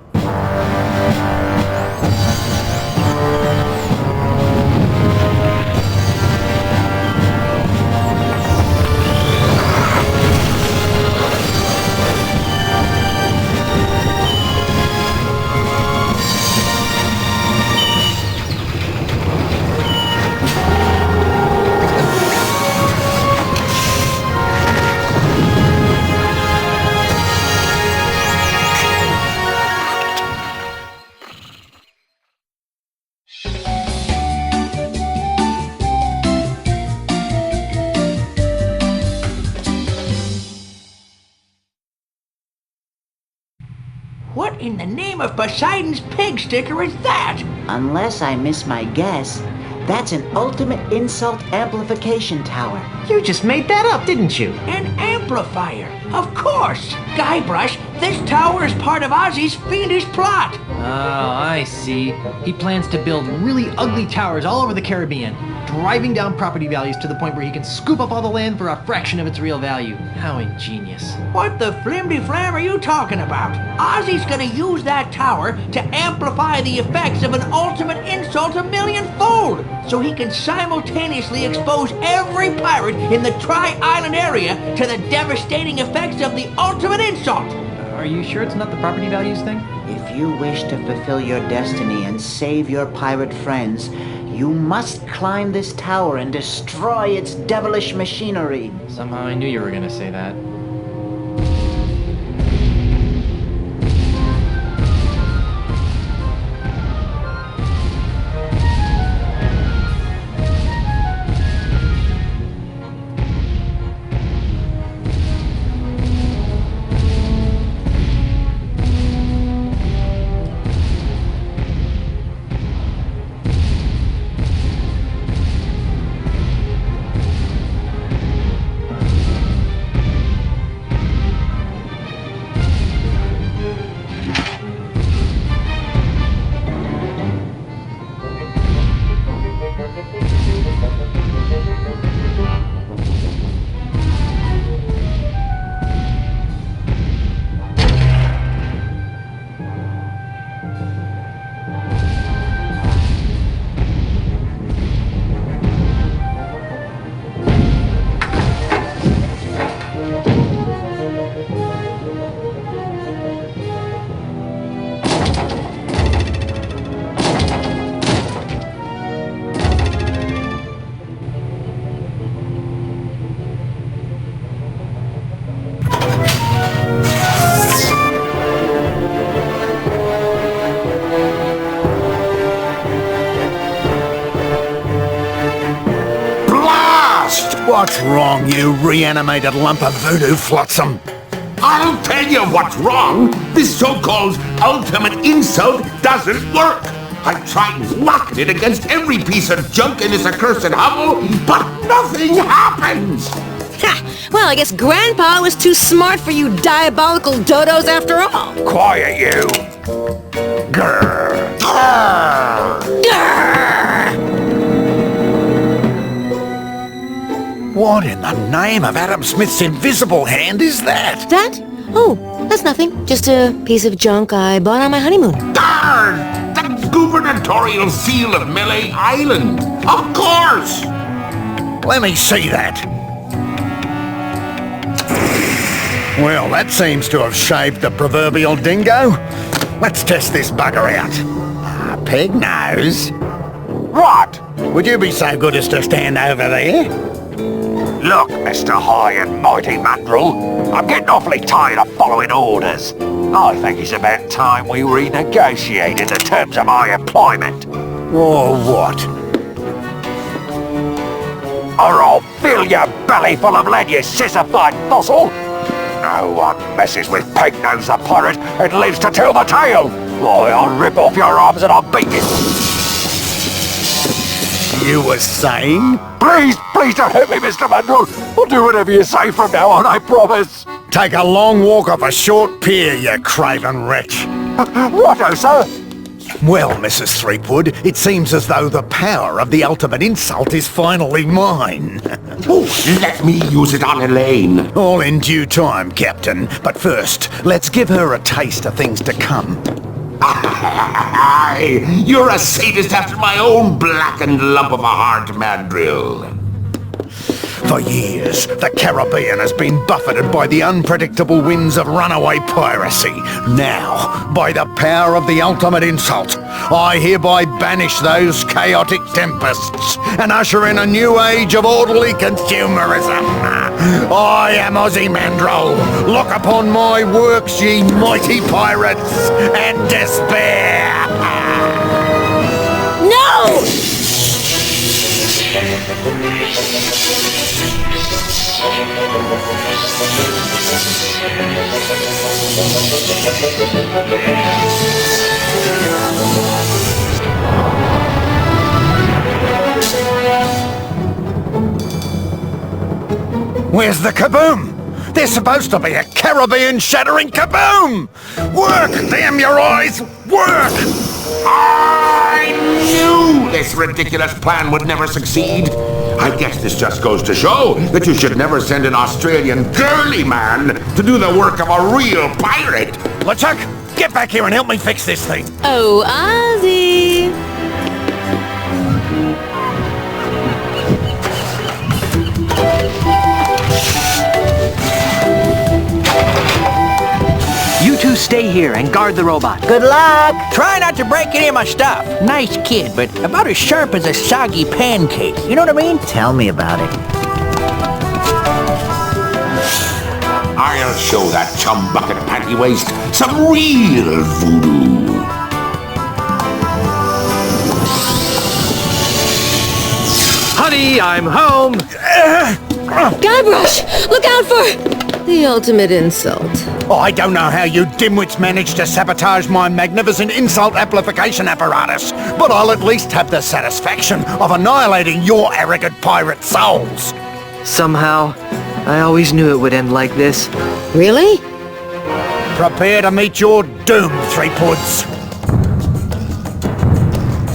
What in the name of Poseidon's pig sticker is that? Unless I miss my guess, that's an ultimate insult amplification tower. You just made that up, didn't you? An amplifier, of course. Guybrush, this tower is part of Ozzy's fiendish plot. Oh, I see. He plans to build really ugly towers all over the Caribbean, driving down property values to the point where he can scoop up all the land for a fraction of its real value. How ingenious. What the flimdy-flam are you talking about? Ozzy's gonna use that tower to amplify the effects of an ultimate insult a millionfold, so he can simultaneously expose every pirate in the Tri-Island area to the devastating effects of the ultimate insult. Are you sure it's not the property values thing? If you wish to fulfill your destiny and save your pirate friends, you must climb this tower and destroy its devilish machinery. Somehow I knew you were gonna say that. What's wrong, you reanimated lump of voodoo flotsam? I'll tell you what's wrong. This so-called ultimate insult doesn't work. I've tried knocking it against every piece of junk in this accursed hovel, but nothing happens. Ha! Well, I guess Grandpa was too smart for you diabolical dodos after all. Quiet, you. Grrr. Grrr. Grrr. What in the name of Adam Smith's invisible hand is that? That? Oh, that's nothing. Just a piece of junk I bought on my honeymoon. Darn! The gubernatorial seal of Melee Island! Of course! Let me see that. Well, that seems to have shaved the proverbial dingo. Let's test this bugger out. Peg nose. What? Would you be so good as to stand over there? Look, Mr. High and Mighty Mandrill, I'm getting awfully tired of following orders. I think it's about time we renegotiated the terms of my employment. Or what? Or I'll fill your belly full of lead, you sissified fossil! No one messes with Peg-Nose the pirate and lives to tell the tale! Why, I'll rip off your arms and I'll beat you! You were saying? Please don't hurt me, Mr. Mandrill! I'll do whatever you say from now on, I promise! Take a long walk off a short pier, you craven wretch! Righto, sir! Well, Mrs. Threepwood, it seems as though the power of the ultimate insult is finally mine. Oh, let me use it on Elaine. All in due time, Captain. But first, let's give her a taste of things to come. You're a sadist after my own blackened lump of a heart, Mandrill. For years, the Caribbean has been buffeted by the unpredictable winds of runaway piracy. Now, by the power of the ultimate insult, I hereby banish those chaotic tempests and usher in a new age of orderly consumerism. I am Ozymandias. Look upon my works, ye mighty pirates, and despair. No! Where's the kaboom? There's supposed to be a Caribbean-shattering kaboom! Work, damn your eyes! Work! I knew this ridiculous plan would never succeed. I guess this just goes to show that you should never send an Australian girly man to do the work of a real pirate. LeChuck, get back here and help me fix this thing. Oh, Ozzy! You two stay here and guard the robot. Good luck! Try not to break any of my stuff. Nice kid, but about as sharp as a soggy pancake. You know what I mean? Tell me about it. I'll show that chum-bucket panty-waist some real voodoo. Honey, I'm home! Guybrush, look out for the ultimate insult. I don't know how you dimwits managed to sabotage my magnificent insult amplification apparatus, but I'll at least have the satisfaction of annihilating your arrogant pirate souls. Somehow, I always knew it would end like this. Really? Prepare to meet your doom, Threepuds.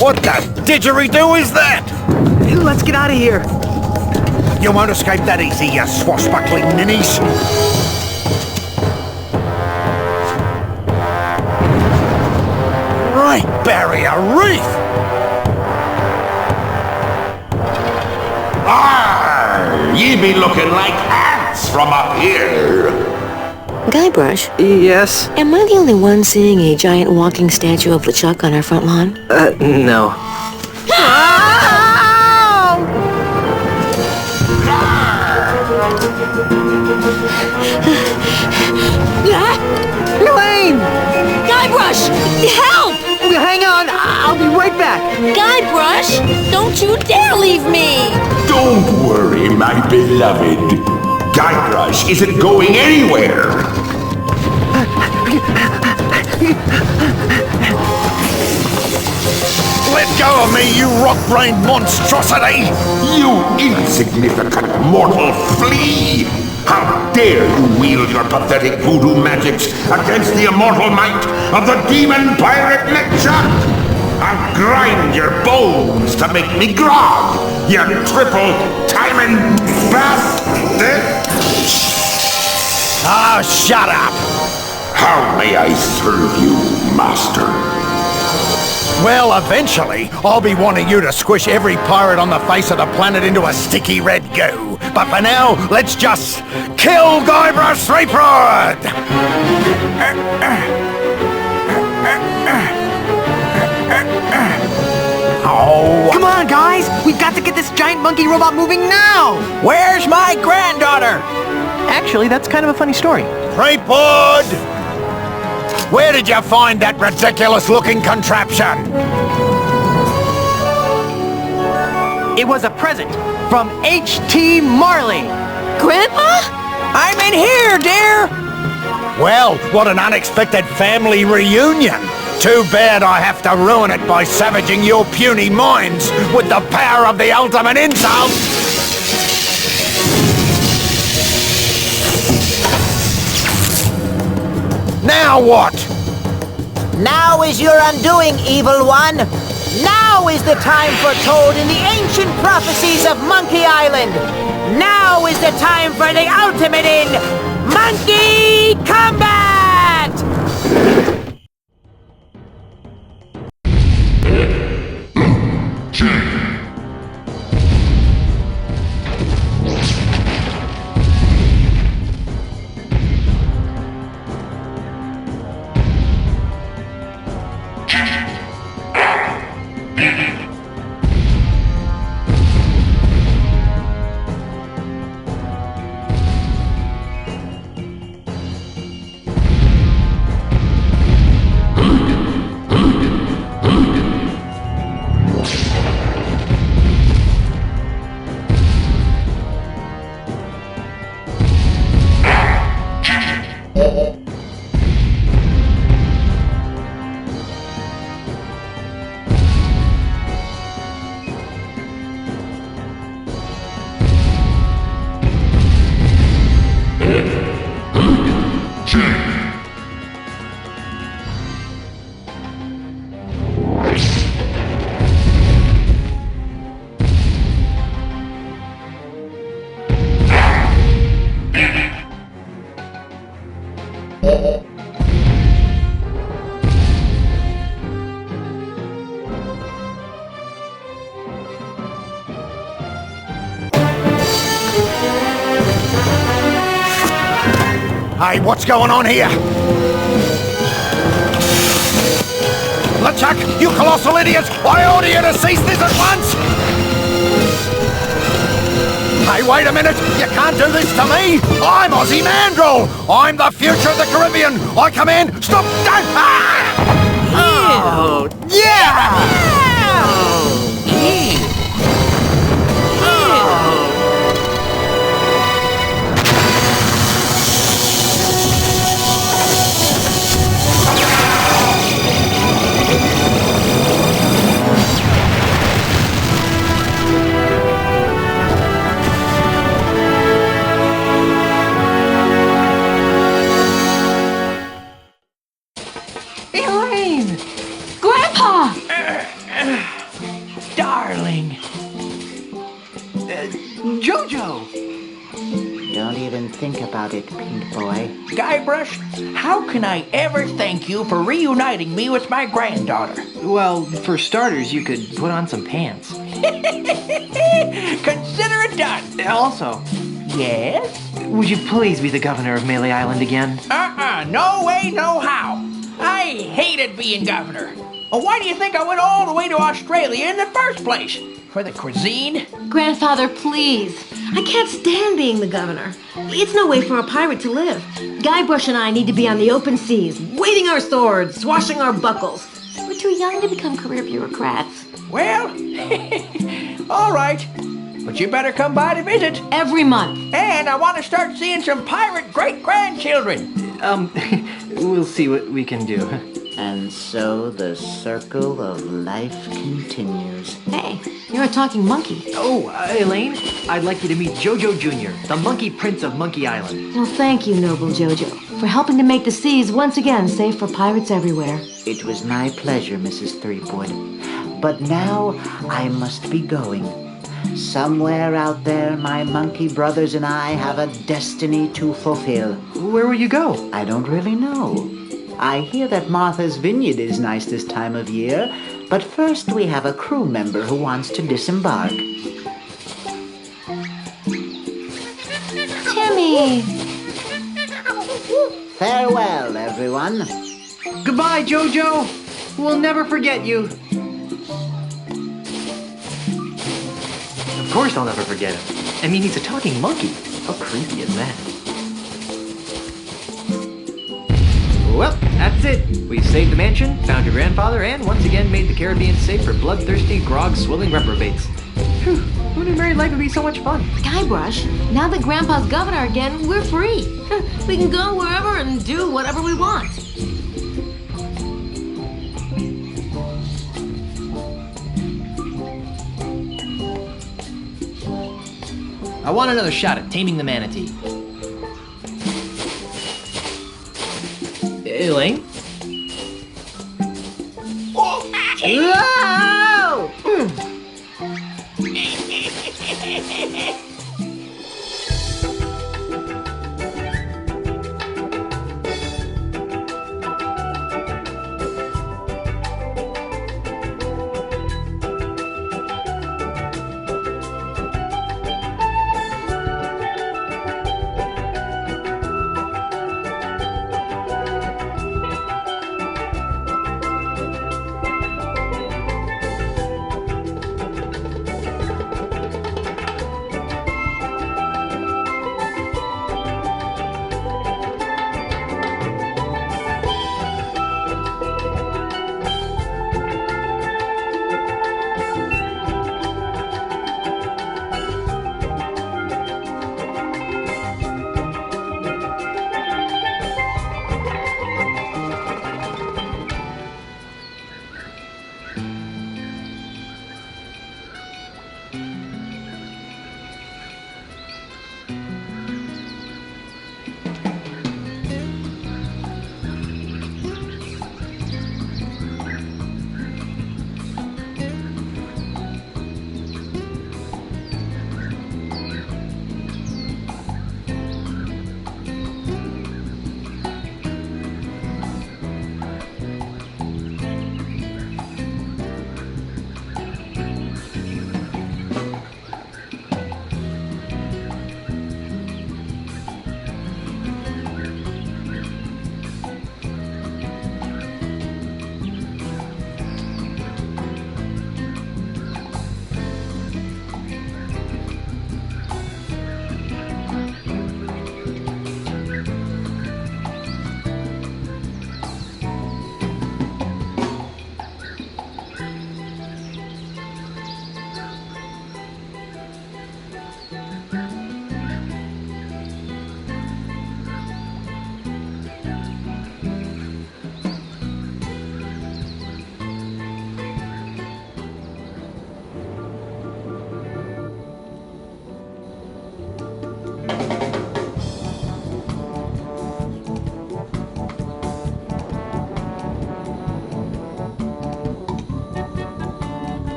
What the didgeridoo is that? Let's get out of here. You won't escape that easy, you swashbuckling ninnies. Right, barrier reef! Arr! Ye be looking like ants from up here. Guybrush? Yes? Am I the only one seeing a giant walking statue of LeChuck on our front lawn? No. Elaine! Guybrush! Help! Hang on, I'll be right back. Guybrush! Don't you dare leave me! Don't worry, my beloved. Guybrush isn't going anywhere. Let go of me, you rock-brained monstrosity! You insignificant mortal flea! How dare you wield your pathetic voodoo magics against the immortal might of the demon pirate LeChuck? I'll grind your bones to make me grog, you triple-timing bastard! Ah, shut up! How may I serve you, master? Well, eventually, I'll be wanting you to squish every pirate on the face of the planet into a sticky red goo. But for now, let's just kill Guybrush Threepwood! Oh. Come on, guys! We've got to get this giant monkey robot moving now! Where's my granddaughter? Actually, that's kind of a funny story. Threepwood! Where did you find that ridiculous-looking contraption? It was a present from H.T. Marley. Grandpa? I'm in here, dear! Well, what an unexpected family reunion! Too bad I have to ruin it by savaging your puny minds with the power of the ultimate insult! Now what? Now is your undoing, evil one! Now is the time foretold in the ancient prophecies of Monkey Island! Now is the time for the ultimate in Monkey Combat! Hey, what's going on here? LeChuck! You colossal idiot! I order you to cease this at once! Hey, wait a minute! You can't do this to me! I'm Ozzy Mandrill! I'm the future of the Caribbean! I command... Stop! Don't! Ah! Oh! Yeah! Elaine! Grandpa! Darling. Jojo! Don't even think about it, Pink Boy. Guybrush, how can I ever thank you for reuniting me with my granddaughter? Well, for starters, you could put on some pants. Consider it done. Also, Yes? would you please be the governor of Melee Island again? No way, no how. I hated being governor. Why do you think I went all the way to Australia in the first place? For the cuisine? Grandfather, please. I can't stand being the governor. It's no way for a pirate to live. Guybrush and I need to be on the open seas, waving our swords, swashing our buckles. We're too young to become career bureaucrats. Well, all right. But you better come by to visit. Every month. And I want to start seeing some pirate great-grandchildren. We'll see what we can do. And so the circle of life continues. Hey, you're a talking monkey. Oh, Elaine, I'd like you to meet Jojo Jr., the Monkey Prince of Monkey Island. Well, thank you, noble Jojo, for helping to make the seas once again safe for pirates everywhere. It was my pleasure, Mrs. Threepwood. But now I must be going. Somewhere out there, my monkey brothers and I have a destiny to fulfill. Where will you go? I don't really know. I hear that Martha's Vineyard is nice this time of year, but first we have a crew member who wants to disembark. Timmy! Farewell, everyone. Goodbye, Jojo! We'll never forget you. Of course I'll never forget him. I mean, he's a talking monkey. How creepy is that? Well, that's it. We've saved the mansion, found your grandfather, and once again made the Caribbean safe for bloodthirsty, grog-swilling reprobates. Whew, who knew married life would be so much fun? Guybrush, now that Grandpa's governor again, we're free. We can go wherever and do whatever we want. I want another shot at taming the manatee. Elaine? Whoa!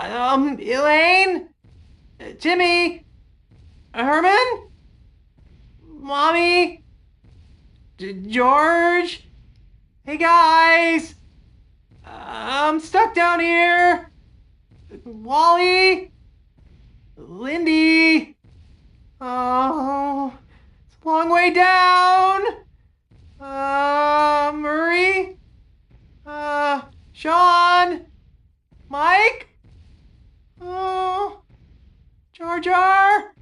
Elaine? Timmy? Herman? Mommy? George? Hey guys! I'm stuck down here! Wally? Lindy? Oh, it's a long way down! Murray? Sean? Mike? Oh, Jar Jar?